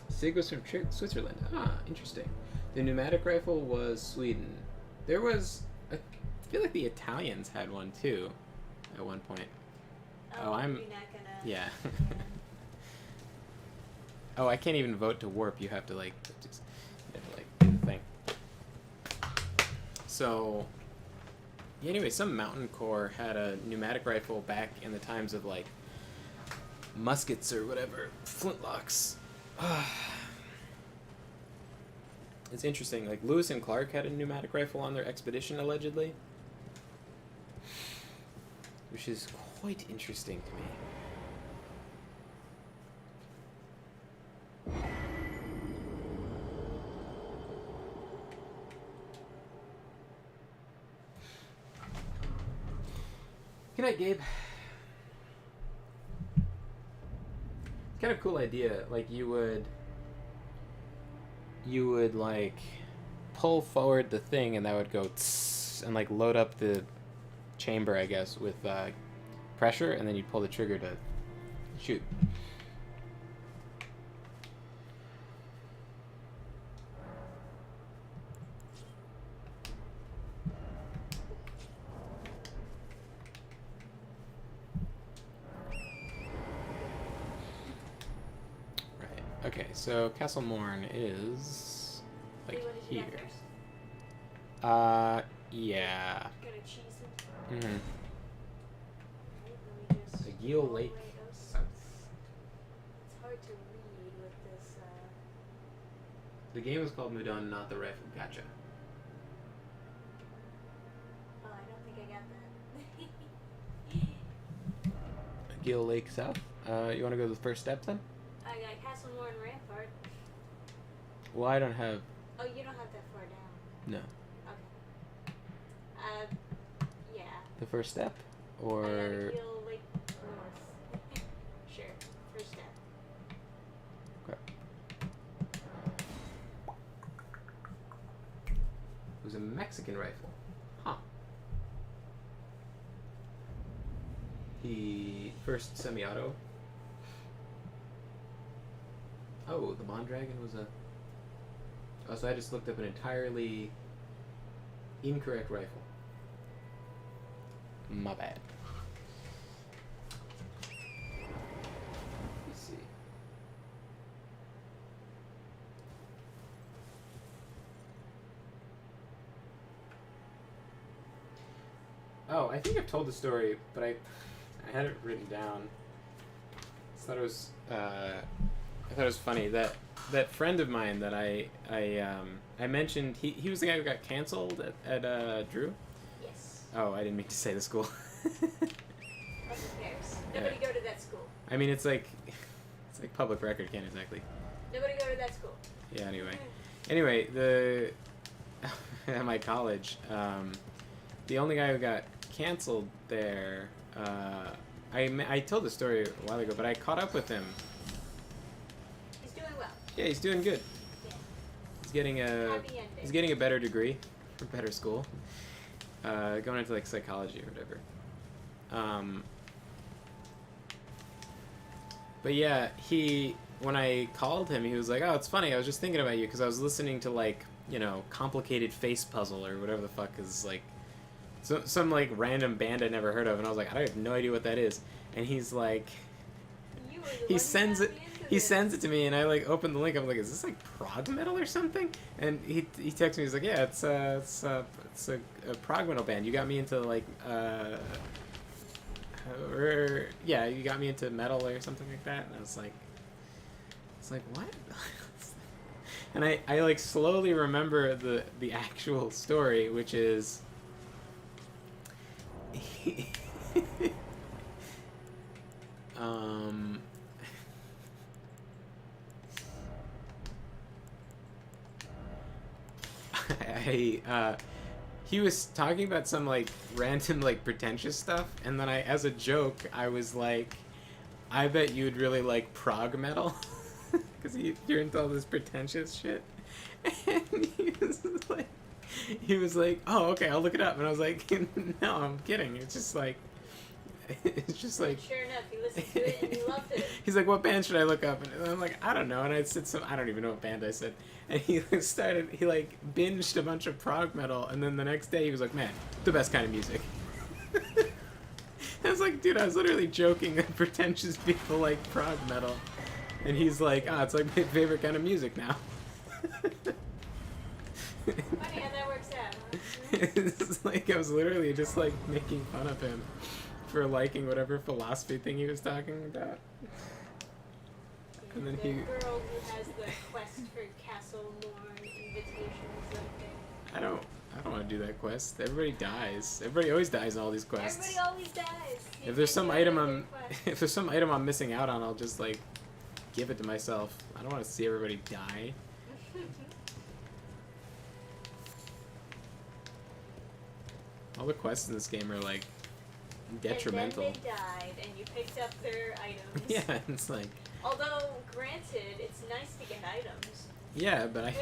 Sig was from Switzerland. Ah, interesting. The pneumatic rifle was Sweden. There was I feel like the Italians had one too at one point. Oh, I'm You're not gonna... yeah. Oh, I can't even vote to warp. You have to like just you have to like do the thing. So yeah, anyway, some mountain corps had a pneumatic rifle back in the times of like muskets or whatever, flintlocks. It's interesting. Like Lewis and Clark had a pneumatic rifle on their expedition allegedly, which is quite interesting to me. Good night, Gabe. It's kind of a cool idea. Like you would like pull forward the thing, and that would go tss, and like load up the chamber, I guess, with pressure, and then you'd pull the trigger to shoot. Okay, so Castle Morn is like Do you want to do here. that first? Yeah. Gonna cheese it. Mm-hmm. Right, let me just Agile roll Lake away those. South. It's hard to read with this. The game is called Mudon, not the rifle. Gotcha. Oh, I don't think I got that. Agile Lake South. You want to go to the first step then? I got Castle Moore and Rampart. Well, I don't have. Oh, you don't have that far down. No. Okay. Yeah. The first step? I Or. gotta heal Lake North. Sure. First step. Okay. It was a Mexican rifle. Huh. The first semi-auto. Oh, the Bond Dragon was a... Oh, so I just looked up an entirely incorrect rifle. My bad. Let's see. Oh, I think I've told the story, but I had it written down. I thought it was funny that friend of mine that I mentioned. He was the guy who got canceled at Drew. Yes. Oh, I didn't mean to say the school. Who cares? Nobody go to that school. I mean, it's like public record. Can't exactly. Nobody go to that school. Yeah. Anyway, the at my college, the only guy who got canceled there. I told the story a while ago, but I caught up with him. He's doing well. Yeah, he's doing good. Yeah. He's getting Happy ending. he's getting a better degree, for better school. Going into like psychology or whatever. But yeah, when I called him, he was like, "Oh, it's funny. I was just thinking about you because I was listening to like complicated face puzzle or whatever the fuck is like some like random band I never heard of, and I was like, I have no idea what that is." And he's like, You were the one he who sends got it. me into He this. sends it to me, and I like open the link. I'm like, "Is this like prog metal or something?" And he texts me. He's like, "Yeah, it's a prog metal band. You got me into like yeah, you got me into metal or something like that." And I was like, what? And I like slowly remember the actual story, which is he was talking about some like random like pretentious stuff, and then as a joke, I was like, I bet you'd really like prog metal because you're into all this pretentious shit. And he was like, "Oh, okay, I'll look it up." And I was like, "No, I'm kidding. It's just like Sure enough, he listened to it and he loved it. He's like, "What band should I look up?" And I'm like, "I don't know." And I said I don't even know what band I said. And he like binged a bunch of prog metal, and then the next day he was like, "Man, the best kind of music." I was like, "Dude, I was literally joking that pretentious people like prog metal." And he's like, "Ah, it's like my favorite kind of music now." Funny how that works out, huh? It's like I was literally just like making fun of him for liking whatever philosophy thing he was talking about. And then the girl who has the quest for Castle Morn invitations up there. I don't want to do that quest. Everybody dies. Everybody always dies in all these quests. Everybody always dies. You If there's can't some do item every I'm quest. if there's some item I'm missing out on, I'll just like give it to myself. I don't want to see everybody die. All the quests in this game are like detrimental. And then they died, and you picked up their items. Yeah, it's like, Although, granted, it's nice to get items. yeah, but I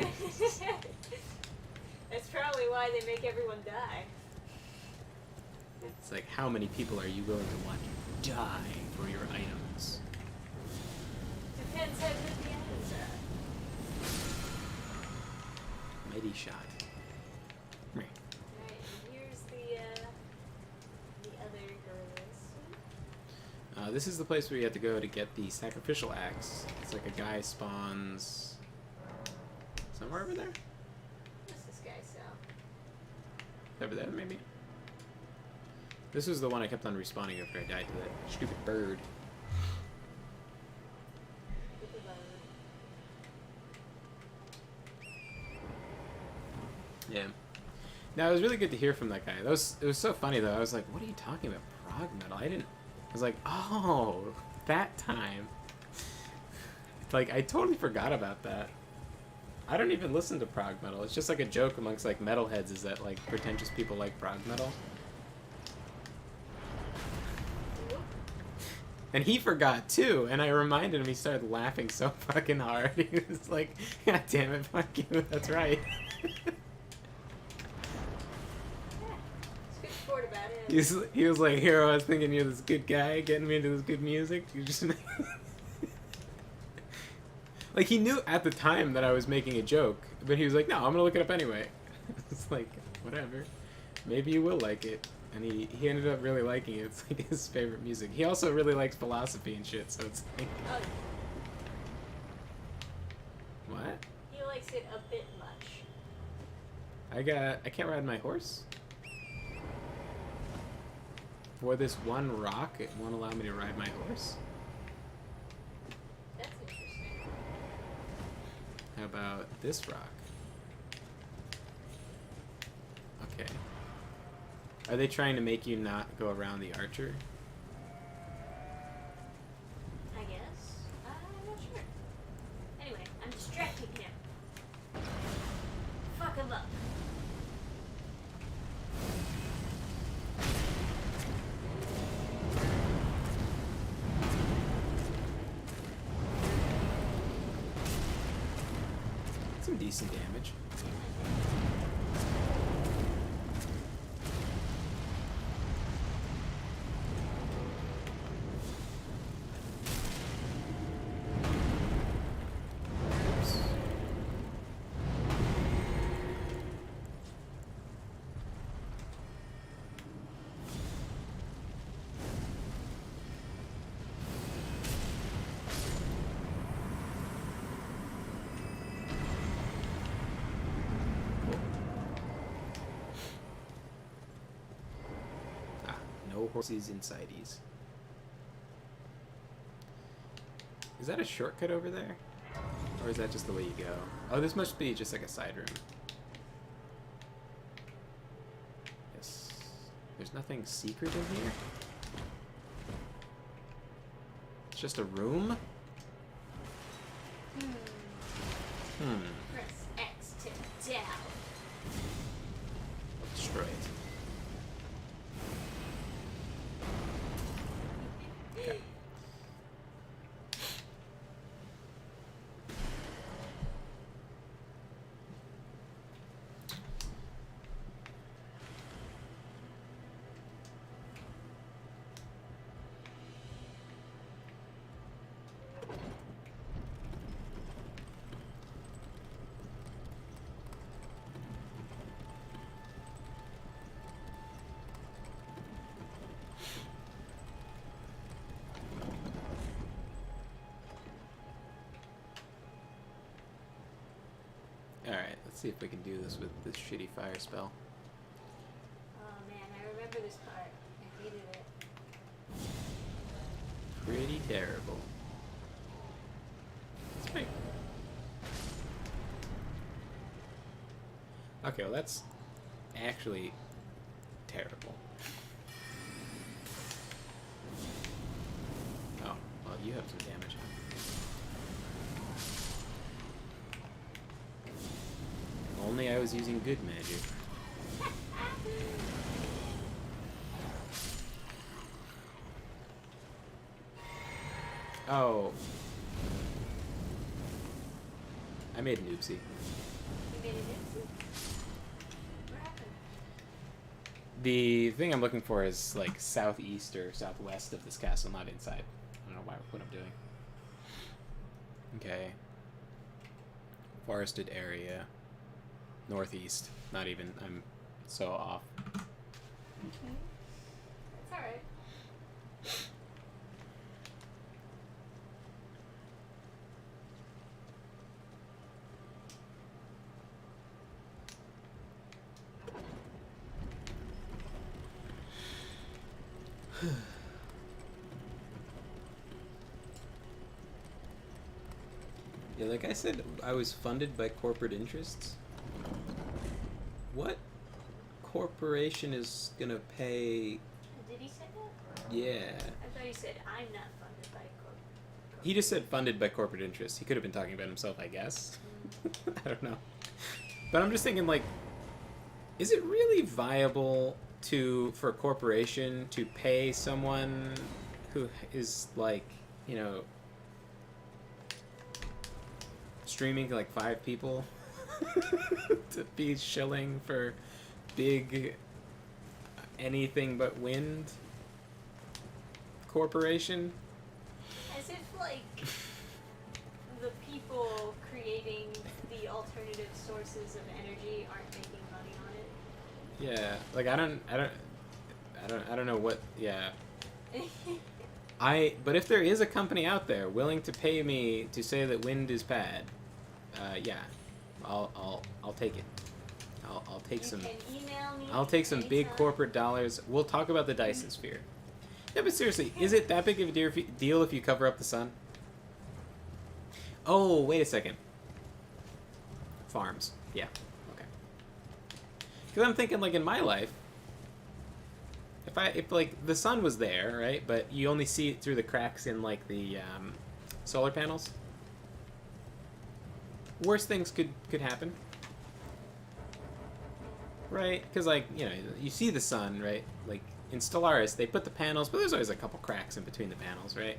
That's probably why they make everyone die. it's like, how many people are you going to watch die for your items? Depends how good the items are. Mighty shot. Right. Alright, and here's the other gorillas. This is the place where you have to go to get the sacrificial axe. It's like a guy spawns somewhere over there? What's this guy sell? Over there, maybe? This was the one I kept on respawning after I died to that stupid bird. With the bow. Yeah. Now, it was really good to hear from that guy. It was so funny, though. I was like, what are you talking about? Prog metal? I was like, oh, that time. Like, I totally forgot about that. I don't even listen to prog metal. It's just like a joke amongst, like, metalheads is that, like, pretentious people like prog metal. And he forgot, too. And I reminded him, he started laughing so fucking hard. He was like, God damn it, fuck you. That's right. About it. He was like, Hero, I was thinking you're this good guy, getting me into this good music. You just like, he knew at the time that I was making a joke, but he was like, no, I'm gonna look it up anyway. It's like, whatever. Maybe you will like it. And he ended up really liking it. It's like his favorite music. He also really likes philosophy and shit, so it's like... Oh, What? he likes it a bit much. I can't ride my horse? For this one rock, it won't allow me to ride my horse? That's interesting. How about this rock? Okay. Are they trying to make you not go around the archer? I guess. I'm not sure. Anyway, I'm distracting him. Fuck him up. Some decent damage. Oops. No horses insidees. Is that a shortcut over there? Or is that just the way you go? Oh, this must be just like a side room. Yes. There's nothing secret in here? It's just a room? Press X to down. Destroy it. Okay. Alright, let's see if we can do this with this shitty fire spell. Oh man, I remember this part. I hated it. Pretty terrible. That's right. Okay, well that's actually terrible. Oh, well you have some damage. Only I was using good magic. Oh. I made an oopsie. You made it into? What happened? The thing I'm looking for is like southeast or southwest of this castle, not inside. I don't know what I'm doing. Okay. Forested area. Northeast. Not even. I'm so off. Okay. That's alright. Yeah, like I said, I was funded by corporate interests. What corporation is gonna pay? Did he say that? Yeah. I thought he said, I'm not funded by corp. He just said funded by corporate interests. He could have been talking about himself, I guess. I don't know. But I'm just thinking, like, is it really viable for a corporation to pay someone who is, like, you know, streaming to like 5 people to be shilling for big anything but wind corporation? As if, like, the people creating the alternative sources of energy aren't making money on it. Yeah, like I don't know what. Yeah, but if there is a company out there willing to pay me to say that wind is bad, yeah, I'll take it. I'll take some. You can email me I'll take some big anytime. corporate dollars. We'll talk about the Dyson sphere. Yeah, but seriously, is it that big of a deal if you cover up the sun? Oh, wait a second. Farms. Yeah. Okay. Because I'm thinking, like, in my life, if like the sun was there, right, but you only see it through the cracks in like the solar panels, worse things could happen, right? Because, like, you know, you see the sun, right? Like in Stellaris, they put the panels, but there's always a couple cracks in between the panels, right?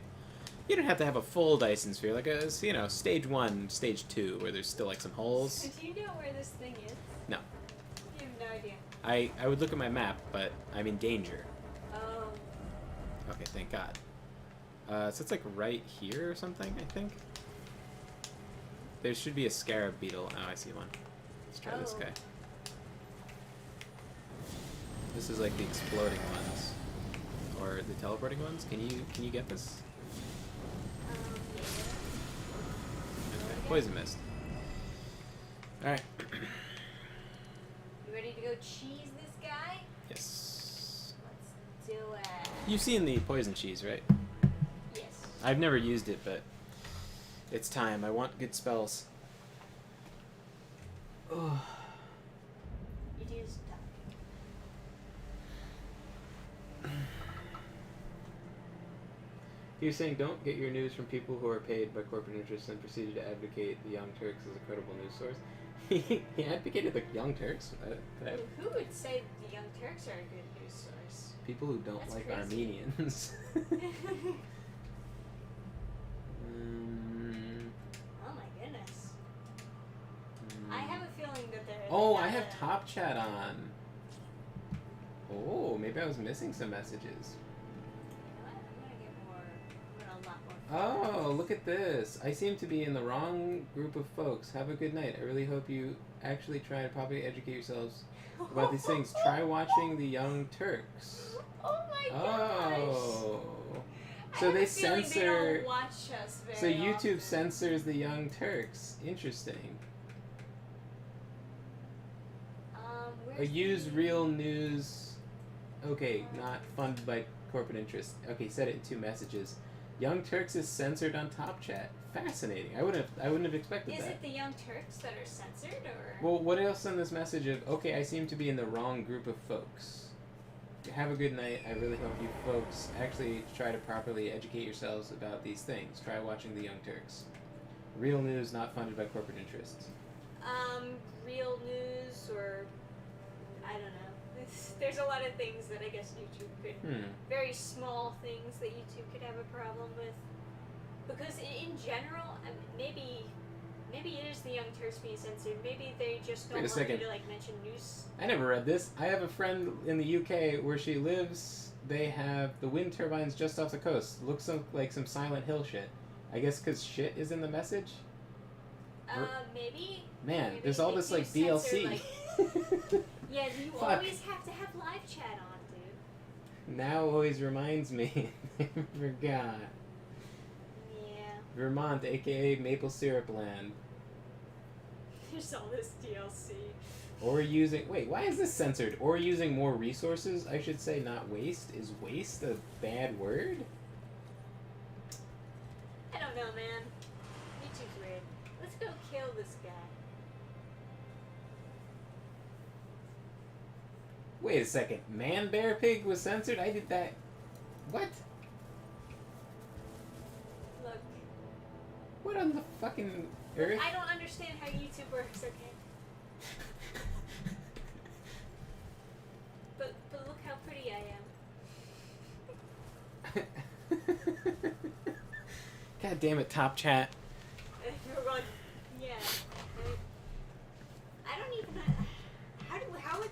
You don't have to have a full Dyson sphere, like a, you know, stage 1, stage 2, where there's still like some holes. So do you know where this thing is? No. You have no idea. I would look at my map, but I'm in danger. Oh. Okay, thank God. So it's like right here or something, I think. There should be a scarab beetle. Oh, I see one. Let's try this Oh. guy. This is like the exploding ones, or the teleporting ones. Can you get this? Yeah. Okay. Poison mist. All right. You ready to go cheese this guy? Yes. Let's do it. You've seen the poison cheese, right? Yes. I've never used it, but it's time. I want good spells. Oh. It is done. He was saying, don't get your news from people who are paid by corporate interests, and proceeded to advocate the Young Turks as a credible news source. He advocated the Young Turks? Who would say the Young Turks are a good news source? People who don't That's like crazy. Armenians. Oh my goodness. I have a feeling that they're. Oh, not I have a- Top Chat on. Oh, maybe I was missing some messages. You know what? I'm gonna get more. I'm gonna a lot more. Oh, look at this. I seem to be in the wrong group of folks. Have a good night. I really hope you actually try to properly educate yourselves about these things. Try watching the Young Turks. Oh my gosh. Oh. I So have they a feeling censor. They don't watch us So very YouTube often. censors the Young Turks. Interesting. Where's Use the- real news. Okay, not funded by corporate interest. Okay, said it in 2 messages. Young Turks is censored on Top Chat. Fascinating. I wouldn't have expected Is that. it the Young Turks that are censored, or? Well, what else in this message of, okay, I seem to be in the wrong group of folks. Have a good night. I really hope you folks actually try to properly educate yourselves about these things. Try watching the Young Turks. Real news not funded by corporate interests. Real news, or I don't know. There's a lot of things that I guess YouTube could. Very small things that YouTube could have a problem with. Because in general, I mean, maybe it is the Young Turks being censored. Maybe they just don't Wait a want you second. to like mention news. I never read this. I have a friend in the UK where she lives. They have the wind turbines just off the coast. Looks like some Silent Hill shit. I guess because shit is in the message. Maybe. Man, Maybe there's all they this do like censor, DLC. like- Yeah, you Fuck. always have to have live chat on, dude. Now always reminds me. I forgot. Yeah. Vermont, aka Maple Syrup Land. There's all this DLC. Or using. Wait, why is this censored? Or using more resources? I should say not waste. Is waste a bad word? I don't know, man. YouTube's weird. Let's go kill this guy. Wait a second. Man Bear Pig was censored? I did that. What? Look. What on the fucking earth? I don't understand how YouTube works, okay? But look how pretty I am. God damn it, Top Chat. You're like, yeah. I don't even know. How would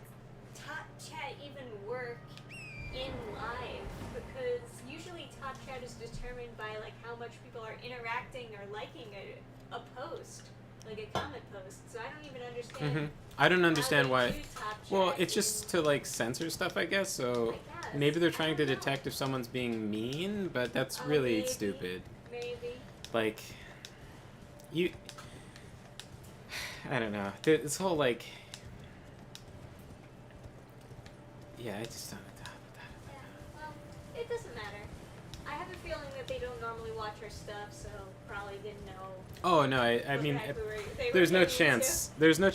Top Chat even work in live? Because usually Top Chat is determined by like how much people are interacting or liking a post, like a comment post. So I don't even understand. I don't how understand they why. do Top Well, Chat it's just to like censor stuff, I guess. So I guess. maybe they're I trying to don't know. detect if someone's being mean, but that's Oh, really maybe. stupid. Maybe. Like, you. I don't know. This whole like. Yeah, I just don't. Yeah, well, it doesn't matter. I have a feeling that they don't normally watch our stuff, so probably didn't know. Oh no! I what mean, the heck they were there's no getting into. chance. There's no.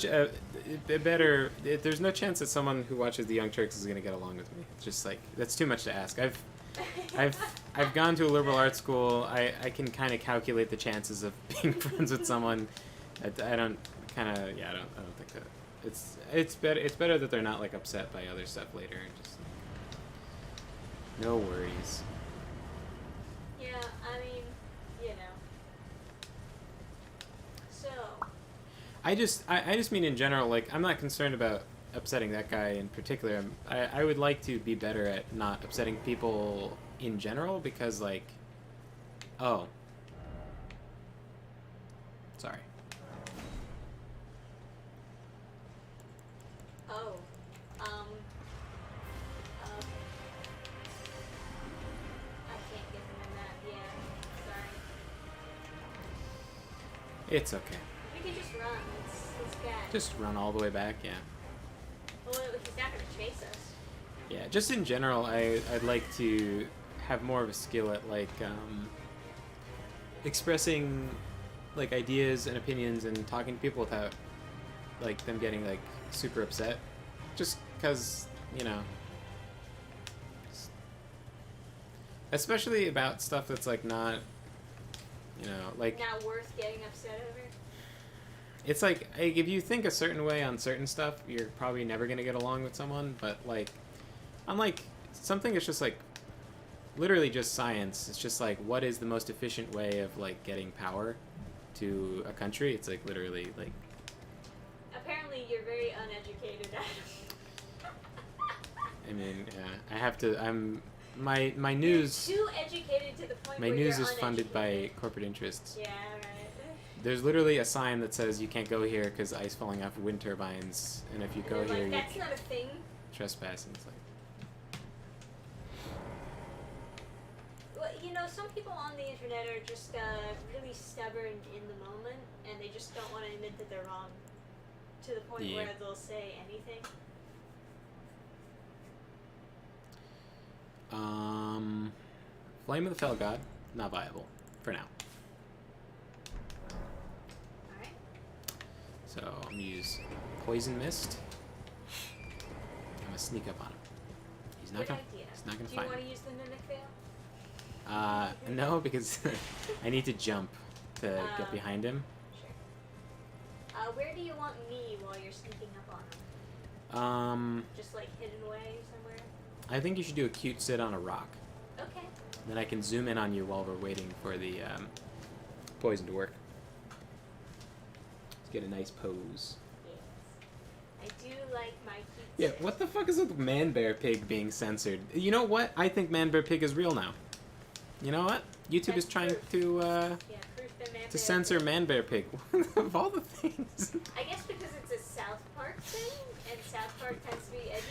There's no chance that someone who watches the Young Turks is gonna get along with me. It's just like that's too much to ask. I've gone to a liberal arts school. I can kind of calculate the chances of being friends with someone. I don't kind of I don't think that it's better that they're not like upset by other stuff later. Just no worries. Yeah, I mean, you know. So. I just mean in general, like, I'm not concerned about upsetting that guy in particular. I would like to be better at not upsetting people in general because, like, oh. Sorry. Oh. Okay. I can't get them in that. Yeah. Sorry. It's okay. We can just run. It's bad. Just run all the way back, yeah. Well, he's not gonna chase us. Yeah, just in general, I'd like to have more of a skill at, like, expressing, like, ideas and opinions and talking to people without, like, them getting, like, super upset. Just because, you know... Especially about stuff that's, like, not, you know, like... Not worth getting upset over. It's like, if you think a certain way on certain stuff, you're probably never going to get along with someone, but, like, unlike something that's just, like, literally just science, it's just, like, what is the most efficient way of, like, getting power to a country? It's, like, literally, like... Apparently, you're very uneducated, Adam. I mean, I have to, my news... You're too educated to the point My where news you're is funded by uneducated. corporate interests. Yeah, right. There's literally a sign that says you can't go here because ice falling off wind turbines, and if you go And they're here, like, you're that's not a thing. trespassing. It's like... Well, you know, some people on the internet are just really stubborn in the moment, and they just don't want to admit that they're wrong, to the point Yeah. where they'll say anything. Flame of the Fell God, not viable for now. Alright. So I'm gonna use Poison Mist. I'm gonna sneak up on him. He's not Good gonna. idea. He's not gonna Do you find want me. to use the mimic veil? No, because I need to jump to get behind him. Sure. Where do you want me while you're sneaking up on him? Just like hidden away somewhere? I think you should do a cute sit on a rock. Okay. Then I can zoom in on you while we're waiting for the poison to work. Let's get a nice pose. Yes. I do like my cute Yeah, sit. what the fuck is with Man Bear Pig being censored? You know what? I think Man Bear Pig is real now. You know what? YouTube is That's trying proof. to Yeah, proof that Man to Bear censor Pig- Man Bear Pig. Of all the things. I guess because it's a South Park thing, and South Park tends to be edgy.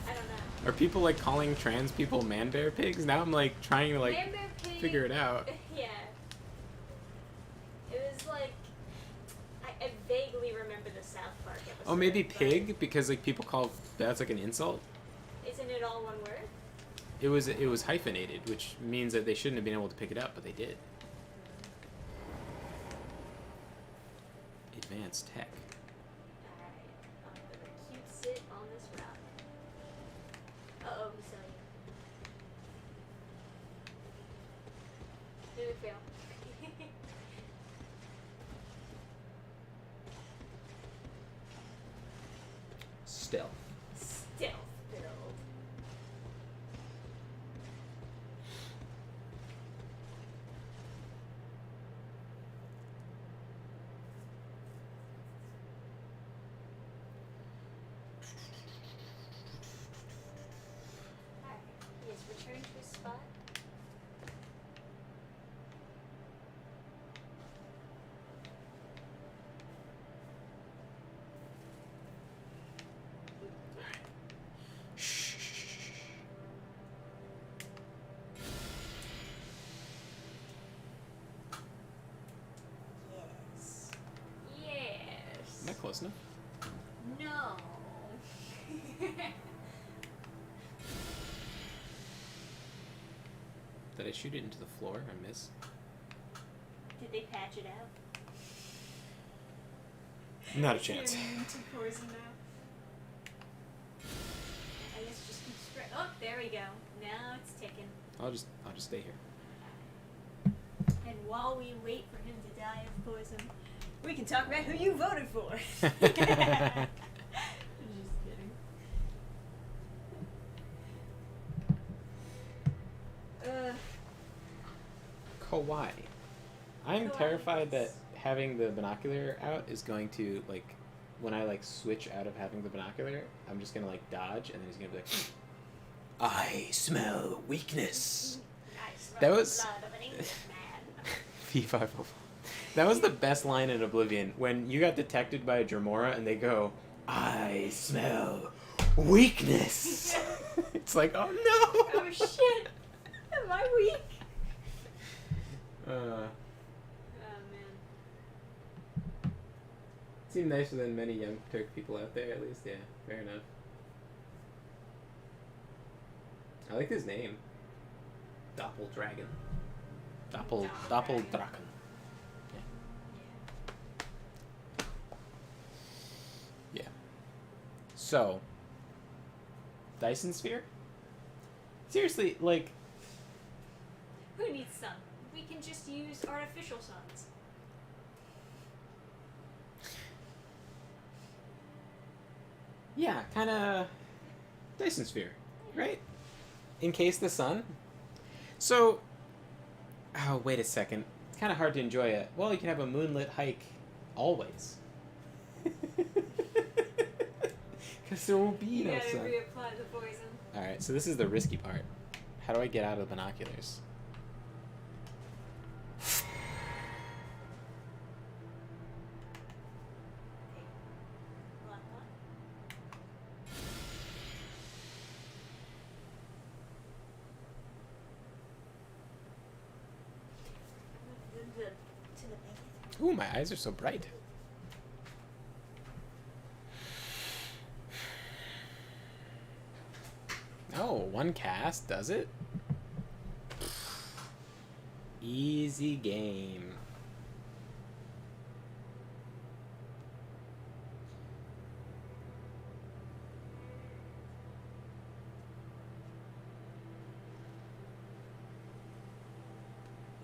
I don't know. Are people like calling trans people Man Bear Pigs? Now I'm like trying to like Man Bear Pig. figure it out. Yeah. It was like I vaguely remember the South Park episode. Oh, maybe but pig because like people call that's like an insult. Isn't it all one word? It was hyphenated, which means that they shouldn't have been able to pick it up, but they did. Advanced tech. Alright. I'm gonna cute sit on this rock. Uh-oh, we saw you. Did it fail? Stealth. Stealth build. Alright, he has returned to his spot. Yes. Yes. Am I close enough? No. Did I shoot it into the floor? I miss. Did they patch it out? Not a Is he chance. immune to poison now? I guess just keep spread. Oh, there we go. Now it's ticking. I'll just stay here. And while we wait for him to die of poison, we can talk about who you voted for. Just kidding. Kawaii. I'm Kawaii, terrified that yes. having the binocular out is going to like when I like switch out of having the binocular, I'm just gonna like dodge and then he's gonna be like I smell weakness. I smell That the was- blood of an Englishman. P505. That was the best line in Oblivion when you got detected by a Dremora and they go, I smell weakness. It's like, oh no. Oh shit! Am I weak? Uh, Oh man. seemed nicer than many young Turk people out there, at least. Yeah, fair enough. I like his name. Doppeldragon. Doppeldraken. Yeah. So, Dyson Sphere? Seriously, like, Who needs sun? We can just use artificial suns. yeah, kind of Dyson Sphere, right? Encase the sun. So, oh, wait a second. It's kind of hard to enjoy it. Well, you can have a moonlit hike always. Because there will be You no gotta sun. reapply the poison. Alright, so this is the risky part. How do I get out of the binoculars? Lock on. To the bank. Ooh, my eyes are so bright. Oh, one cast, does it? Easy game.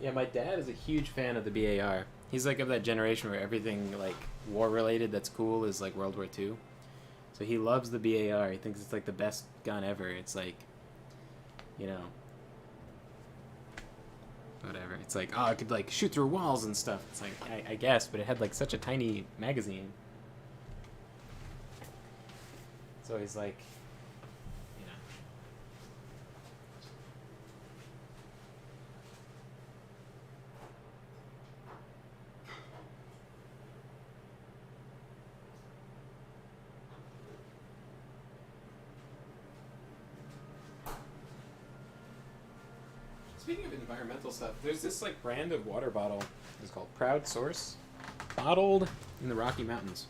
Yeah, my dad is a huge fan of the BAR. He's like of that generation where everything like war related that's cool is like World War II. So he loves the BAR. He thinks it's like the best gun ever. It's like, you know, whatever. It's like, oh, it could like shoot through walls and stuff. It's like, I guess, but it had like such a tiny magazine. It's always like, you know. Speaking of environmental stuff, there's this like brand of water bottle. It's called Proud Source, bottled in the Rocky Mountains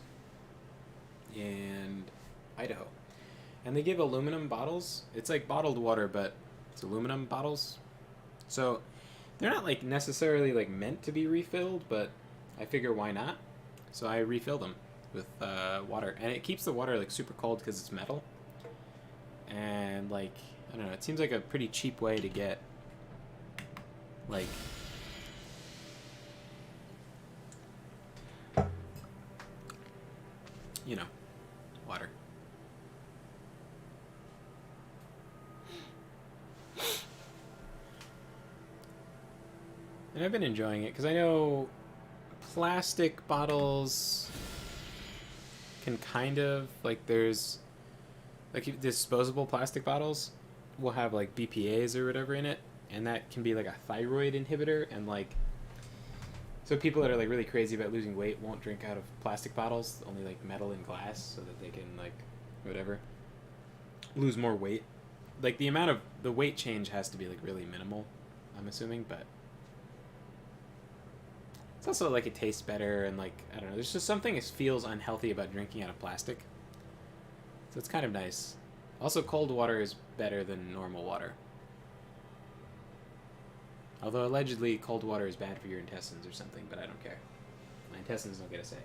and Idaho, and they give aluminum bottles. It's like bottled water, but it's aluminum bottles. So they're not like necessarily like meant to be refilled, but I figure why not? So I refill them with water, and it keeps the water like super cold because it's metal. And like I don't know, it seems like a pretty cheap way to get like you know, water. And I've been enjoying it because I know plastic bottles can kind of like there's like disposable plastic bottles will have like BPA's or whatever in it, and that can be like a thyroid inhibitor, and like so people that are like really crazy about losing weight won't drink out of plastic bottles, only like metal and glass, so that they can like whatever lose more weight. Like the amount of the weight change has to be like really minimal, I'm assuming, but it's also like it tastes better, and like I don't know, there's just something that feels unhealthy about drinking out of plastic. So it's kind of nice. Also, cold water is better than normal water. Although allegedly cold water is bad for your intestines or something, but I don't care. My intestines don't get a say.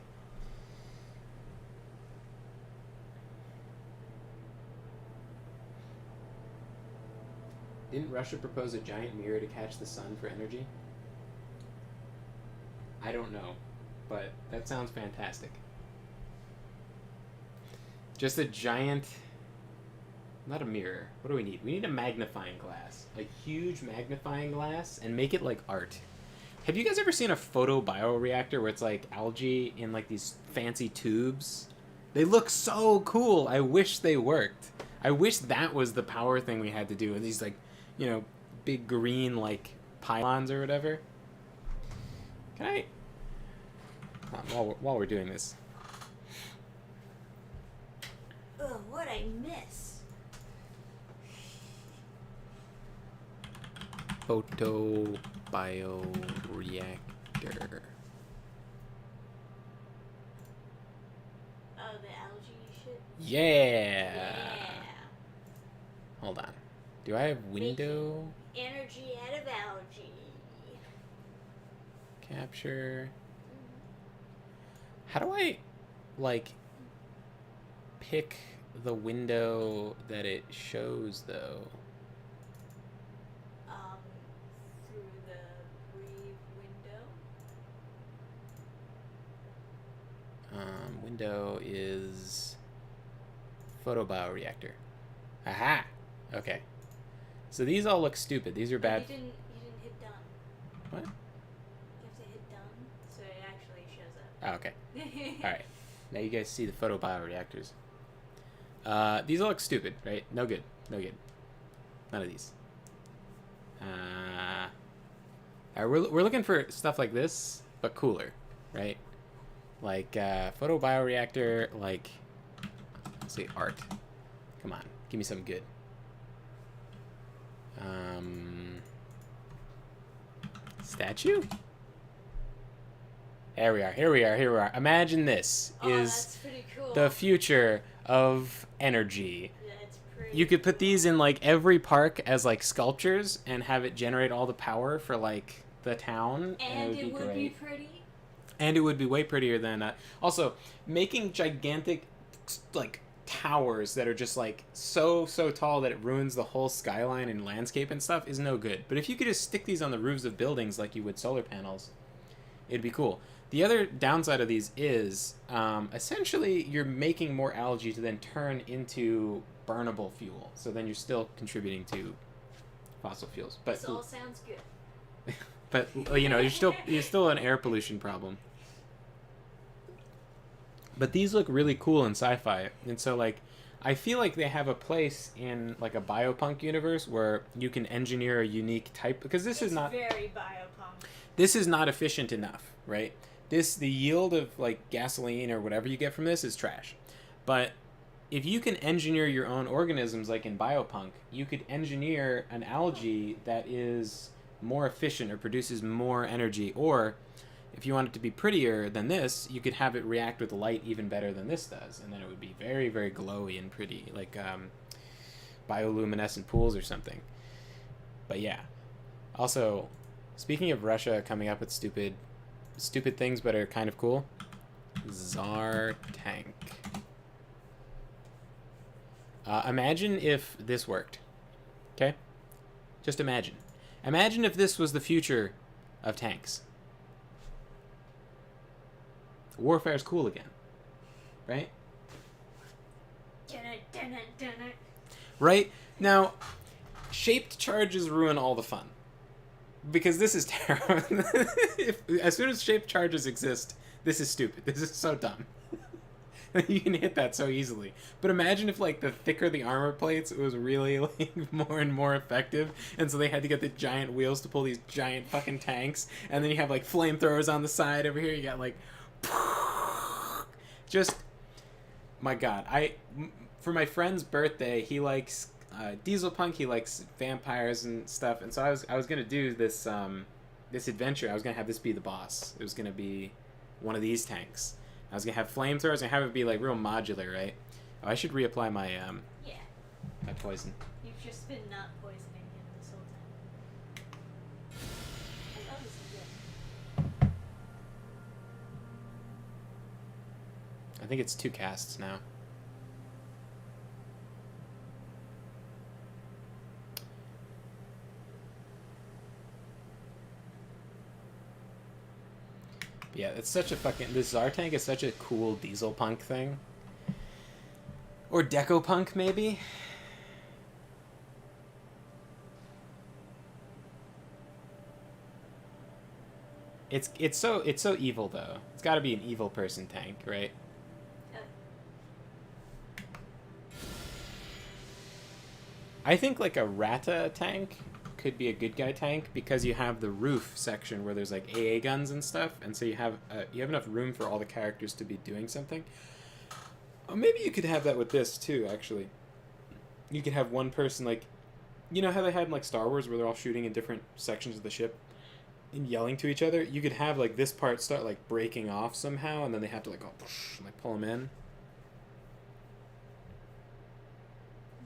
Didn't Russia propose a giant mirror to catch the sun for energy? I don't know, but that sounds fantastic. Just a giant... Not a mirror. What do we need? We need a magnifying glass. A huge magnifying glass, and make it like art. Have you guys ever seen a photobioreactor where it's like algae in like these fancy tubes? They look so cool. I wish they worked. I wish that was the power thing we had to do. And these like, you know, big green like pylons or whatever. Can I... while we're doing this. Ugh, what'd I miss? Photobioreactor. Oh, the algae shit? Yeah. Hold on. Do I have window? Making energy out of algae. Capture. How do I, like, pick the window that it shows, though? Through the breathe window. Window is photobioreactor. Aha! Okay. So these all look stupid. These are bad. You didn't hit done. What? You have to hit done, so it actually shows up. Oh, okay. Alright. Now you guys see the photobioreactors. These all look stupid, right? No good. No good. None of these. We're looking for stuff like this, but cooler, right? Like, photobioreactor, like, let's see, art. Come on, give me something good. Statue? Here we are. Imagine this is that's pretty cool. the future of energy. That's pretty You could put cool. these in like every park as like sculptures and have it generate all the power for like the town, And it it would would be be great. pretty. And it would be way prettier than also making gigantic like towers that are just like so tall that it ruins the whole skyline and landscape and stuff is no good. But if you could just stick these on the roofs of buildings like you would solar panels, it'd be cool. The other downside of these is essentially you're making more algae to then turn into burnable fuel. So then you're still contributing to fossil fuels. But This all sounds good. But you're still an air pollution problem. But these look really cool in sci-fi, and so like, I feel like they have a place in like a biopunk universe where you can engineer a unique type, because this is not very biopunk. this is not efficient enough, right? The yield of like gasoline or whatever you get from this is trash. But if you can engineer your own organisms like in biopunk, you could engineer an algae that is more efficient or produces more energy, or if you want it to be prettier than this, you could have it react with light even better than this does, and then it would be very, very glowy and pretty, like bioluminescent pools or something. But yeah. Also, speaking of Russia coming up with stupid things but are kind of cool, Tsar tank. Imagine if this worked. Okay? Just imagine. Imagine if this was the future of tanks. Warfare's cool again. Right? Right? Now, shaped charges ruin all the fun. Because this is terrible. As soon as shaped charges exist, this is stupid. This is so dumb. You can hit that so easily. But imagine if, like, the thicker the armor plates, it was really, like, more and more effective. And so they had to get the giant wheels to pull these giant fucking tanks. And then you have, like, flamethrowers on the side over here. You got, like... Just... My God. For my friend's birthday, he likes diesel punk. He likes vampires and stuff. And so I was going to do this, this adventure. I was going to have this be the boss. It was going to be one of these tanks. I was going to have flamethrowers and have it be, like, real modular, right? Oh, I should reapply my, Yeah. my poison. You've just been not poisoning him this whole time. Oh, this is good. I think it's 2 casts now. Yeah, it's such a fucking... This Tsar tank is such a cool diesel punk thing. Or deco punk, maybe? It's so evil, though. It's gotta be an evil person tank, right? I think, like, a Rata tank could be a good guy tank because you have the roof section where there's, like, AA guns and stuff, and so you have enough room for all the characters to be doing something. Oh, maybe you could have that with this too, actually. You could have one person, like, you know how they had in, like, Star Wars where they're all shooting in different sections of the ship and yelling to each other? You could have, like, this part start, like, breaking off somehow, and then they have to, like, go, like, pull them in.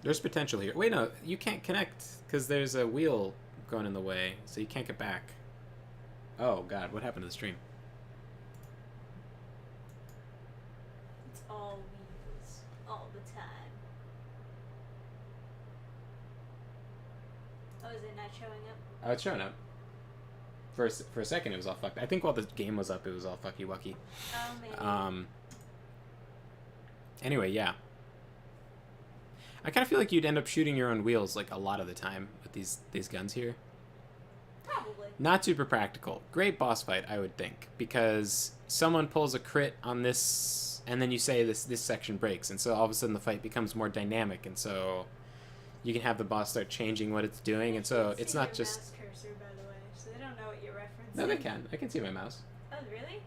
There's potential here. Wait, no, you can't connect because there's a wheel going in the way, so you can't get back. Oh, God, what happened to the stream? It's all wheels, all the time. Oh, is it not showing up? Oh, it's showing up. For a second, it was all fucked. I think while the game was up, it was all fucky-wucky. Oh, maybe. Anyway, yeah. I kind of feel like you'd end up shooting your own wheels, like, a lot of the time with these guns here. Probably. Not super practical. Great boss fight, I would think, because someone pulls a crit on this, and then you say this section breaks, and so all of a sudden the fight becomes more dynamic, and so you can have the boss start changing what it's doing, and so it's not just... Mouse cursor, by the way, so they don't know what you're referencing. No, they can. I can see my mouse. Oh, really?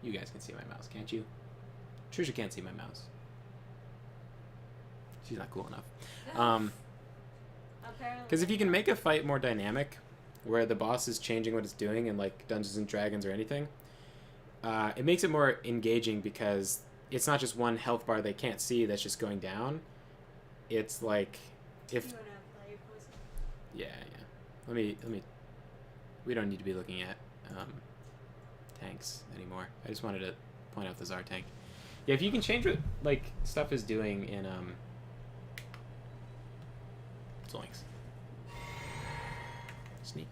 You guys can see my mouse, can't you? Trisha can't see my mouse. She's not cool enough. Because if you can make a fight more dynamic, where the boss is changing what it's doing in, like, Dungeons and Dragons or anything, it makes it more engaging because it's not just one health bar they can't see that's just going down. It's like if You wanna apply your poison? yeah. Let me. We don't need to be looking at tanks anymore. I just wanted to point out the Tsar tank. Yeah, if you can change what, like, stuff is doing in Zoinks. Sneak.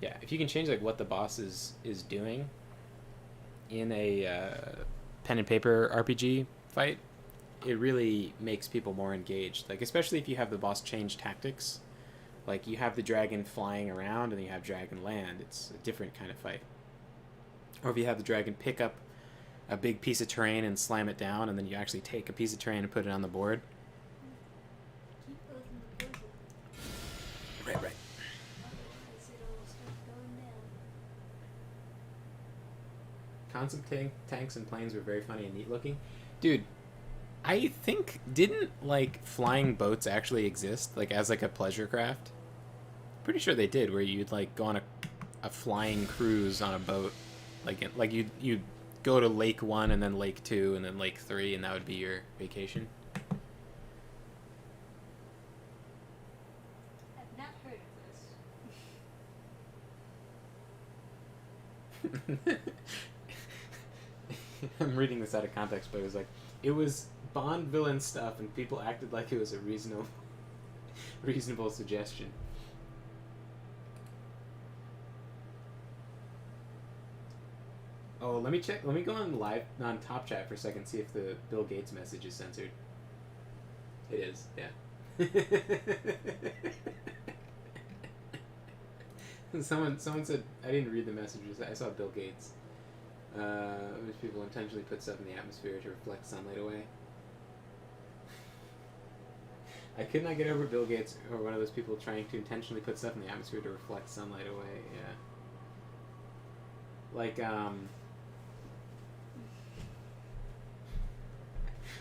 Yeah, if you can change, like, what the boss is doing in a pen and paper RPG fight, it really makes people more engaged. Like, especially if you have the boss change tactics. Like, you have the dragon flying around and you have dragon land. It's a different kind of fight. Or if you have the dragon pick up a big piece of terrain and slam it down, and then you actually take a piece of terrain and put it on the board. Keep building the puzzle. Right. Otherwise, it'll start going down. Concept tanks and planes were very funny and neat looking. Dude, I think, didn't, like, flying boats actually exist, like, as, like, a pleasure craft? Pretty sure they did, where you'd, like, go on a flying cruise on a boat. Like you'd go to Lake 1 and then Lake 2 and then Lake 3, and that would be your vacation. I've not heard of this. I'm reading this out of context, but it was Bond villain stuff, and people acted like it was a reasonable suggestion. Oh, let me check. Let me go on Top Chat for a second, see if the Bill Gates message is censored. It is, yeah. Someone said, I didn't read the messages. I saw Bill Gates. Which people intentionally put stuff in the atmosphere to reflect sunlight away. I could not get over Bill Gates or one of those people trying to intentionally put stuff in the atmosphere to reflect sunlight away. Yeah. Like,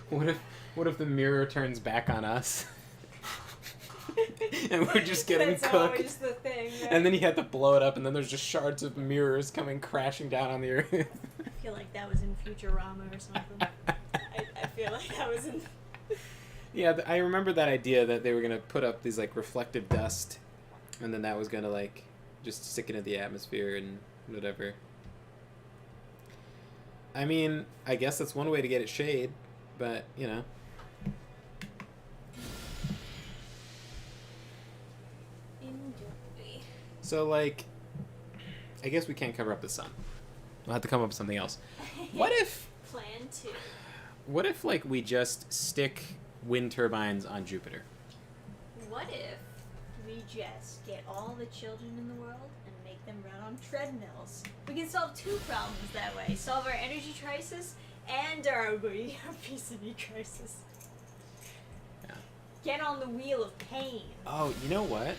what if the mirror turns back on us? And we're just getting That's cooked. always the thing. Yeah. And then you had to blow it up, and then there's just shards of mirrors coming crashing down on the earth. I feel like that was in Futurama or something. I feel like that was in. Yeah, I remember that idea that they were gonna put up these like reflective dust, and then that was gonna like just stick into the atmosphere and whatever. I mean, I guess that's one way to get it shade, but you know. Enjoy. So like, I guess we can't cover up the sun. We'll have to come up with something else. What if? Plan 2. What if like we just stick wind turbines on Jupiter? What if We just get all the children in the world and make them run on treadmills. We can solve 2 problems that way. Solve our energy crisis and our obesity crisis. Yeah. Get on the wheel of pain. Oh, you know what?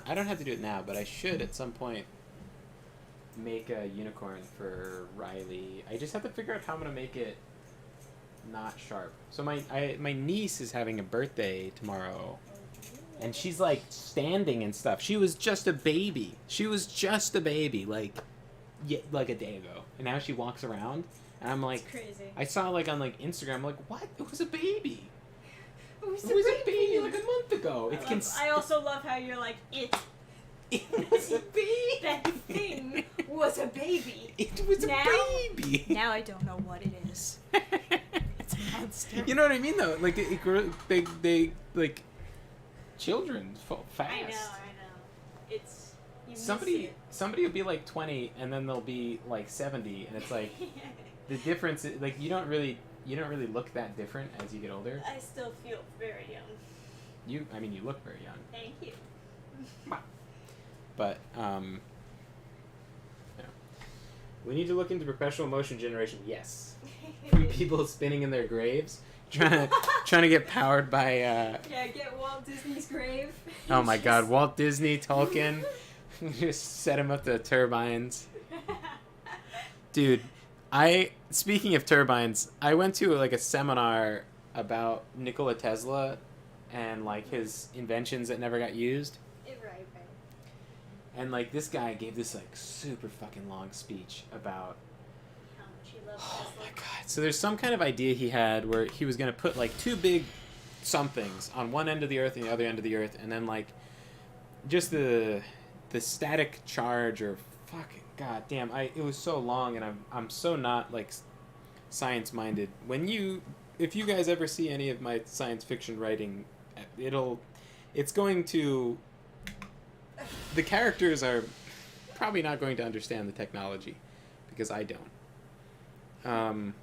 I don't have to do it now, but I should at some point make a unicorn for Riley. I just have to figure out how I'm gonna make it not sharp. So my niece is having a birthday tomorrow, and she's like standing and stuff. She was just a baby. Like a day ago, and now she walks around, and I'm like, It's crazy. I saw like on like Instagram, I'm like, what? It was a baby. It was It was a baby like a month ago. I also love how you're like, it was a baby. that thing was a baby. It was Now- a baby. Now I don't know what it is. It's a monster. You know what I mean, though? Like, they like, children fall fast. I know. It's you miss Somebody will be like 20, and then they'll be like 70, and it's like it. the difference. Like, you don't really look that different as you get older. I still feel very young. You look very young. Thank you. But yeah. We need to look into perpetual motion generation. Yes, from people spinning in their graves, trying to get powered by. Yeah, get Walt Disney's grave. Oh my God, Walt Disney, Tolkien, just set him up the turbines. Dude, speaking of turbines, I went to like a seminar about Nikola Tesla and like his inventions that never got used. Right. And like this guy gave this like super fucking long speech about How much he loves oh Tesla. my God. So there's some kind of idea he had where he was going to put like 2 big somethings on one end of the earth and the other end of the earth, and then like just the static charge or fucking goddamn, it was so long, and I'm so not like science minded. If you guys ever see any of my science fiction writing, it's going to, the characters are probably not going to understand the technology because I don't.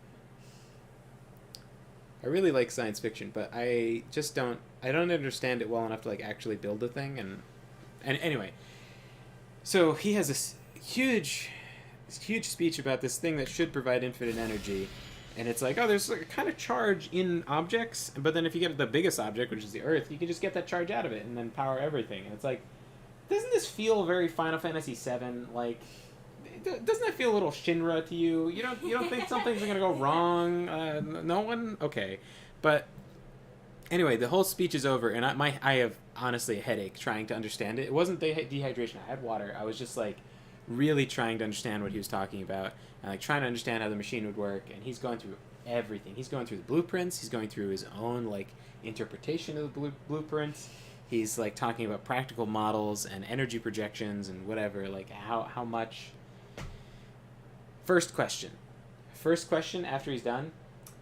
I really like science fiction, but I just don't. I don't understand it well enough to like actually build a thing. And anyway, so he has this huge speech about this thing that should provide infinite energy, and it's like, oh, there's like a kind of charge in objects, but then if you get the biggest object, which is the Earth, you can just get that charge out of it and then power everything. And it's like, doesn't this feel very Final Fantasy VII? Like, doesn't that feel a little Shinra to you? You don't think something's gonna go wrong? No one? Okay, but anyway, the whole speech is over, and I have honestly a headache trying to understand it. It wasn't dehydration. I had water. I was just like really trying to understand what he was talking about, and like trying to understand how the machine would work. And he's going through everything. He's going through the blueprints. He's going through his own like interpretation of the blueprints. He's like talking about practical models and energy projections and whatever. Like how much. First question after he's done.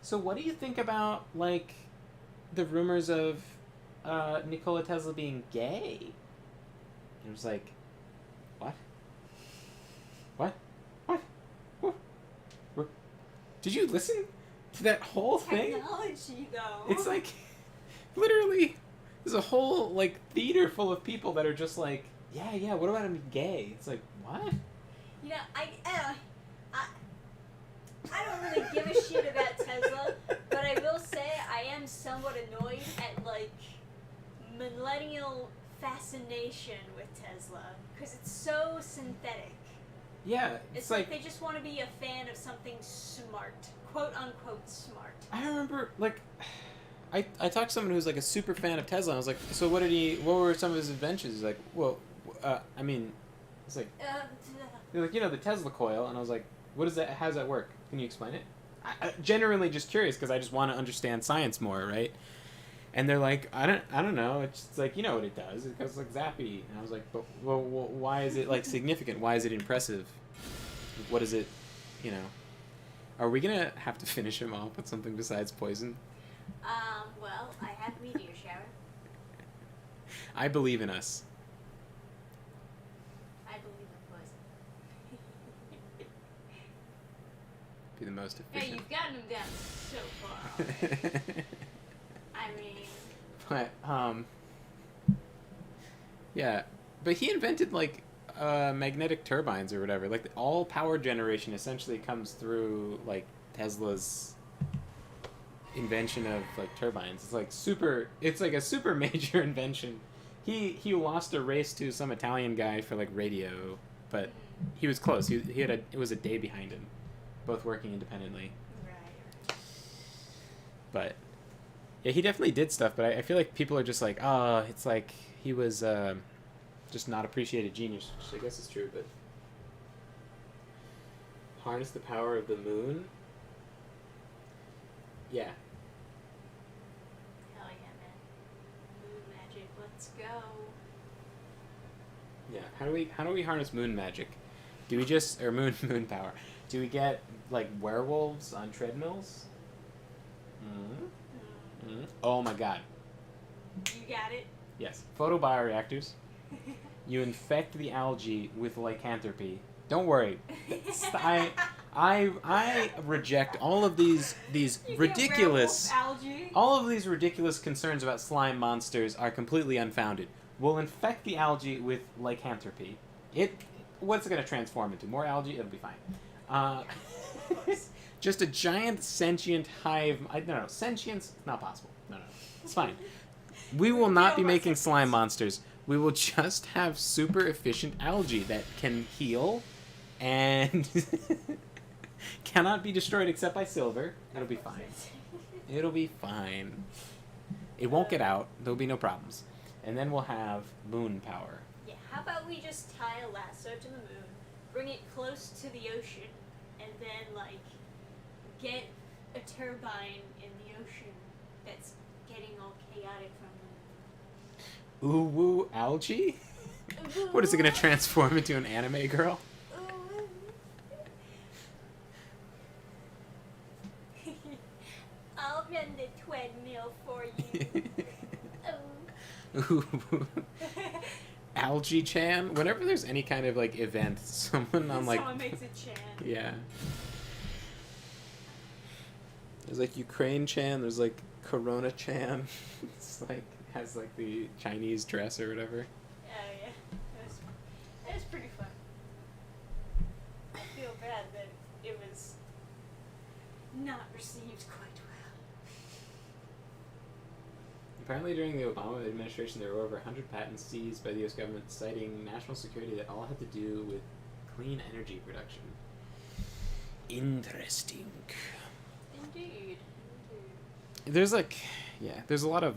So what do you think about like the rumors of Nikola Tesla being gay? And it was like, what? Did you listen to that whole thing? Technology, though. It's like, literally, there's a whole like theater full of people that are just like, yeah. What about him being gay? It's like, what? You know, I don't really give a shit about Tesla, but I will say I am somewhat annoyed at like millennial fascination with Tesla because it's so synthetic. Yeah, It's like they just want to be a fan of something smart, quote unquote smart. I remember, like, I talked to someone who was like a super fan of Tesla. And I was like, so what were some of his inventions? He's like, well, I mean, it's like, they're like, the Tesla coil. And I was like, what is that? How does that work? Can you explain it? I genuinely just curious because I just want to understand science more, right? And they're like, I don't know. It's like, you know what it does. It goes like zappy. And I was like, but well, why is it like significant? Why is it impressive? What is it? Are we gonna have to finish him off with something besides poison? Well, I have meteor shower. I believe in us. I believe in poison. Be the most Hey, efficient. you've gotten him down so far. I mean, But yeah, but he invented like magnetic turbines or whatever. Like all power generation essentially comes through like Tesla's invention of like turbines. It's like a super major invention. He lost a race to some Italian guy for like radio, but he was close. It was a day behind him, both working independently. right. But yeah, he definitely did stuff, but I feel like people are just like, it's like he was just not appreciated genius, which I guess is true, but harness the power of the moon? Yeah. Hell yeah, man. Moon magic, let's go. Yeah. How do we harness moon magic? Do we just or moon power? Do we get like werewolves on treadmills? Oh my god. You got it? Yes. Photobioreactors. You infect the algae with lycanthropy. Don't worry. I reject all of these You ridiculous get werewolf algae. all of these ridiculous concerns about slime monsters are completely unfounded. We'll infect the algae with lycanthropy. What's it going to transform into? More algae? It'll be fine. Just a giant sentient hive. No, sentience? Not possible. No. It's fine. We will not be making slime monsters. We will just have super efficient algae that can heal and cannot be destroyed except by silver. It'll be fine. It'll be fine. It won't get out. There'll be no problems. And then we'll have moon power. Yeah, how about we just tie a lasso to the moon, bring it close to the ocean, and then, like, get a turbine in the ocean that's getting all chaotic from the Ooh woo algae? What is it going to transform into an anime girl? I'll run the treadmill for you. Ooh. Algae Chan? Whenever there's any kind of like event, someone makes a chant. Yeah. There's like Ukraine Chan. There's like Corona Chan. It's like has like the Chinese dress or whatever. Oh yeah, that was pretty fun. I feel bad that it was not received quite well. Apparently, during the Obama administration, there were over 100 patents seized by the U.S. government, citing national security that all had to do with clean energy production. Interesting. Indeed. There's like, yeah, there's a lot of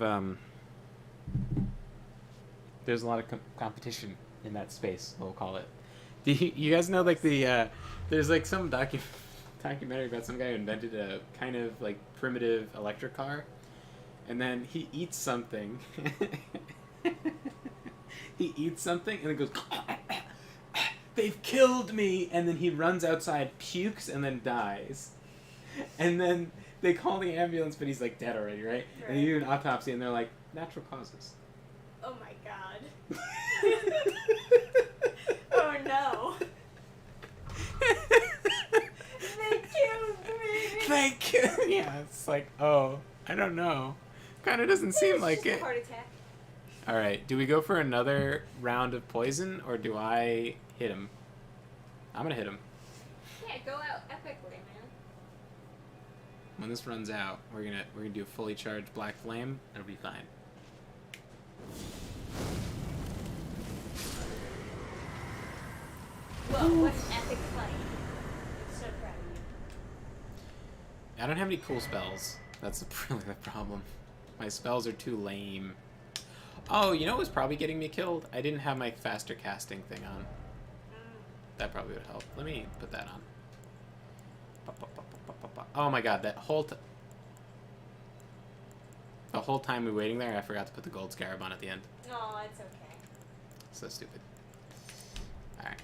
competition in that space. We'll call it. Do you guys know like the there's like some documentary about some guy who invented a kind of like primitive electric car, and then he eats something. He eats something and it goes. They've killed me, and then he runs outside, pukes, and then dies. And then they call the ambulance, but he's like dead already, right? And they do an autopsy, and they're like, natural causes. Oh my god. Oh no. They killed me. Thank you. Yeah, it's like, oh, I don't know. Kind of doesn't seem like it. Heart attack. All right, do we go for another round of poison, or do I hit him? I'm gonna hit him. Yeah, go out epically, man. When this runs out, we're gonna do a fully charged black flame. It'll be fine. Whoa, what an epic fight. I'm so proud of you. I don't have any cool spells. That's really the problem. My spells are too lame. Oh, you know what was probably getting me killed? I didn't have my faster casting thing on. That probably would help. Let me put that on. Oh my god, that whole the whole time we were waiting there, I forgot to put the gold scarab on at the end. No, it's okay. So stupid. Alright.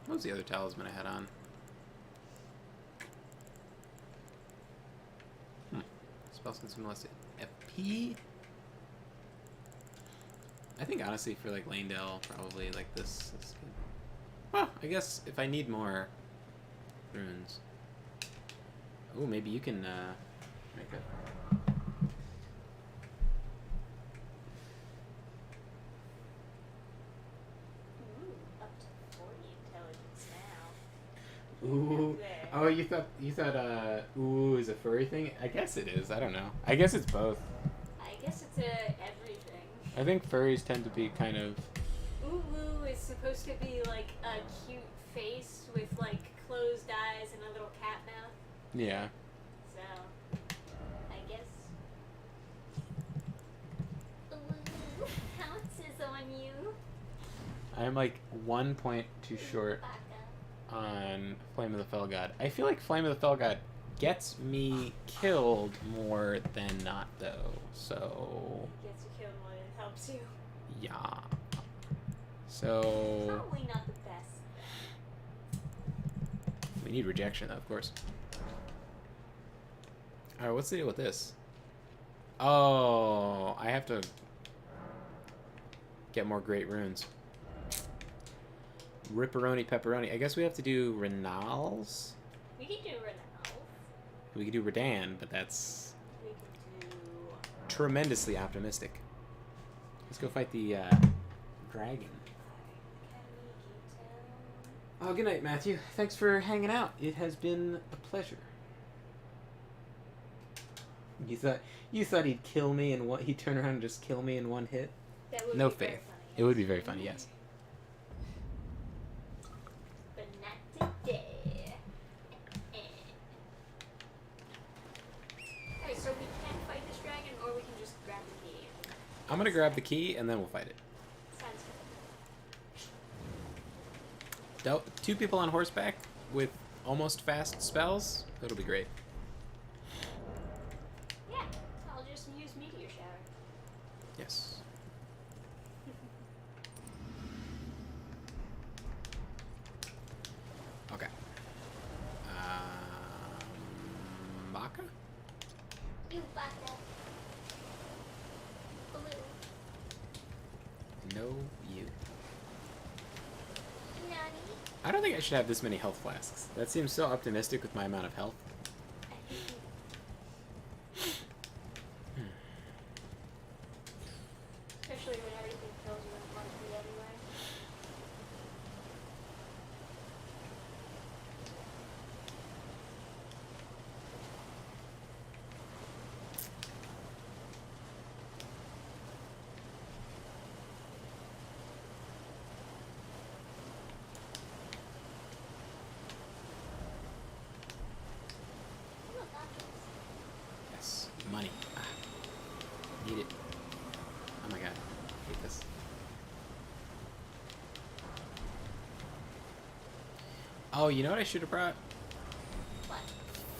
What was the other talisman I had on? Spells consume less FP? I think honestly for like Lanedale, probably like this is good. Well, I guess if I need more runes. Oh, maybe you can make it. Ooh, up to 40 intelligence now. Ooh. Oh, you thought ooh is a furry thing? I guess it is. I don't know. I guess it's both. I guess it's everything. I think furries tend to be kind of Ooh Woo is supposed to be like a cute face with like closed eyes and a little cat mouth. yeah. So, I guess. Ooh, pounces on you. I'm like 1 point too short Baka. on Flame of the Fell God. I feel like Flame of the Fell God gets me killed more than not though. So Gets you killed more than it helps you. yeah. So Probably not the best. we need rejection though, of course. Alright, what's the deal with this? Oh, I have to get more great runes. Ripperoni pepperoni. I guess we have to do Renals. We could do Renal. We could do Redan, but that's We could do. tremendously optimistic. Let's go fight the dragon. Oh, good night, Matthew. Thanks for hanging out. It has been a pleasure. You thought he'd kill me and what? He'd turn around and just kill me in one hit? That would No be very faith. funny, It would be very funny, yes. But not today. Okay, so we can fight this dragon, or we can just grab the key. I'm gonna grab the key and then we'll fight it. Sounds Two people on horseback with almost fast spells. That'll be great. good. Yeah, I'll just use meteor shower. Yes. Okay. Baka? You baka. Blue. No, you. Nani. I don't think I should have this many health flasks. That seems so optimistic with my amount of health. I think especially when everything kills you in one hit anyway. Oh, gotcha. Yes, money. Ah, need it. Oh my god, I hate this. Oh, you know what I should have brought? What?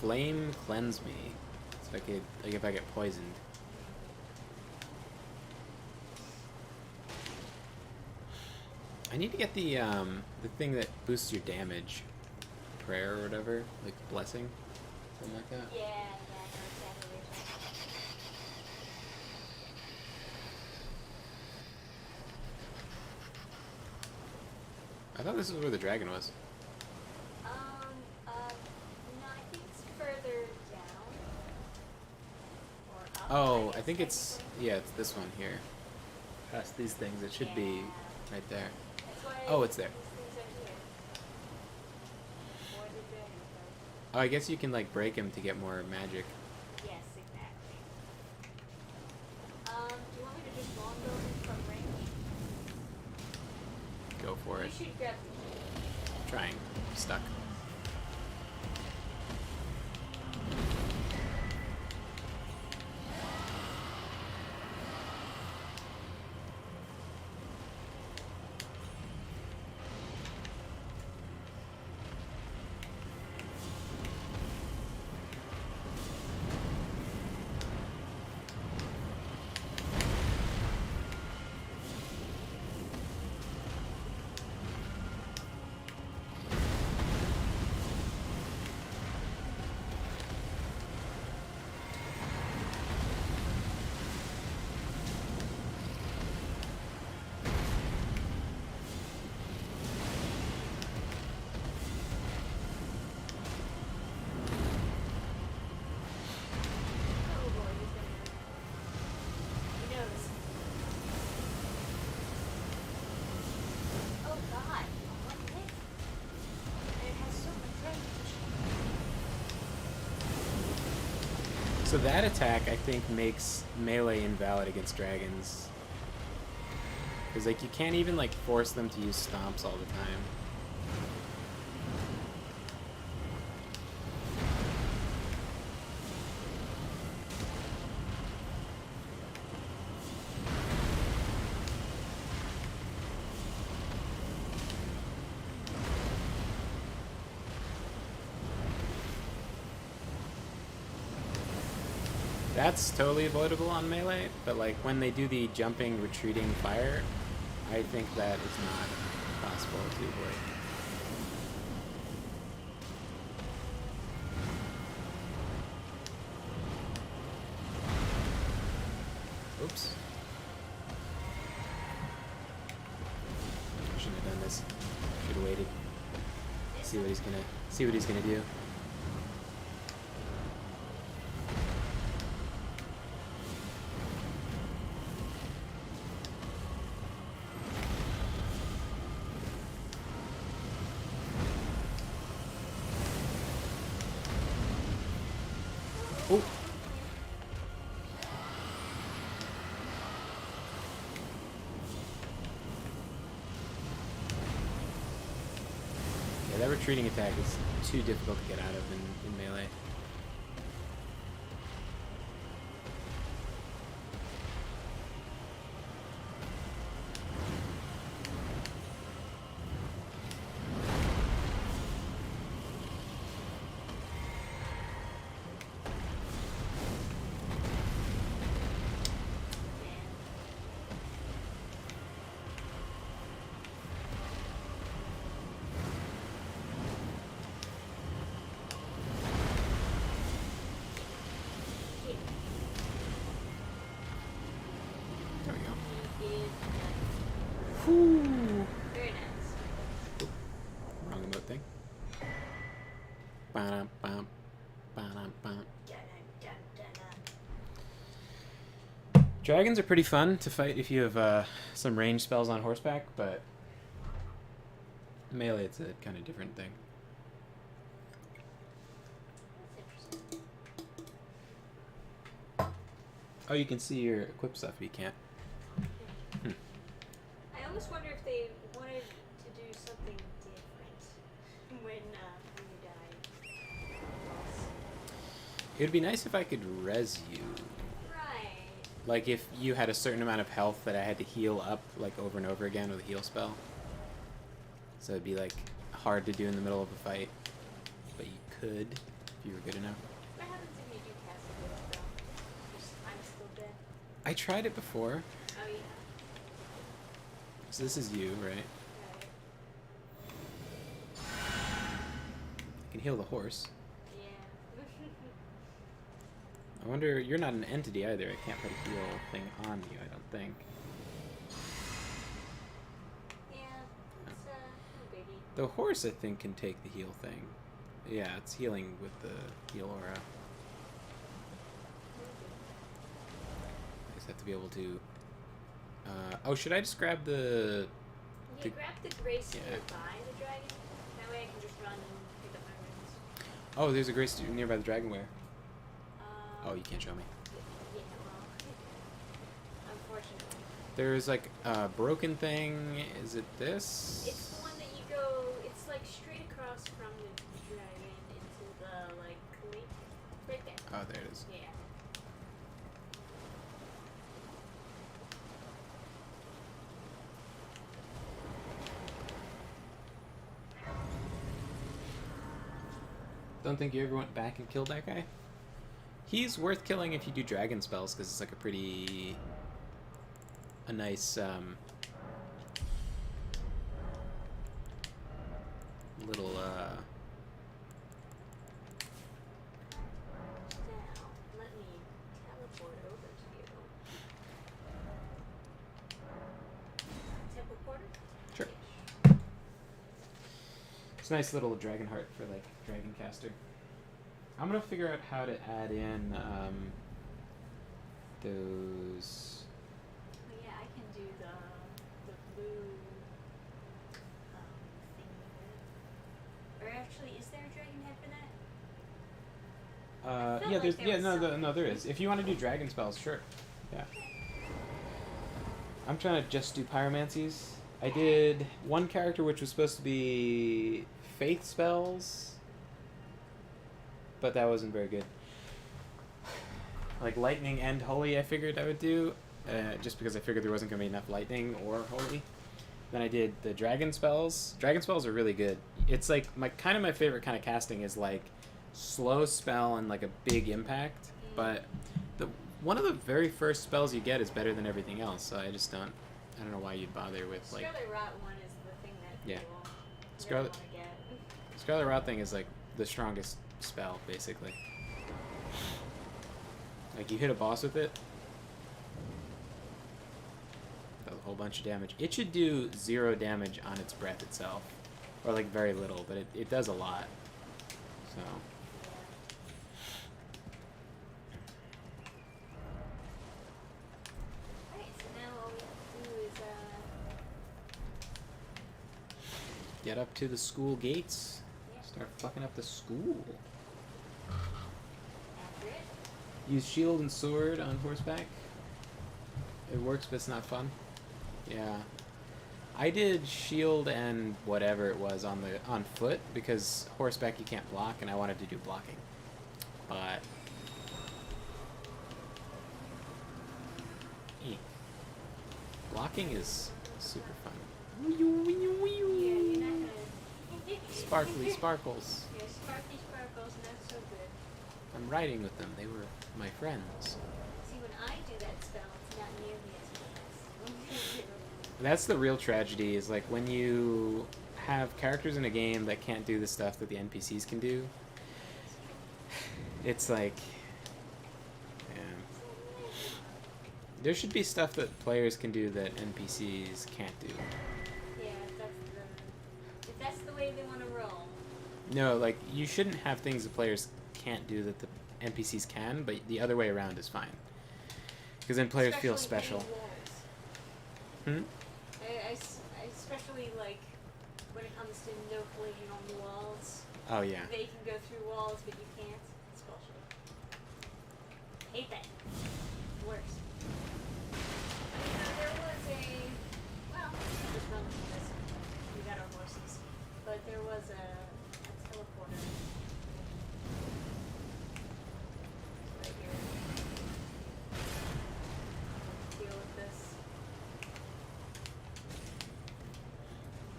Flame cleanse me. So I could, like, if I get poisoned. I need to get the thing that boosts your damage. Prayer or whatever, like blessing, something like that. Yeah, I know exactly what you're talking I thought this was where the dragon was. No, I think it's further down. Or up. Oh, guess I think it's, technically. yeah, it's this one here. Past these things, it should be Yeah. right there. That's why Oh, it's there. these things are here. Before the dragon goes. Oh, I guess you can like break him to get more magic. Yes, exactly. Do you want me to just longbow him from range? Go for it. You should grab the key. Trying. Stuck. Oh boy, he's gonna. He knows. Oh god, what hit? And it has so much range. So that attack, I think, makes melee invalid against dragons. Because, like, you can't even, like, force them to use stomps all the time. That's totally avoidable on melee, but like when they do the jumping, retreating fire, I think that is not possible to avoid. Oops. Shouldn't have done this. Should have waited. See what he's gonna do. Oh. Yeah, that retreating attack is too difficult to get out of in melee. Ba-dum, bum, ba-dum, bum. Dragons are pretty fun to fight if you have some range spells on horseback, but melee it's a kind of different thing. That's interesting. Oh, you can see your equip stuff, but you can't. I always wonder if they wanted to do something different when you die. It would be nice if I could res you. Right. Like if you had a certain amount of health that I had to heal up like over and over again with a heal spell. So it'd be like hard to do in the middle of a fight, but you could if you were good enough. What happens if you do cast a heal spell? Just, I'm still dead. I tried it before. Oh yeah. So this is you, right? Right. You can heal the horse. Yeah. I wonder, you're not an entity either. I can't put a heal thing on you, I don't think. Yeah. It's no biggie. The horse, I think, can take the heal thing. Yeah, it's healing with the heal aura. I just have to be able to... oh, should I just grab the... You grab the grace Yeah. nearby the dragon. That way I can just run and pick up my runes. Oh, there's a grace nearby the dragonware. Oh, Um, you can't show me. Yeah, well, unfortunately. There's like a broken thing. Is it this? It's the one that you go, it's like straight across from the dragon into the, like, lake. Right there. Oh, there it is. Yeah. Don't think you ever went back and killed that guy? He's worth killing if you do dragon spells, because it's like a nice, little, Now, let me teleport over to you. Temple porter? Sure. Yes. It's a nice little dragon heart for, like, dragon caster. I'm gonna figure out how to add in, those... Oh, yeah, I can do the blue thing with it. Or actually, is there a dragon head for that? I felt yeah, like there's, there yeah, was no, some. no, there is. If you want to do dragon spells, sure. Yeah. I'm trying to just do pyromancies. I did one character which was supposed to be faith spells, but that wasn't very good. Like lightning and holy I figured I would do, just because I figured there wasn't going to be enough lightning or holy. Then I did the dragon spells. Dragon spells are really good. It's like my favorite kind of casting is like slow spell and like a big impact, but one of the very first spells you get is better than everything else, so I don't know why you'd bother with like... Scarlet Rot one is the thing that Yeah. people Scarlet- really want to get. Scarlet Rot thing is like the strongest spell, basically. Like you hit a boss with it, does a whole bunch of damage. It should do 0 damage on its breath itself, or like very little, but it does a lot. So Alright, so now all we have to do is get up to the school gates. yeah, Start fucking up the school. after it. Use shield and sword on horseback. It works, but it's not fun. Yeah. I did shield and whatever it was on foot because horseback you can't block, and I wanted to do blocking. But blocking is super fun. Yeah, you're not gonna. Sparkly sparkles. Yeah, sparkly sparkles, not so good. I'm riding with them. They were my friends. See, when I do that spell, it's not nearly as nice. That's the real tragedy, is like when you have characters in a game that can't do the stuff that the NPCs can do. It's like, yeah. There should be stuff that players can do that NPCs can't do. Yeah, if that's the way they want to roll. No, like, you shouldn't have things the players can't do that the NPCs can, but the other way around is fine. Because then players feel Especially special. painting walls. Hmm? I especially like when it comes to no flaking on the walls. Oh, yeah. They can go through walls, but you can't. It's bullshit. Hate that. Worse. There was a well, just run with this. We got our horses, but there was a teleporter right here. Deal with this.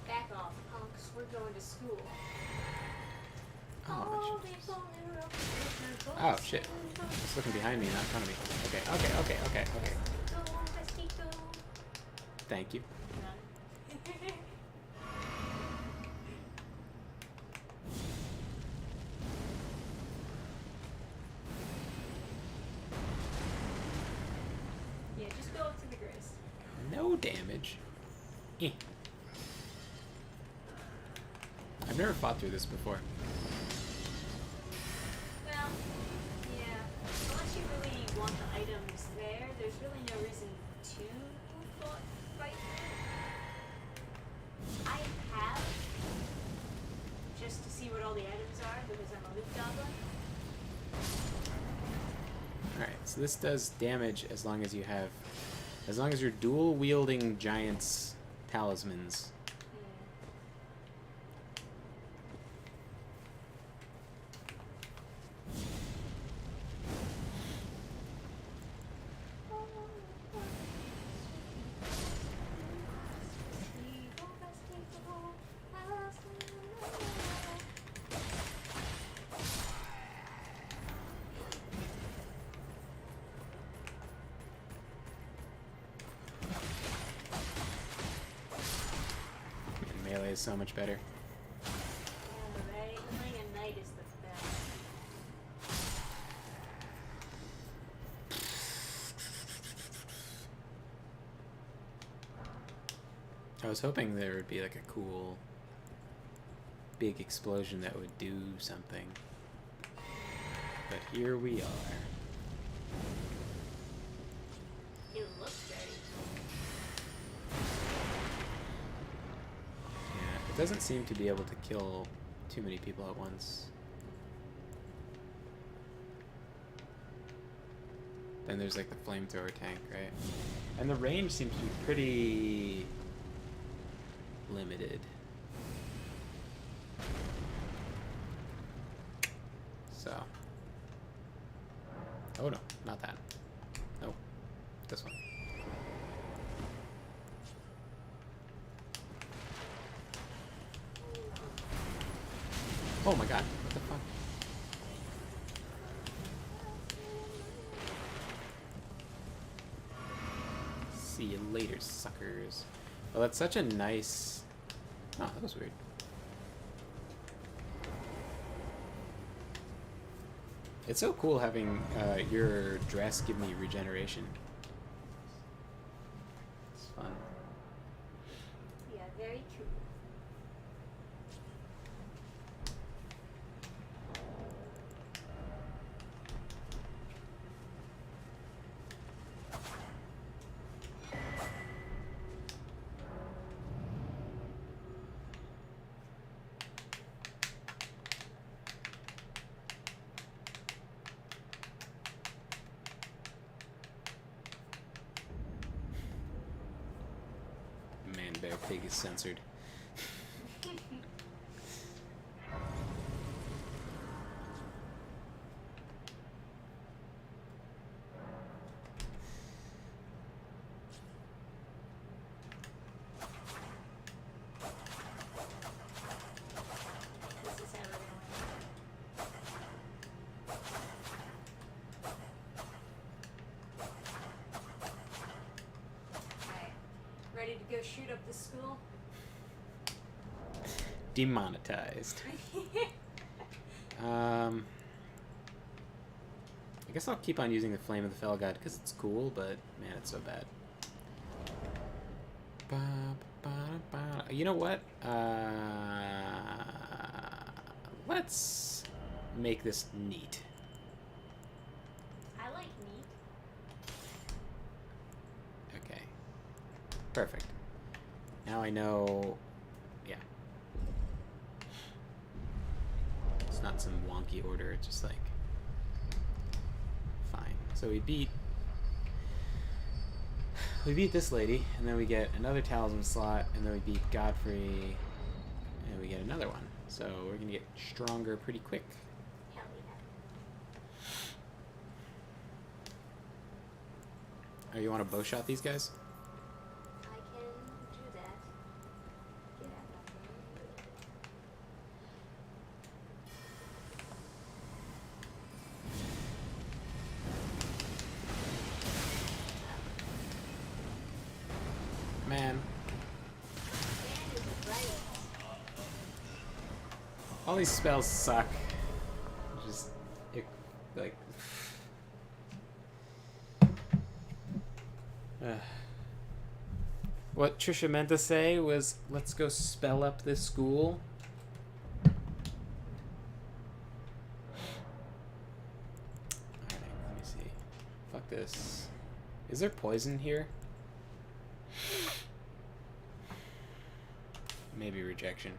Back off, punks. We're going to school. Oh, oh, shit. Just looking behind me, not in front of me. Okay. Thank you. Yeah, just go up to the grace. No damage. Eh. I've never fought through this before. Well, yeah. Unless you really want the items there, there's really no reason to fight through. I have, just to see what all the items are, because I'm a loot goblin. Alright, so this does damage as long as you're dual wielding giants talismans. Man, melee is so much better. Right? Playing a knight is the best. I was hoping there would be like a cool big explosion that would do something. But here we are. It looks very Yeah, it doesn't seem to be able to kill too many people at once. Then there's like the flamethrower tank, right? And the range seems to be pretty limited. So. Oh no, not that. No. This one. Oh my god, what the fuck? See you later, suckers. Well, that's such a nice... Oh, that was weird. It's so cool having your dress give me regeneration. It's fun. yeah, very cool. Man, bear pig is censored. This is how we're going. Alright. Ready to go shoot up the school? Demonetized. I guess I'll keep on using the Flame of the Fell God because it's cool, but man, it's so bad. You know what? let's make this neat. I like meat. Okay. Perfect. Now I know. Yeah. It's not some wonky order. It's just like. Fine. So we beat this lady, and then we get another talisman slot, and then we beat Godfrey, and we get another one. So we're gonna get stronger pretty quick. Hell yeah. Oh, you want to bow shot these guys? I can do that. Get out of my way. Man, Dan is right. all these spells suck. Just, like... What Trisha meant to say was, let's go spell up this school. Alright, let me see. Fuck this. Is there poison here? Maybe rejection.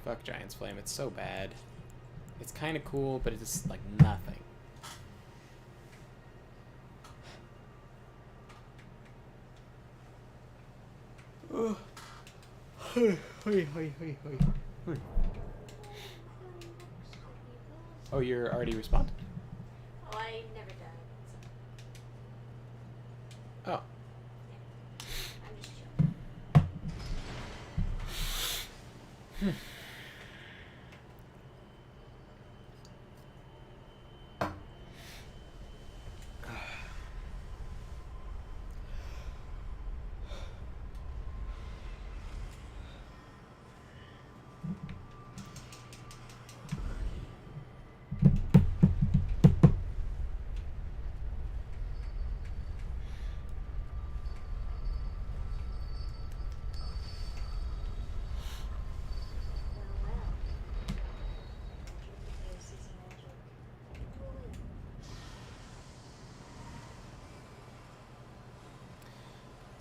Fuck Giant's Flame, it's so bad. It's kind of cool, but it's just like nothing. Oh, you're already respawned? Oh, I never died. So Oh. I'm just chilling.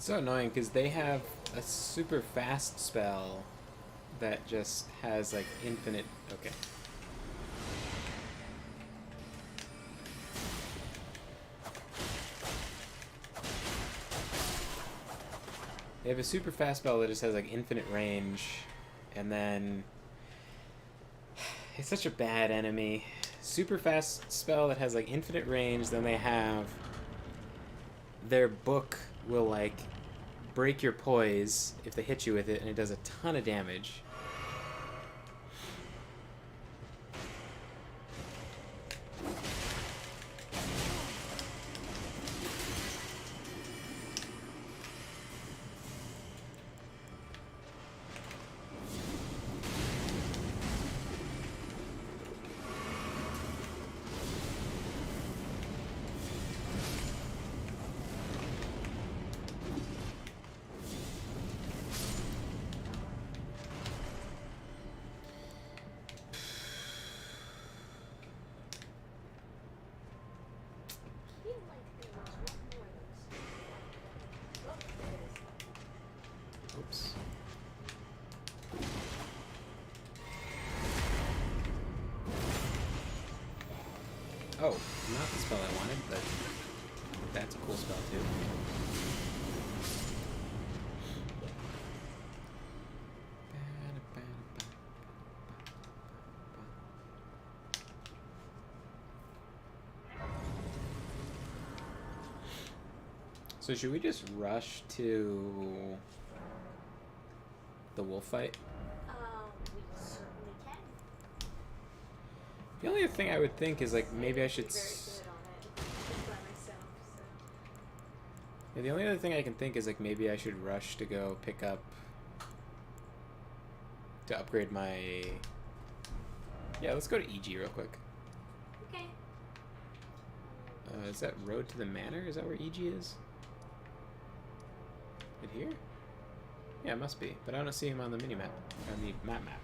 So annoying because they have a super fast spell that just has like infinite. Okay. They have a super fast spell that just has like infinite range, and then it's such a bad enemy. Super fast spell that has like infinite range, then they have their book will like break your poise if they hit you with it, and it does a ton of damage. Oops. Oh, not the spell I wanted, but that's a cool spell too. So should we just rush to the wolf fight? We certainly can. The only thing I would think is like maybe I should. Very good on it. By myself, so. Yeah, the only other thing I can think is like maybe I should rush to go pick up to upgrade my. Yeah, let's go to EG real quick. Okay. Is that Road to the Manor? Is that where EG is? Right here? Yeah, it must be. But I don't see him on the mini-map. On the map.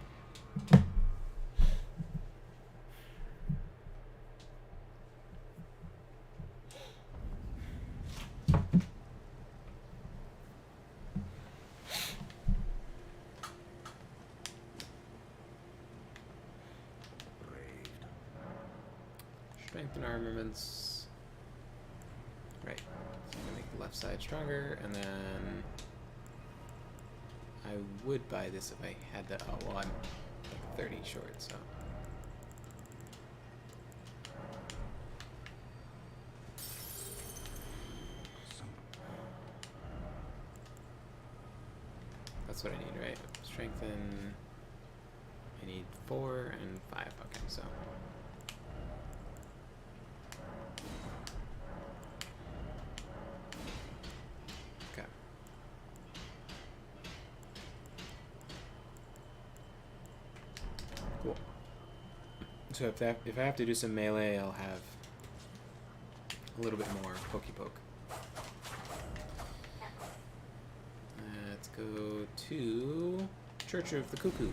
Braved. Strengthen armaments. Right. So I'm gonna make the left side stronger, and then I would buy this if I had the. Oh well, I'm like 30 short, so. That's what I need, right? Strengthen. I need 4 and 5. Okay, so. Okay. Cool. So if I have to do some melee, I'll have a little bit more pokey poke. Let's go to Church of the Cuckoo.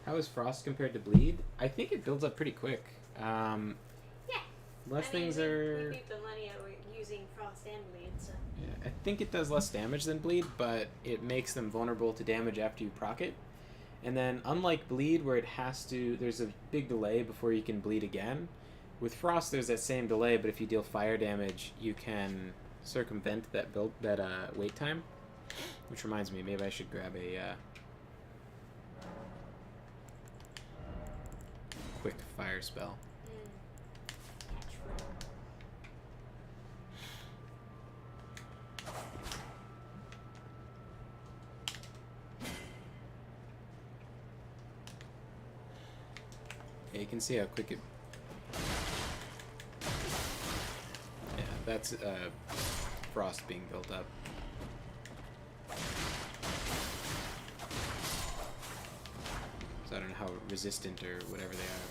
How is Frost compared to Bleed? I think it builds up pretty quick. Yeah. Less I mean, things we are. beat the money out using Frost and Bleed, so. Yeah, I think it does less damage than Bleed, but it makes them vulnerable to damage after you proc it. And then, unlike Bleed, where it has to, there's a big delay before you can bleed again. With Frost, there's that same delay, but if you deal fire damage, you can circumvent that wait time. Which reminds me, maybe I should grab a quick fire spell. Catch fire. Yeah, you can see how quick it. Yeah, that's Frost being built up. So I don't know how resistant or whatever they are.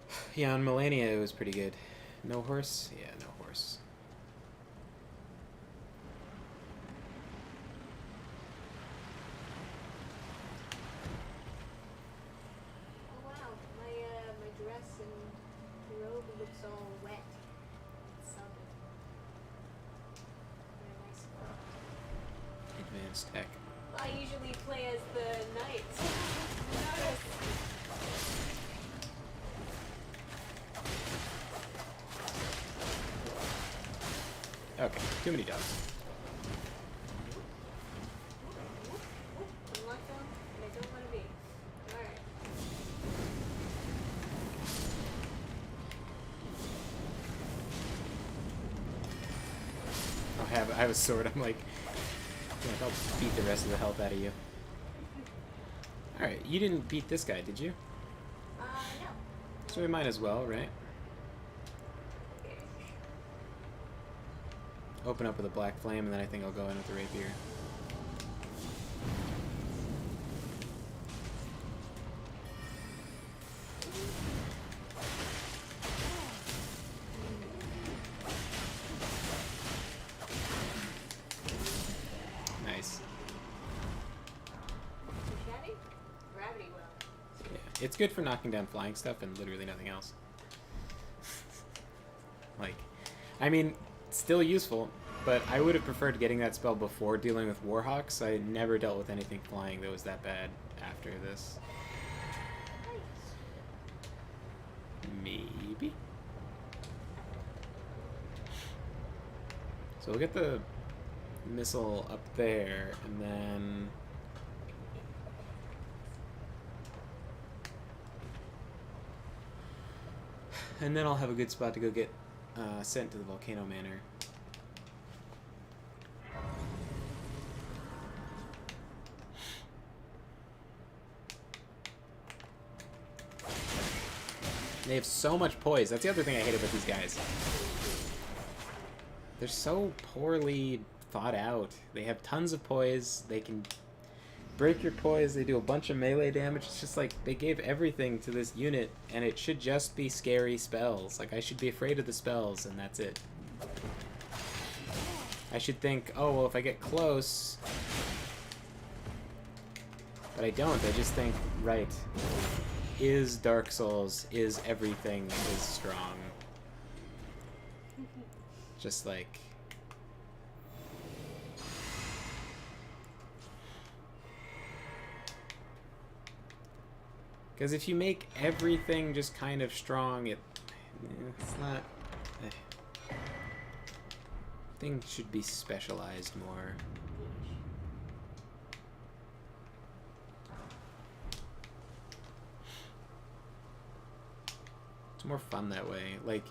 But yeah, on Melania it was pretty good. No horse? Yeah, no horse. Oh wow, my dress and robe looks all wet. It's soggy. Very nice. Advanced tech. I usually play as the knight. Notice. Okay, too many dogs. I'm locked on, and I don't want to be. Alright. I have a sword. I'm like, I'll beat the rest of the health out of you. Alright, you didn't beat this guy, did you? No. So we might as well, right? Okay. Open up with a black flame, and then I think I'll go in with the rapier. Nice. Machete? Gravity well. Yeah, it's good for knocking down flying stuff and literally nothing else. Like, I mean, still useful, but I would have preferred getting that spell before dealing with Warhawks. I never dealt with anything flying that was that bad after this. Maybe. So we'll get the missile up there, and then... And then I'll have a good spot to go get sent to the Volcano Manor. They have so much poise. That's the other thing I hate about these guys. They're so poorly thought out. They have tons of poise. They can break your poise. They do a bunch of melee damage. It's just like they gave everything to this unit, and it should just be scary spells. Like, I should be afraid of the spells, and that's it. I should think, oh, well, if I get close... But I don't. I just think, right, is Dark Souls, is everything is strong. Just like... Because if you make everything just kind of strong, it's not... Things should be specialized more. It's more fun that way. Like,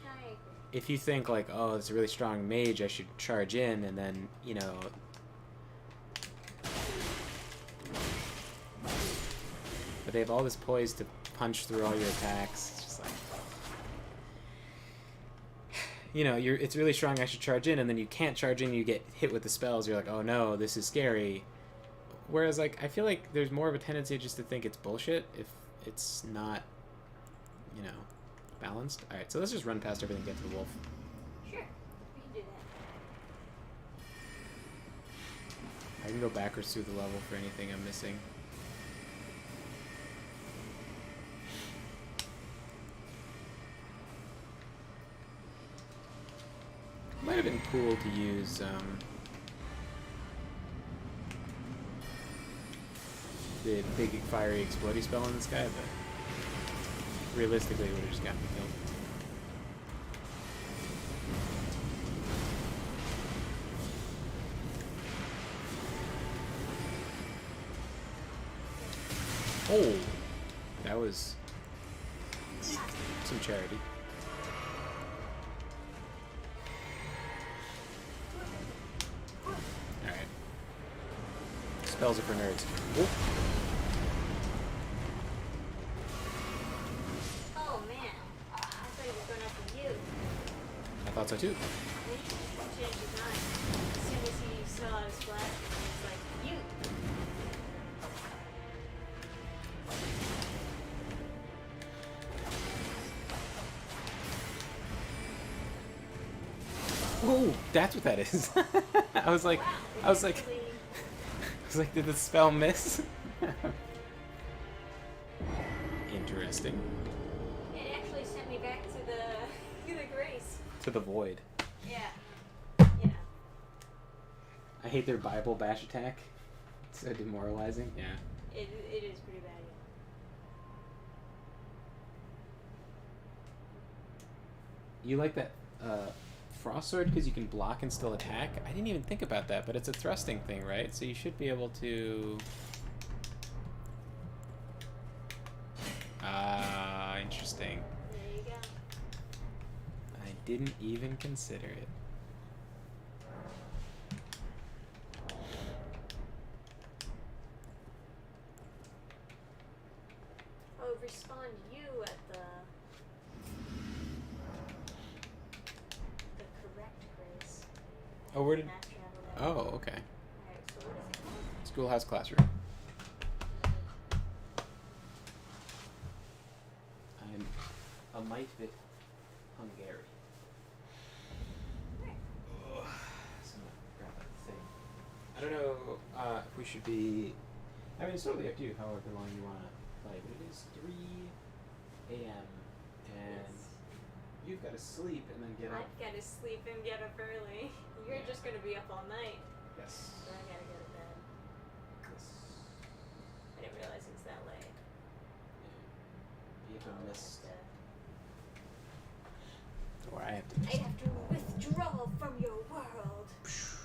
I agree. if you think like, oh, it's a really strong mage, I should charge in, and then, you know... But they have all this poise to punch through all your attacks. It's just like... You know, it's really strong, I should charge in, and then you can't charge in, you get hit with the spells, you're like, oh no, this is scary. Whereas, like, I feel like there's more of a tendency just to think it's bullshit if it's not, you know, balanced. Alright, so let's just run past everything and get to the wolf. Sure, we can do that. I can go backwards through the level for anything I'm missing. Might have been cool to use, the big fiery explodey spell in this guy, but realistically it would have just gotten me killed. Oh! That was some charity. Alright. Spells are for nerds. Oh. Oh man, I thought he was going after you. I thought so too. He changed his mind. As soon as he saw his flash, he was like, you. Oh, that's what that is. I was like, did the spell miss? Interesting. It actually sent me back to the grace. To the void. Yeah. You know. I hate their Bible bash attack. It's so demoralizing. Yeah. It is pretty bad. You like that frost sword because you can block and still attack? I didn't even think about that, but it's a thrusting thing, right? So you should be able to... Ah, interesting. There you go. I didn't even consider it. Oh, respond you at the correct grace. Oh, where did... Not travel that. Oh, okay. Alright, so what is it called? Schoolhouse Classroom. I'm a mite bit Hungary. Ugh, so I'm gonna grab that thing. I don't know if we should be... I mean, it's totally up to you, however long you want to play, but it is 3 a.m. and you've got to sleep and then get up. I've got to sleep and get up early. You're Yeah. just going to be up all night. Yes. So I got to go to bed. Yes. I didn't realize it was that late. You have to miss... I'd Or I have to miss... have to withdraw from your world. It's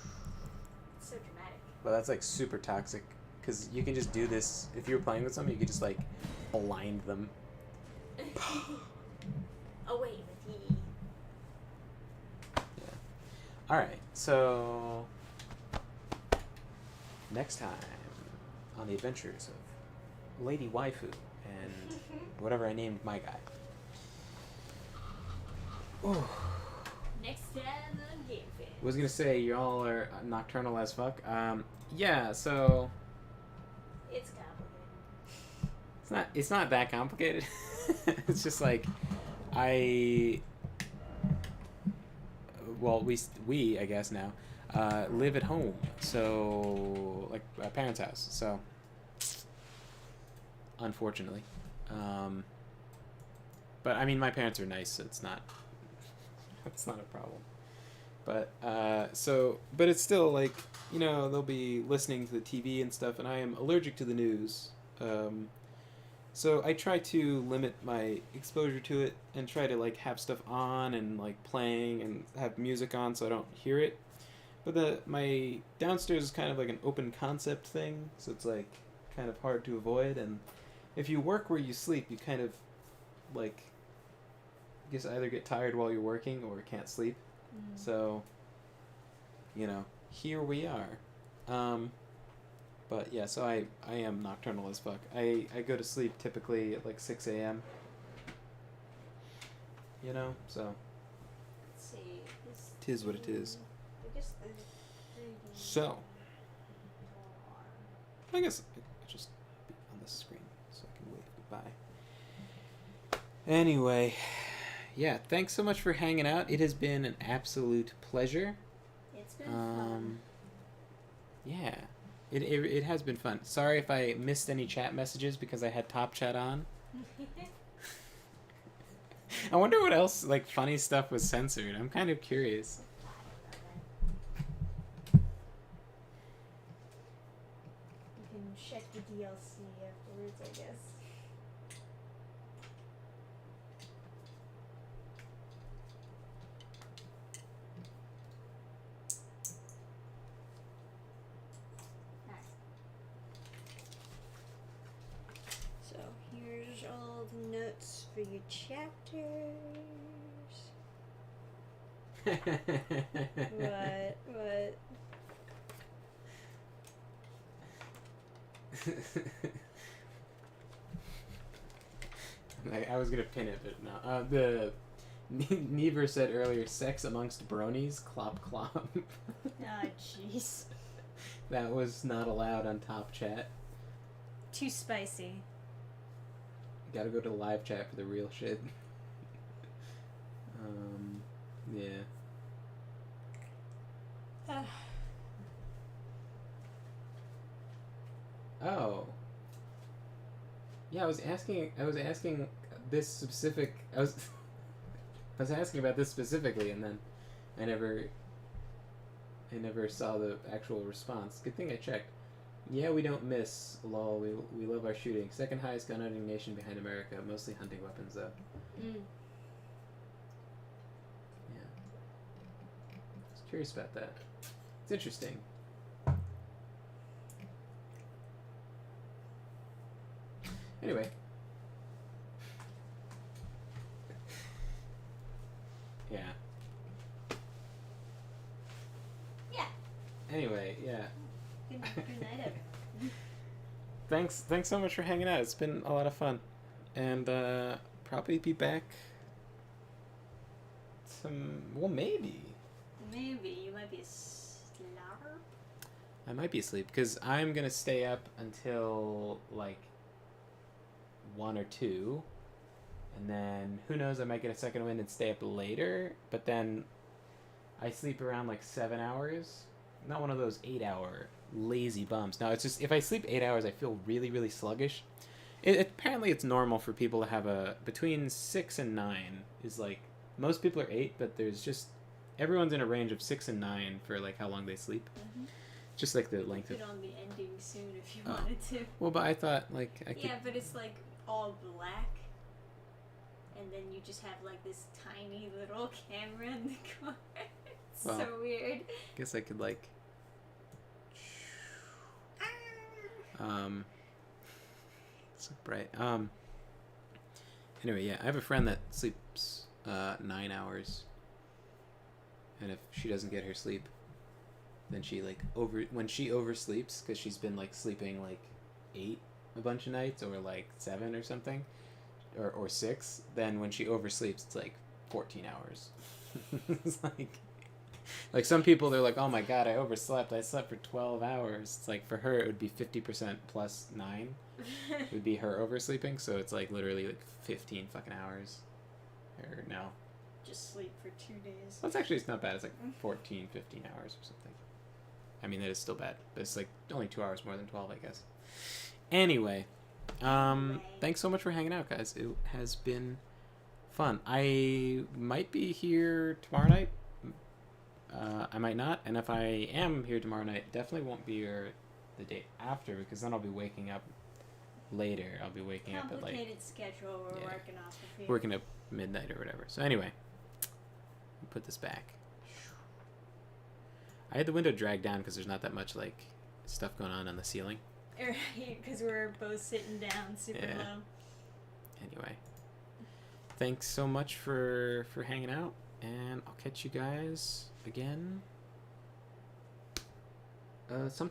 so dramatic. Well, that's like super toxic because you can just do this. If you were playing with someone, you could just like blind them. Away with ye. Yeah. All right. So next time on the adventures of Lady Waifu and whatever I named my guy. Ooh. Next time on Game Fan. I was gonna say y'all are nocturnal as fuck. Yeah. So It's complicated. it's not that complicated. It's just like we I guess now live at home. So, like, my parents' house. So, unfortunately. But, I mean, my parents are nice, so it's not... It's not a problem. But, but it's still, like, you know, they'll be listening to the TV and stuff, and I am allergic to the news. So I try to limit my exposure to it and try to, like, have stuff on and, like, playing and have music on so I don't hear it. But my downstairs is kind of like an open concept thing, so it's, like, kind of hard to avoid. And if you work where you sleep, you kind of, like, I guess either get tired while you're working or can't sleep. So, you know, here we are. But yeah, so I am nocturnal as fuck. I go to sleep typically at like 6 a.m. You know, so Let's see. tis what it is. I guess the 3D So, door. I guess I'll just be on this screen so I can wave goodbye. Anyway, yeah, thanks so much for hanging out. It has been an absolute pleasure. It's been fun. Yeah. It has been fun. Sorry if I missed any chat messages because I had Top Chat on. I wonder what else, like, funny stuff was censored. I'm kind of curious. You can check the DLC afterwards, I guess. So here's all the notes for your chapters. What? What? I was gonna pin it, but no. The Never said earlier, sex amongst bronies, clop clop. Ah, jeez. That was not allowed on Top Chat. Too spicy. Gotta go to live chat for the real shit. Yeah. Oh. Yeah, I was asking this specific, I was asking about this specifically, and then I never saw the actual response. Good thing I checked. Yeah, we don't miss. Lol, we love our shooting. Second highest gun hunting nation behind America. Mostly hunting weapons, though. Mm. Yeah. I was curious about that. It's interesting. Anyway. Yeah. Yeah. Anyway, yeah. Good night, everyone. Thanks so much for hanging out. It's been a lot of fun. And probably be back maybe. Maybe you might be slower. I might be asleep because I'm going to stay up until like 1 or 2. And then who knows, I might get a second wind and stay up later, but then I sleep around like 7 hours. Not one of those 8-hour lazy bums. No, it's just if I sleep 8 hours, I feel really, really sluggish. Apparently, it's normal for people to have between 6 and 9 is like most people are 8, but there's just everyone's in a range of 6 and 9 for like how long they sleep. Mm-hmm. Just like the length Put of. on the ending soon if you wanted to. Well, but I thought like I could. Yeah, but it's like all black, and then you just have like this tiny little camera in the corner. It's Well, so weird. Guess I could like. It's so bright. Anyway, yeah, I have a friend that sleeps 9 hours, and if she doesn't get her sleep, then she like when she oversleeps because she's been like sleeping like 8 a bunch of nights or like 7 or something, or 6. Then when she oversleeps, it's like 14 hours. It's like some people, they're like, oh my god, I overslept. I slept for 12 hours. It's like for her, it would be 50% plus 9. It would be her oversleeping. So it's like literally like 15 fucking hours. Or no. just sleep for 2 days. Well, it's not bad. It's like 14, 15 hours or something. I mean, that is still bad, but it's like only 2 hours more than 12, I guess. Anyway, thanks so much for hanging out, guys. It has been fun. I might be here tomorrow night. I might not, and if I am here tomorrow night, definitely won't be here the day after, because then I'll be waking up later. I'll be waking up at like Complicated schedule we're working off of here. working at midnight or whatever. So anyway, put this back. I had the window dragged down because there's not that much like stuff going on the ceiling. Because we're both sitting down super Yeah. low. Anyway, thanks so much for hanging out, and I'll catch you guys again sometime.